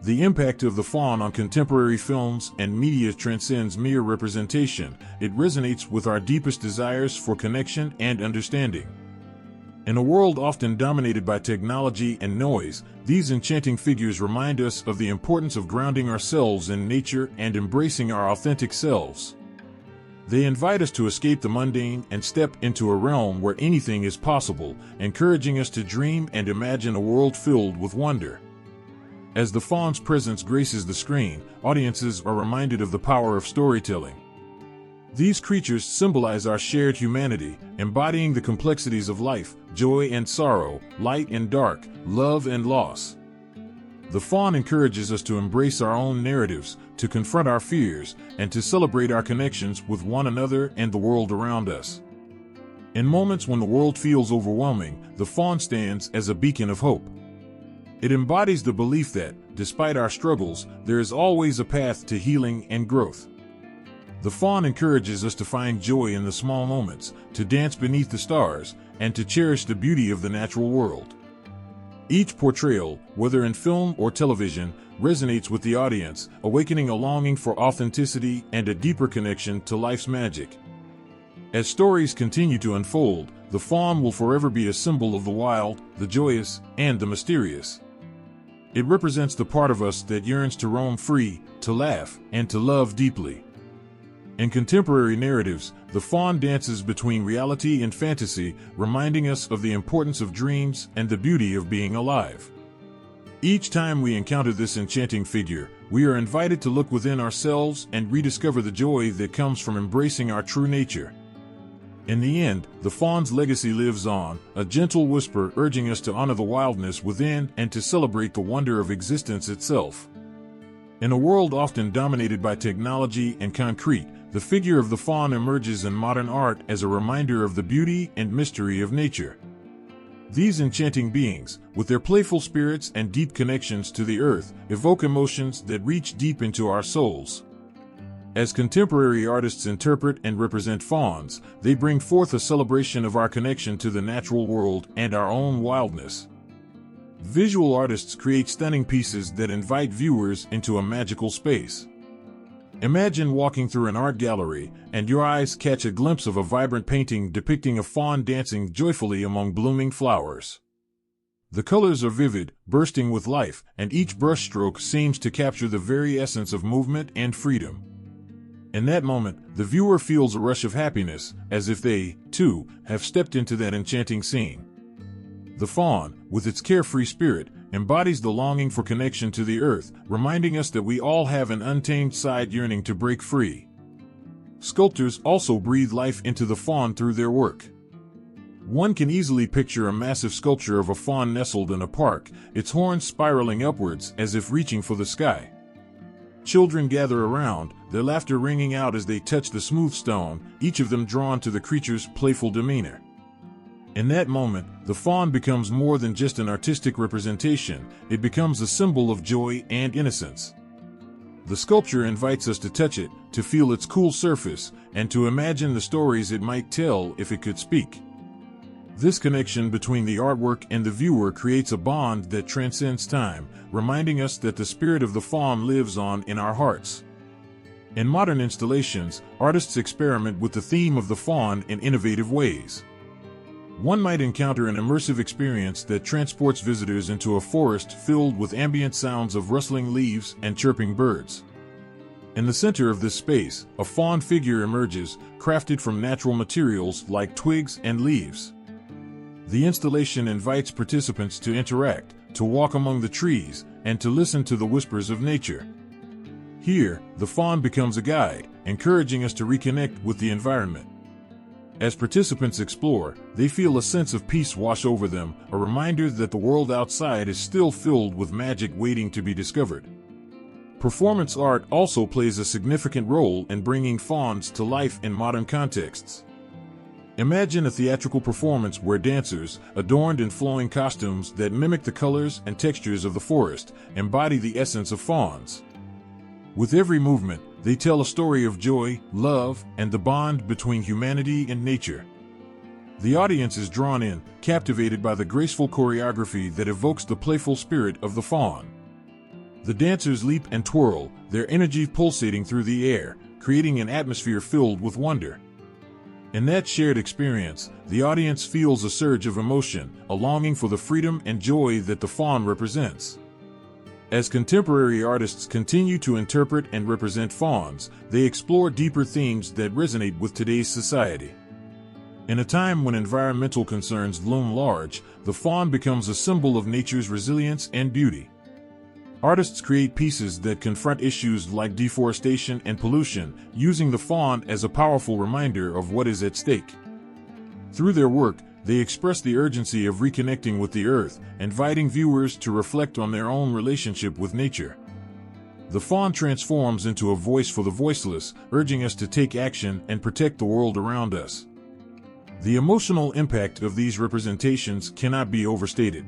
The impact of the faun on contemporary films and media transcends mere representation. It resonates with our deepest desires for connection and understanding. In a world often dominated by technology and noise, these enchanting figures remind us of the importance of grounding ourselves in nature and embracing our authentic selves. They invite us to escape the mundane and step into a realm where anything is possible, encouraging us to dream and imagine a world filled with wonder. As the faun's presence graces the screen, audiences are reminded of the power of storytelling. These creatures symbolize our shared humanity, embodying the complexities of life, joy and sorrow, light and dark, love and loss. The faun encourages us to embrace our own narratives, to confront our fears, and to celebrate our connections with one another and the world around us. In moments when the world feels overwhelming, the faun stands as a beacon of hope. It embodies the belief that, despite our struggles, there is always a path to healing and growth. The faun encourages us to find joy in the small moments, to dance beneath the stars, and to cherish the beauty of the natural world. Each portrayal, whether in film or television, resonates with the audience, awakening a longing for authenticity and a deeper connection to life's magic. As stories continue to unfold, the faun will forever be a symbol of the wild, the joyous, and the mysterious. It represents the part of us that yearns to roam free, to laugh, and to love deeply. In contemporary narratives, the faun dances between reality and fantasy, reminding us of the importance of dreams and the beauty of being alive. Each time we encounter this enchanting figure, we are invited to look within ourselves and rediscover the joy that comes from embracing our true nature. In the end, the faun's legacy lives on, a gentle whisper urging us to honor the wildness within and to celebrate the wonder of existence itself. In a world often dominated by technology and concrete, the figure of the faun emerges in modern art as a reminder of the beauty and mystery of nature. These enchanting beings, with their playful spirits and deep connections to the earth, evoke emotions that reach deep into our souls. As contemporary artists interpret and represent fauns, they bring forth a celebration of our connection to the natural world and our own wildness. Visual artists create stunning pieces that invite viewers into a magical space. Imagine walking through an art gallery, and your eyes catch a glimpse of a vibrant painting depicting a faun dancing joyfully among blooming flowers. The colors are vivid, bursting with life, and each brushstroke seems to capture the very essence of movement and freedom. In that moment, the viewer feels a rush of happiness, as if they, too, have stepped into that enchanting scene. The faun, with its carefree spirit, embodies the longing for connection to the earth, reminding us that we all have an untamed side yearning to break free. Sculptors also breathe life into the faun through their work. One can easily picture a massive sculpture of a faun nestled in a park, its horns spiraling upwards as if reaching for the sky. Children gather around, their laughter ringing out as they touch the smooth stone, each of them drawn to the creature's playful demeanor. In that moment, the faun becomes more than just an artistic representation, it becomes a symbol of joy and innocence. The sculpture invites us to touch it, to feel its cool surface, and to imagine the stories it might tell if it could speak. This connection between the artwork and the viewer creates a bond that transcends time, reminding us that the spirit of the faun lives on in our hearts. In modern installations, artists experiment with the theme of the faun in innovative ways. One might encounter an immersive experience that transports visitors into a forest filled with ambient sounds of rustling leaves and chirping birds. In the center of this space, a faun figure emerges, crafted from natural materials like twigs and leaves. The installation invites participants to interact, to walk among the trees, and to listen to the whispers of nature. Here, the faun becomes a guide, encouraging us to reconnect with the environment. As participants explore, they feel a sense of peace wash over them, a reminder that the world outside is still filled with magic waiting to be discovered. Performance art also plays a significant role in bringing fauns to life in modern contexts. Imagine a theatrical performance where dancers, adorned in flowing costumes that mimic the colors and textures of the forest, embody the essence of fauns. With every movement, they tell a story of joy, love, and the bond between humanity and nature. The audience is drawn in, captivated by the graceful choreography that evokes the playful spirit of the faun. The dancers leap and twirl, their energy pulsating through the air, creating an atmosphere filled with wonder. In that shared experience, the audience feels a surge of emotion, a longing for the freedom and joy that the faun represents. As contemporary artists continue to interpret and represent fauns, they explore deeper themes that resonate with today's society. In a time when environmental concerns loom large, the faun becomes a symbol of nature's resilience and beauty. Artists create pieces that confront issues like deforestation and pollution, using the faun as a powerful reminder of what is at stake. Through their work, they express the urgency of reconnecting with the earth, inviting viewers to reflect on their own relationship with nature. The faun transforms into a voice for the voiceless, urging us to take action and protect the world around us. The emotional impact of these representations cannot be overstated.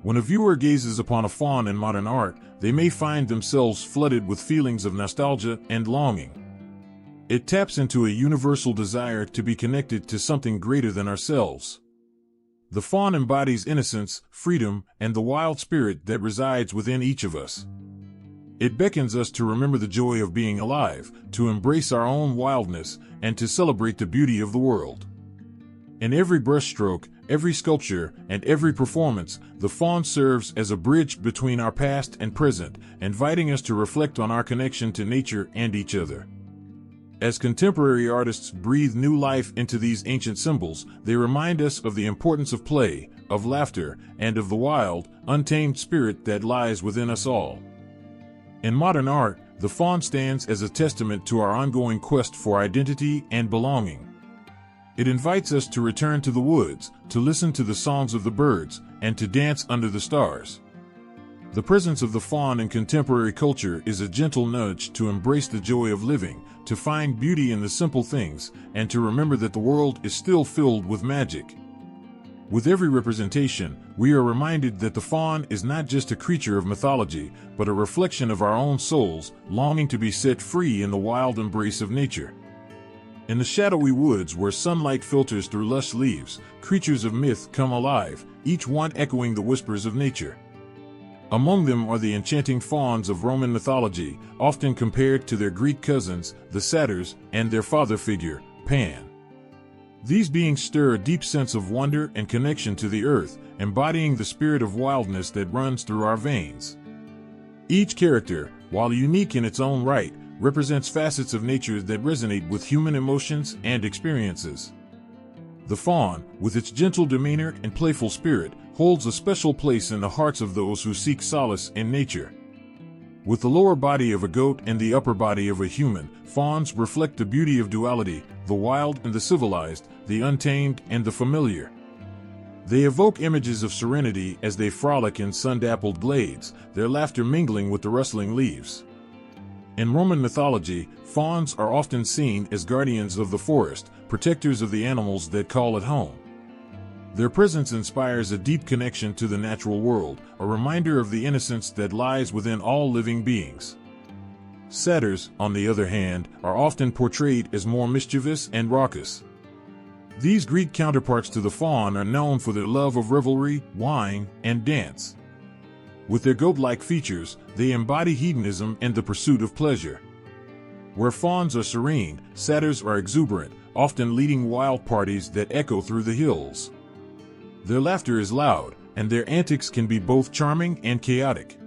When a viewer gazes upon a faun in modern art, they may find themselves flooded with feelings of nostalgia and longing. It taps into a universal desire to be connected to something greater than ourselves. The faun embodies innocence, freedom, and the wild spirit that resides within each of us. It beckons us to remember the joy of being alive, to embrace our own wildness, and to celebrate the beauty of the world. In every brushstroke, every sculpture, and every performance, the faun serves as a bridge between our past and present, inviting us to reflect on our connection to nature and each other. As contemporary artists breathe new life into these ancient symbols, they remind us of the importance of play, of laughter, and of the wild, untamed spirit that lies within us all. In modern art, the faun stands as a testament to our ongoing quest for identity and belonging. It invites us to return to the woods, to listen to the songs of the birds, and to dance under the stars. The presence of the faun in contemporary culture is a gentle nudge to embrace the joy of living, to find beauty in the simple things, and to remember that the world is still filled with magic. With every representation, we are reminded that the faun is not just a creature of mythology, but a reflection of our own souls, longing to be set free in the wild embrace of nature. In the shadowy woods where sunlight filters through lush leaves, creatures of myth come alive, each one echoing the whispers of nature. Among them are the enchanting fauns of Roman mythology, often compared to their Greek cousins, the satyrs, and their father figure, Pan. These beings stir a deep sense of wonder and connection to the earth, embodying the spirit of wildness that runs through our veins. Each character, while unique in its own right, represents facets of nature that resonate with human emotions and experiences. The faun, with its gentle demeanor and playful spirit, holds a special place in the hearts of those who seek solace in nature. With the lower body of a goat and the upper body of a human, fauns reflect the beauty of duality, the wild and the civilized, the untamed, and the familiar. They evoke images of serenity as they frolic in sun-dappled glades, their laughter mingling with the rustling leaves. In Roman mythology, fauns are often seen as guardians of the forest, protectors of the animals that call it home. Their presence inspires a deep connection to the natural world, a reminder of the innocence that lies within all living beings. Satyrs, on the other hand, are often portrayed as more mischievous and raucous. These Greek counterparts to the faun are known for their love of revelry, wine, and dance. With their goat-like features, they embody hedonism and the pursuit of pleasure. Where fauns are serene, satyrs are exuberant, often leading wild parties that echo through the hills. Their laughter is loud, and their antics can be both charming and chaotic.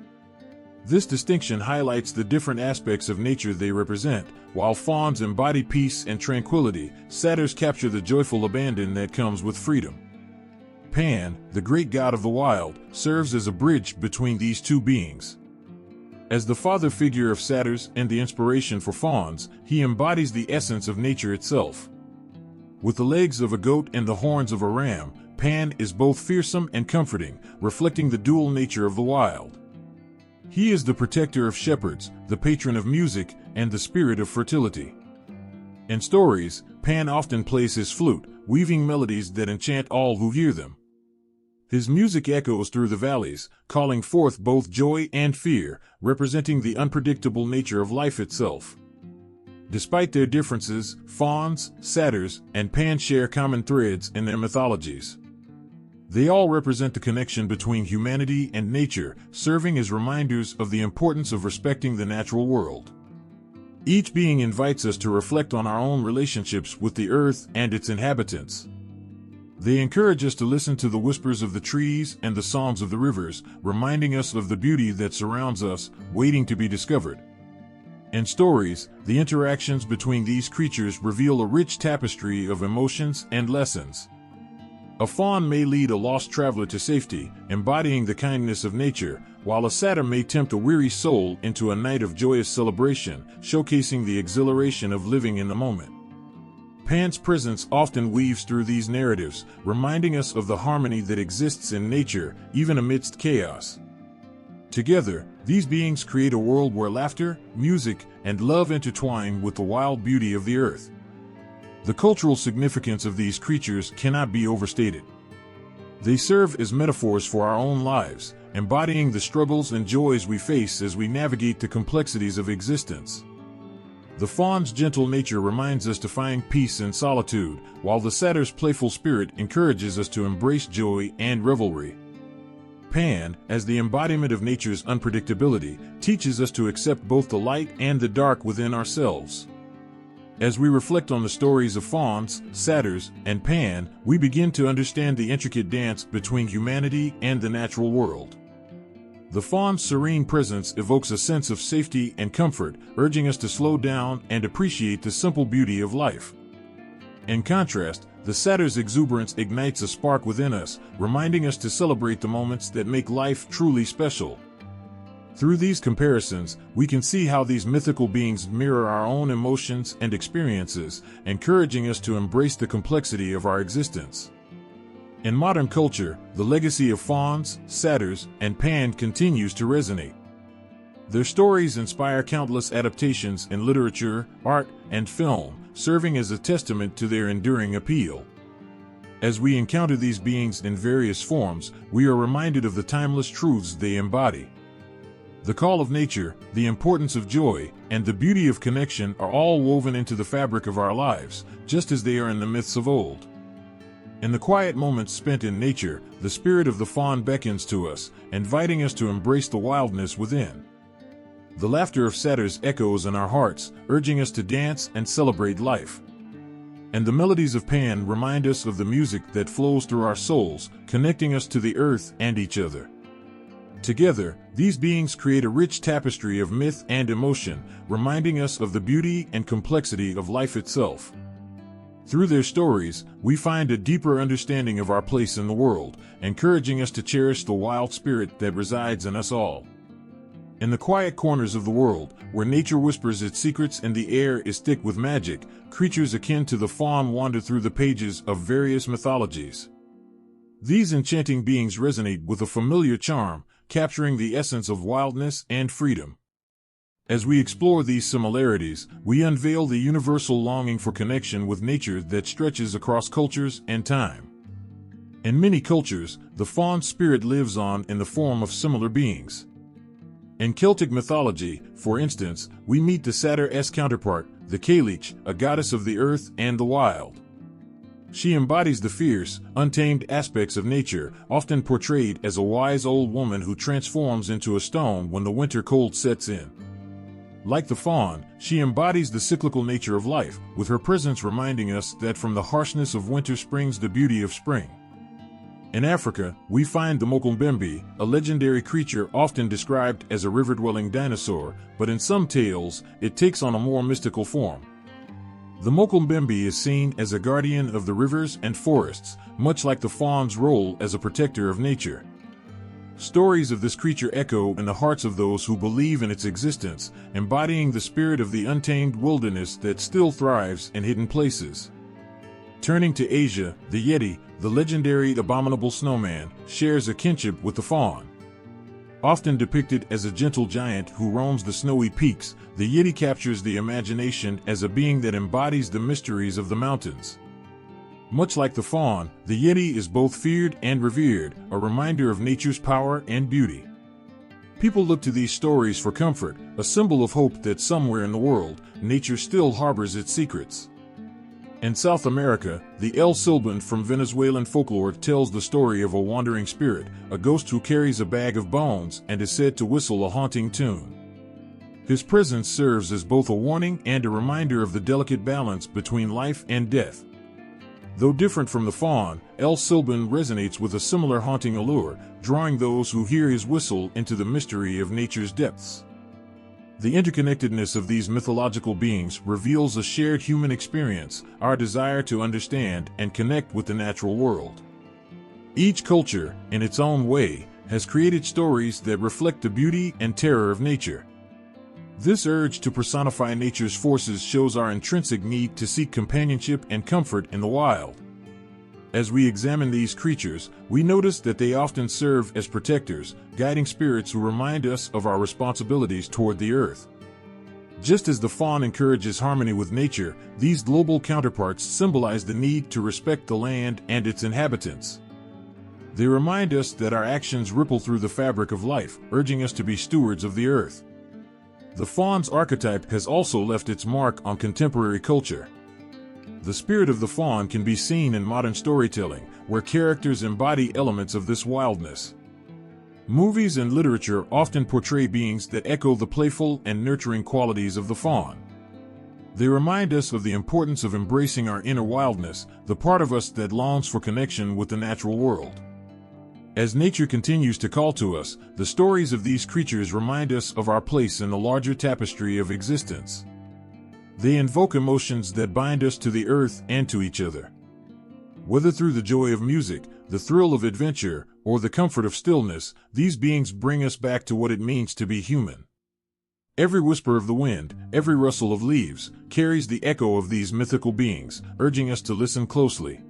This distinction highlights the different aspects of nature they represent. While fauns embody peace and tranquility, satyrs capture the joyful abandon that comes with freedom. Pan, the great god of the wild, serves as a bridge between these two beings. As the father figure of satyrs and the inspiration for fauns, he embodies the essence of nature itself. With the legs of a goat and the horns of a ram, Pan is both fearsome and comforting, reflecting the dual nature of the wild. He is the protector of shepherds, the patron of music, and the spirit of fertility. In stories, Pan often plays his flute, weaving melodies that enchant all who hear them. His music echoes through the valleys, calling forth both joy and fear, representing the unpredictable nature of life itself. Despite their differences, fauns, satyrs, and Pan share common threads in their mythologies. They all represent the connection between humanity and nature, serving as reminders of the importance of respecting the natural world. Each being invites us to reflect on our own relationships with the earth and its inhabitants. They encourage us to listen to the whispers of the trees and the songs of the rivers, reminding us of the beauty that surrounds us, waiting to be discovered. In stories, the interactions between these creatures reveal a rich tapestry of emotions and lessons. A faun may lead a lost traveler to safety, embodying the kindness of nature, while a satyr may tempt a weary soul into a night of joyous celebration, showcasing the exhilaration of living in the moment. Pan's presence often weaves through these narratives, reminding us of the harmony that exists in nature, even amidst chaos. Together, these beings create a world where laughter, music, and love intertwine with the wild beauty of the earth. The cultural significance of these creatures cannot be overstated. They serve as metaphors for our own lives, embodying the struggles and joys we face as we navigate the complexities of existence. The faun's gentle nature reminds us to find peace in solitude, while the satyr's playful spirit encourages us to embrace joy and revelry. Pan, as the embodiment of nature's unpredictability, teaches us to accept both the light and the dark within ourselves. As we reflect on the stories of fauns, satyrs, and Pan, we begin to understand the intricate dance between humanity and the natural world. The faun's serene presence evokes a sense of safety and comfort, urging us to slow down and appreciate the simple beauty of life. In contrast, the satyr's exuberance ignites a spark within us, reminding us to celebrate the moments that make life truly special. Through these comparisons, we can see how these mythical beings mirror our own emotions and experiences, encouraging us to embrace the complexity of our existence. In modern culture, the legacy of fauns, satyrs, and Pan continues to resonate. Their stories inspire countless adaptations in literature, art, and film, serving as a testament to their enduring appeal. As we encounter these beings in various forms, we are reminded of the timeless truths they embody. The call of nature, the importance of joy, and the beauty of connection are all woven into the fabric of our lives, just as they are in the myths of old. In the quiet moments spent in nature, the spirit of the faun beckons to us, inviting us to embrace the wildness within. The laughter of satyrs echoes in our hearts, urging us to dance and celebrate life. And the melodies of Pan remind us of the music that flows through our souls, connecting us to the earth and each other. Together, these beings create a rich tapestry of myth and emotion, reminding us of the beauty and complexity of life itself. Through their stories, we find a deeper understanding of our place in the world, encouraging us to cherish the wild spirit that resides in us all. In the quiet corners of the world, where nature whispers its secrets and the air is thick with magic, creatures akin to the faun wander through the pages of various mythologies. These enchanting beings resonate with a familiar charm, capturing the essence of wildness and freedom. As we explore these similarities, we unveil the universal longing for connection with nature that stretches across cultures and time. In many cultures, the faun spirit lives on in the form of similar beings. In Celtic mythology, for instance, we meet the satyr-esque counterpart, the Cailleach, a goddess of the earth and the wild. She embodies the fierce, untamed aspects of nature, often portrayed as a wise old woman who transforms into a stone when the winter cold sets in. Like the faun, she embodies the cyclical nature of life, with her presence reminding us that from the harshness of winter springs the beauty of spring. In Africa, we find the Mokombembe, a legendary creature often described as a river-dwelling dinosaur, but in some tales, it takes on a more mystical form. The Mokombembe is seen as a guardian of the rivers and forests, much like the faun's role as a protector of nature. Stories of this creature echo in the hearts of those who believe in its existence, embodying the spirit of the untamed wilderness that still thrives in hidden places. Turning to Asia, the Yeti, the legendary abominable snowman, shares a kinship with the faun. Often depicted as a gentle giant who roams the snowy peaks, the Yeti captures the imagination as a being that embodies the mysteries of the mountains. Much like the faun, the Yeti is both feared and revered, a reminder of nature's power and beauty. People look to these stories for comfort, a symbol of hope that somewhere in the world, nature still harbors its secrets. In South America, the El Silban from Venezuelan folklore tells the story of a wandering spirit, a ghost who carries a bag of bones and is said to whistle a haunting tune. His presence serves as both a warning and a reminder of the delicate balance between life and death. Though different from the faun, El Silban resonates with a similar haunting allure, drawing those who hear his whistle into the mystery of nature's depths. The interconnectedness of these mythological beings reveals a shared human experience, our desire to understand and connect with the natural world. Each culture, in its own way, has created stories that reflect the beauty and terror of nature. This urge to personify nature's forces shows our intrinsic need to seek companionship and comfort in the wild. As we examine these creatures, we notice that they often serve as protectors, guiding spirits who remind us of our responsibilities toward the earth. Just as the faun encourages harmony with nature, these global counterparts symbolize the need to respect the land and its inhabitants. They remind us that our actions ripple through the fabric of life, urging us to be stewards of the earth. The faun's archetype has also left its mark on contemporary culture. The spirit of the faun can be seen in modern storytelling, where characters embody elements of this wildness. Movies and literature often portray beings that echo the playful and nurturing qualities of the faun. They remind us of the importance of embracing our inner wildness, the part of us that longs for connection with the natural world. As nature continues to call to us, the stories of these creatures remind us of our place in the larger tapestry of existence. They invoke emotions that bind us to the earth and to each other. Whether through the joy of music, the thrill of adventure, or the comfort of stillness, these beings bring us back to what it means to be human. Every whisper of the wind, every rustle of leaves, carries the echo of these mythical beings, urging us to listen closely.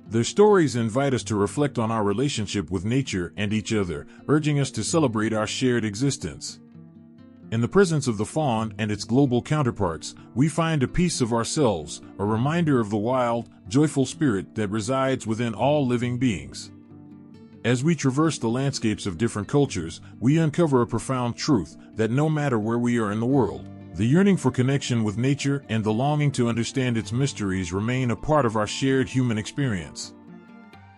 Their stories invite us to reflect on our relationship with nature and each other, urging us to celebrate our shared existence. In the presence of the faun and its global counterparts, we find a piece of ourselves, a reminder of the wild, joyful spirit that resides within all living beings. As we traverse the landscapes of different cultures, we uncover a profound truth that no matter where we are in the world, the yearning for connection with nature and the longing to understand its mysteries remain a part of our shared human experience.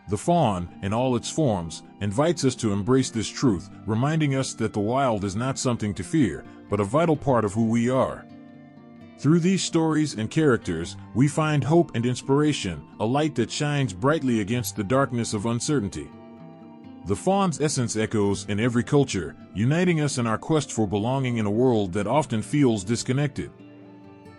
The faun, in all its forms, invites us to embrace this truth, reminding us that the wild is not something to fear, but a vital part of who we are. Through these stories and characters, we find hope and inspiration, a light that shines brightly against the darkness of uncertainty. The faun's essence echoes in every culture, uniting us in our quest for belonging in a world that often feels disconnected.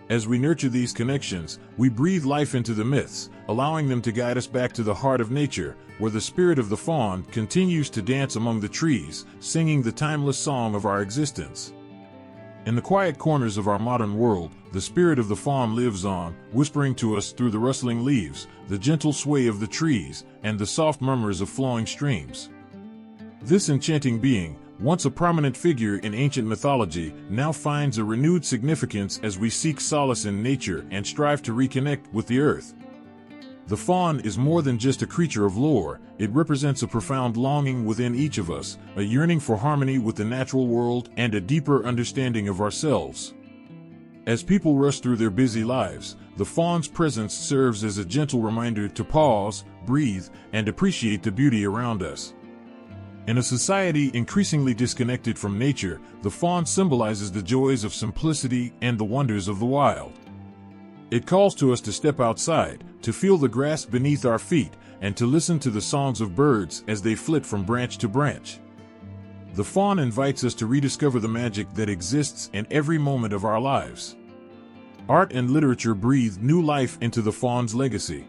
As we nurture these connections, we breathe life into the myths, allowing them to guide us back to the heart of nature, where the spirit of the faun continues to dance among the trees, singing the timeless song of our existence. In the quiet corners of our modern world, the spirit of the faun lives on, whispering to us through the rustling leaves, the gentle sway of the trees, and the soft murmurs of flowing streams. This enchanting being, once a prominent figure in ancient mythology, now finds a renewed significance as we seek solace in nature and strive to reconnect with the earth. The faun is more than just a creature of lore. It represents a profound longing within each of us, a yearning for harmony with the natural world and a deeper understanding of ourselves. As people rush through their busy lives, the faun's presence serves as a gentle reminder to pause, breathe, and appreciate the beauty around us. In a society increasingly disconnected from nature, the faun symbolizes the joys of simplicity and the wonders of the wild. It calls to us to step outside, to feel the grass beneath our feet, and to listen to the songs of birds as they flit from branch to branch. The faun invites us to rediscover the magic that exists in every moment of our lives. Art and literature breathe new life into the faun's legacy.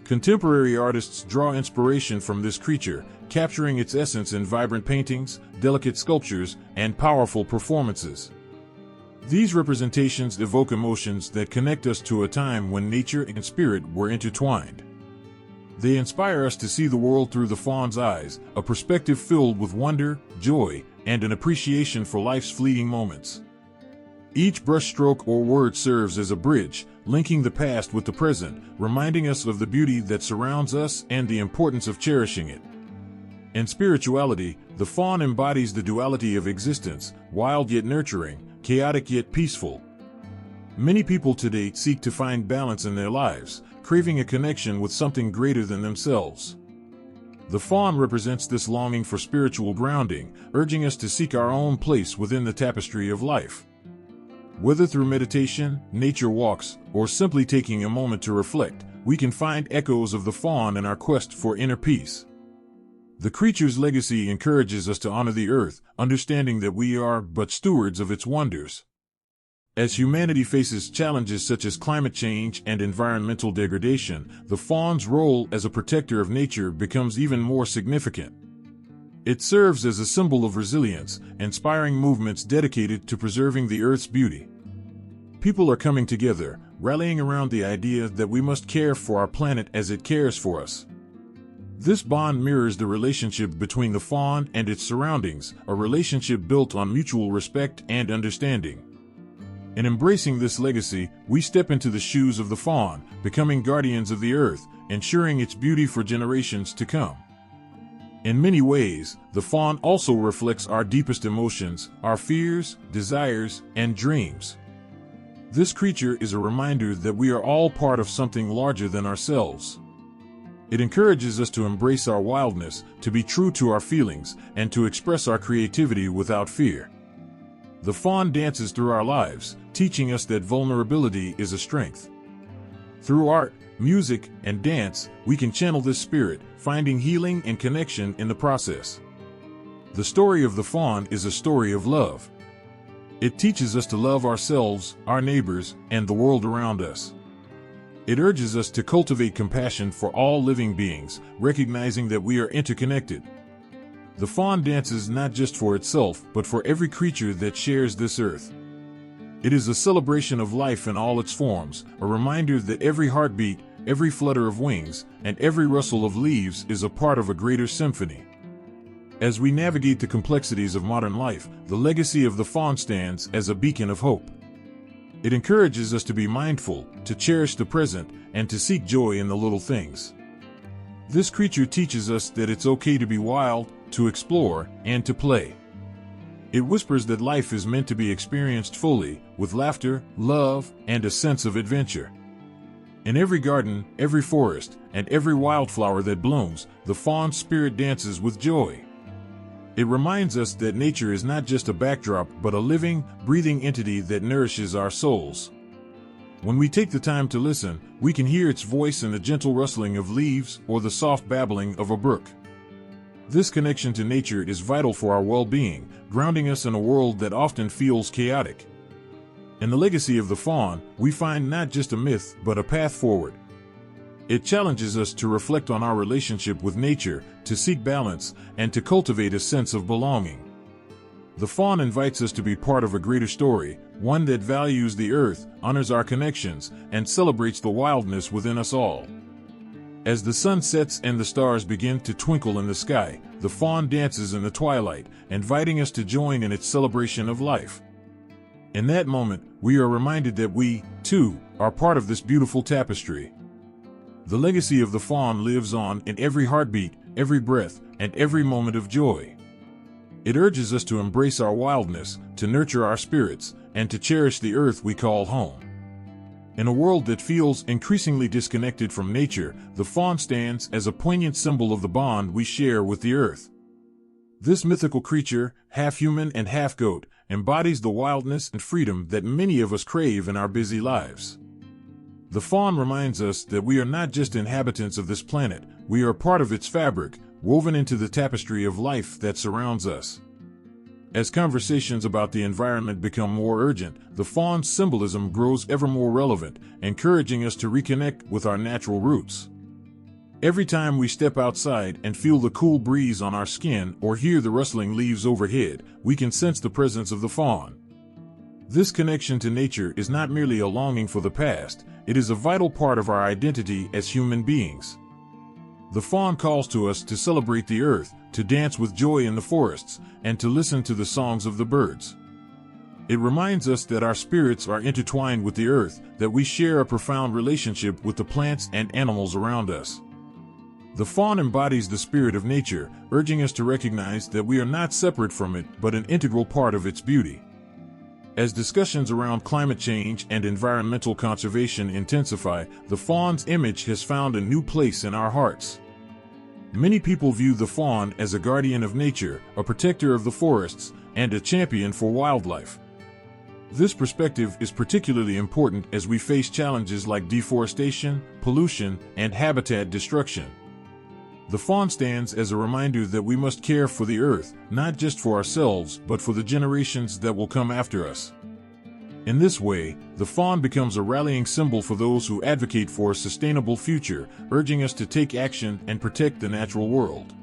Contemporary artists draw inspiration from this creature, capturing its essence in vibrant paintings, delicate sculptures, and powerful performances. These representations evoke emotions that connect us to a time when nature and spirit were intertwined. They inspire us to see the world through the faun's eyes, a perspective filled with wonder, joy, and an appreciation for life's fleeting moments. Each brushstroke or word serves as a bridge, linking the past with the present, reminding us of the beauty that surrounds us and the importance of cherishing it. In spirituality, the faun embodies the duality of existence, wild yet nurturing, chaotic yet peaceful. Many people today seek to find balance in their lives, craving a connection with something greater than themselves. The faun represents this longing for spiritual grounding, urging us to seek our own place within the tapestry of life. Whether through meditation, nature walks, or simply taking a moment to reflect, we can find echoes of the faun in our quest for inner peace. The creature's legacy encourages us to honor the earth, understanding that we are but stewards of its wonders. As humanity faces challenges such as climate change and environmental degradation, the faun's role as a protector of nature becomes even more significant. It serves as a symbol of resilience, inspiring movements dedicated to preserving the earth's beauty. People are coming together, rallying around the idea that we must care for our planet as it cares for us. This bond mirrors the relationship between the faun and its surroundings, a relationship built on mutual respect and understanding. In embracing this legacy, we step into the shoes of the faun, becoming guardians of the earth, ensuring its beauty for generations to come. In many ways, the faun also reflects our deepest emotions, our fears, desires, and dreams. This creature is a reminder that we are all part of something larger than ourselves. It encourages us to embrace our wildness, to be true to our feelings, and to express our creativity without fear. The faun dances through our lives, teaching us that vulnerability is a strength. Through art, music, and dance, we can channel this spirit, finding healing and connection in the process. The story of the faun is a story of love. It teaches us to love ourselves, our neighbors, and the world around us. It urges us to cultivate compassion for all living beings, recognizing that we are interconnected. The faun dances not just for itself, but for every creature that shares this earth. It is a celebration of life in all its forms, a reminder that every heartbeat, every flutter of wings, and every rustle of leaves is a part of a greater symphony. As we navigate the complexities of modern life, the legacy of the faun stands as a beacon of hope. It encourages us to be mindful, to cherish the present, and to seek joy in the little things. This creature teaches us that it's okay to be wild, to explore, and to play. It whispers that life is meant to be experienced fully, with laughter, love, and a sense of adventure. In every garden, every forest, and every wildflower that blooms, the faun's spirit dances with joy. It reminds us that nature is not just a backdrop but a living, breathing entity that nourishes our souls. When we take the time to listen, we can hear its voice in the gentle rustling of leaves or the soft babbling of a brook. This connection to nature is vital for our well-being, grounding us in a world that often feels chaotic. In the legacy of the faun, we find not just a myth, but a path forward. It challenges us to reflect on our relationship with nature, to seek balance, and to cultivate a sense of belonging. The faun invites us to be part of a greater story, one that values the earth, honors our connections, and celebrates the wildness within us all. As the sun sets and the stars begin to twinkle in the sky, the faun dances in the twilight, inviting us to join in its celebration of life. In that moment, we are reminded that we, too, are part of this beautiful tapestry. The legacy of the faun lives on in every heartbeat, every breath, and every moment of joy. It urges us to embrace our wildness, to nurture our spirits, and to cherish the earth we call home. In a world that feels increasingly disconnected from nature, the faun stands as a poignant symbol of the bond we share with the earth. This mythical creature, half human and half goat, embodies the wildness and freedom that many of us crave in our busy lives. The faun reminds us that we are not just inhabitants of this planet, we are part of its fabric, woven into the tapestry of life that surrounds us. As conversations about the environment become more urgent, the faun's symbolism grows ever more relevant, encouraging us to reconnect with our natural roots. Every time we step outside and feel the cool breeze on our skin or hear the rustling leaves overhead, we can sense the presence of the faun. This connection to nature is not merely a longing for the past, it is a vital part of our identity as human beings. The faun calls to us to celebrate the earth, to dance with joy in the forests, and to listen to the songs of the birds. It reminds us that our spirits are intertwined with the earth, that we share a profound relationship with the plants and animals around us. The faun embodies the spirit of nature, urging us to recognize that we are not separate from it, but an integral part of its beauty. As discussions around climate change and environmental conservation intensify, the faun's image has found a new place in our hearts. Many people view the faun as a guardian of nature, a protector of the forests, and a champion for wildlife. This perspective is particularly important as we face challenges like deforestation, pollution, and habitat destruction. The faun stands as a reminder that we must care for the earth, not just for ourselves, but for the generations that will come after us. In this way, the faun becomes a rallying symbol for those who advocate for a sustainable future, urging us to take action and protect the natural world.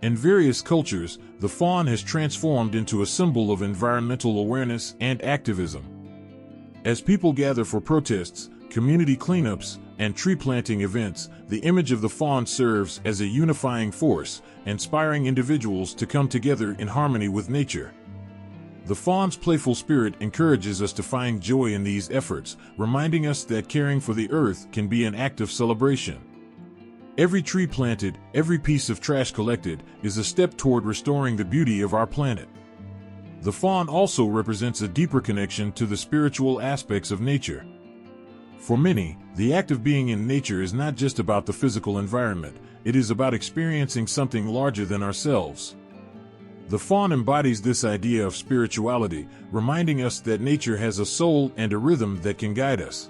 In various cultures, the faun has transformed into a symbol of environmental awareness and activism. As people gather for protests, community cleanups, and tree planting events, the image of the faun serves as a unifying force, inspiring individuals to come together in harmony with nature. The faun's playful spirit encourages us to find joy in these efforts, reminding us that caring for the earth can be an act of celebration. Every tree planted, every piece of trash collected, is a step toward restoring the beauty of our planet. The faun also represents a deeper connection to the spiritual aspects of nature. For many, the act of being in nature is not just about the physical environment, it is about experiencing something larger than ourselves. The faun embodies this idea of spirituality, reminding us that nature has a soul and a rhythm that can guide us.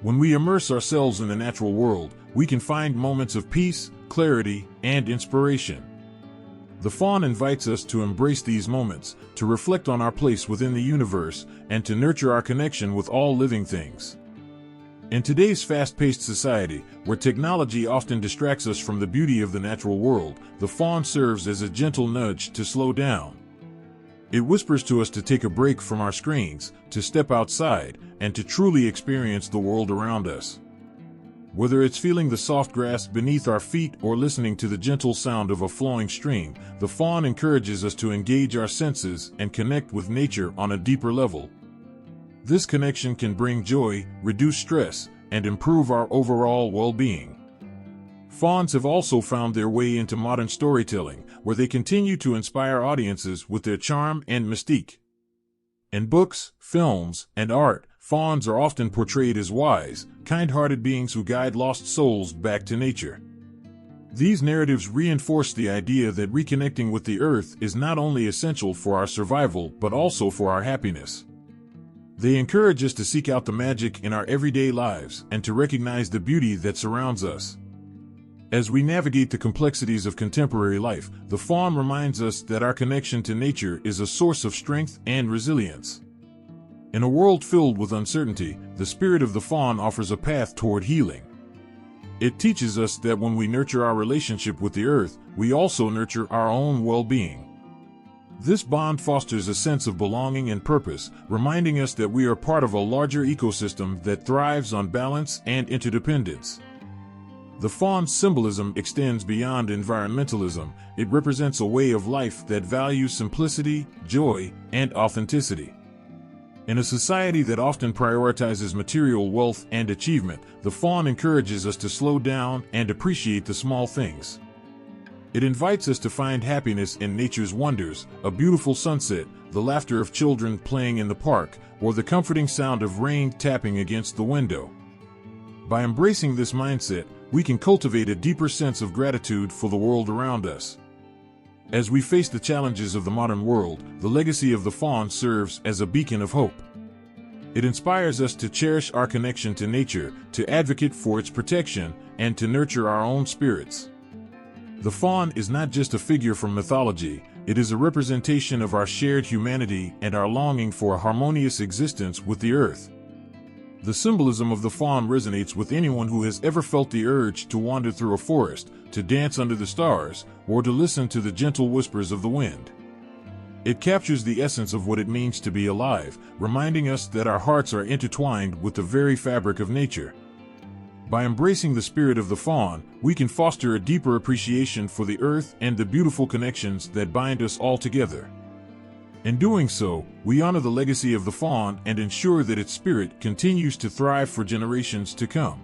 When we immerse ourselves in the natural world, we can find moments of peace, clarity, and inspiration. The faun invites us to embrace these moments, to reflect on our place within the universe, and to nurture our connection with all living things. In today's fast-paced society, where technology often distracts us from the beauty of the natural world, the faun serves as a gentle nudge to slow down. It whispers to us to take a break from our screens, to step outside, and to truly experience the world around us. Whether it's feeling the soft grass beneath our feet or listening to the gentle sound of a flowing stream, the faun encourages us to engage our senses and connect with nature on a deeper level. This connection can bring joy, reduce stress, and improve our overall well-being. Fauns have also found their way into modern storytelling, where they continue to inspire audiences with their charm and mystique. In books, films, and art, fauns are often portrayed as wise, kind-hearted beings who guide lost souls back to nature. These narratives reinforce the idea that reconnecting with the earth is not only essential for our survival but also for our happiness. They encourage us to seek out the magic in our everyday lives and to recognize the beauty that surrounds us. As we navigate the complexities of contemporary life, the faun reminds us that our connection to nature is a source of strength and resilience. In a world filled with uncertainty, the spirit of the faun offers a path toward healing. It teaches us that when we nurture our relationship with the earth, we also nurture our own well-being. This bond fosters a sense of belonging and purpose, reminding us that we are part of a larger ecosystem that thrives on balance and interdependence. The faun's symbolism extends beyond environmentalism. It represents a way of life that values simplicity, joy, and authenticity. In a society that often prioritizes material wealth and achievement, the faun encourages us to slow down and appreciate the small things. It invites us to find happiness in nature's wonders, a beautiful sunset, the laughter of children playing in the park, or the comforting sound of rain tapping against the window. By embracing this mindset, we can cultivate a deeper sense of gratitude for the world around us. As we face the challenges of the modern world, the legacy of the faun serves as a beacon of hope. It inspires us to cherish our connection to nature, to advocate for its protection, and to nurture our own spirits. The faun is not just a figure from mythology, it is a representation of our shared humanity and our longing for a harmonious existence with the earth. The symbolism of the faun resonates with anyone who has ever felt the urge to wander through a forest, to dance under the stars, or to listen to the gentle whispers of the wind. It captures the essence of what it means to be alive, reminding us that our hearts are intertwined with the very fabric of nature. By embracing the spirit of the faun, we can foster a deeper appreciation for the earth and the beautiful connections that bind us all together. In doing so, we honor the legacy of the faun and ensure that its spirit continues to thrive for generations to come.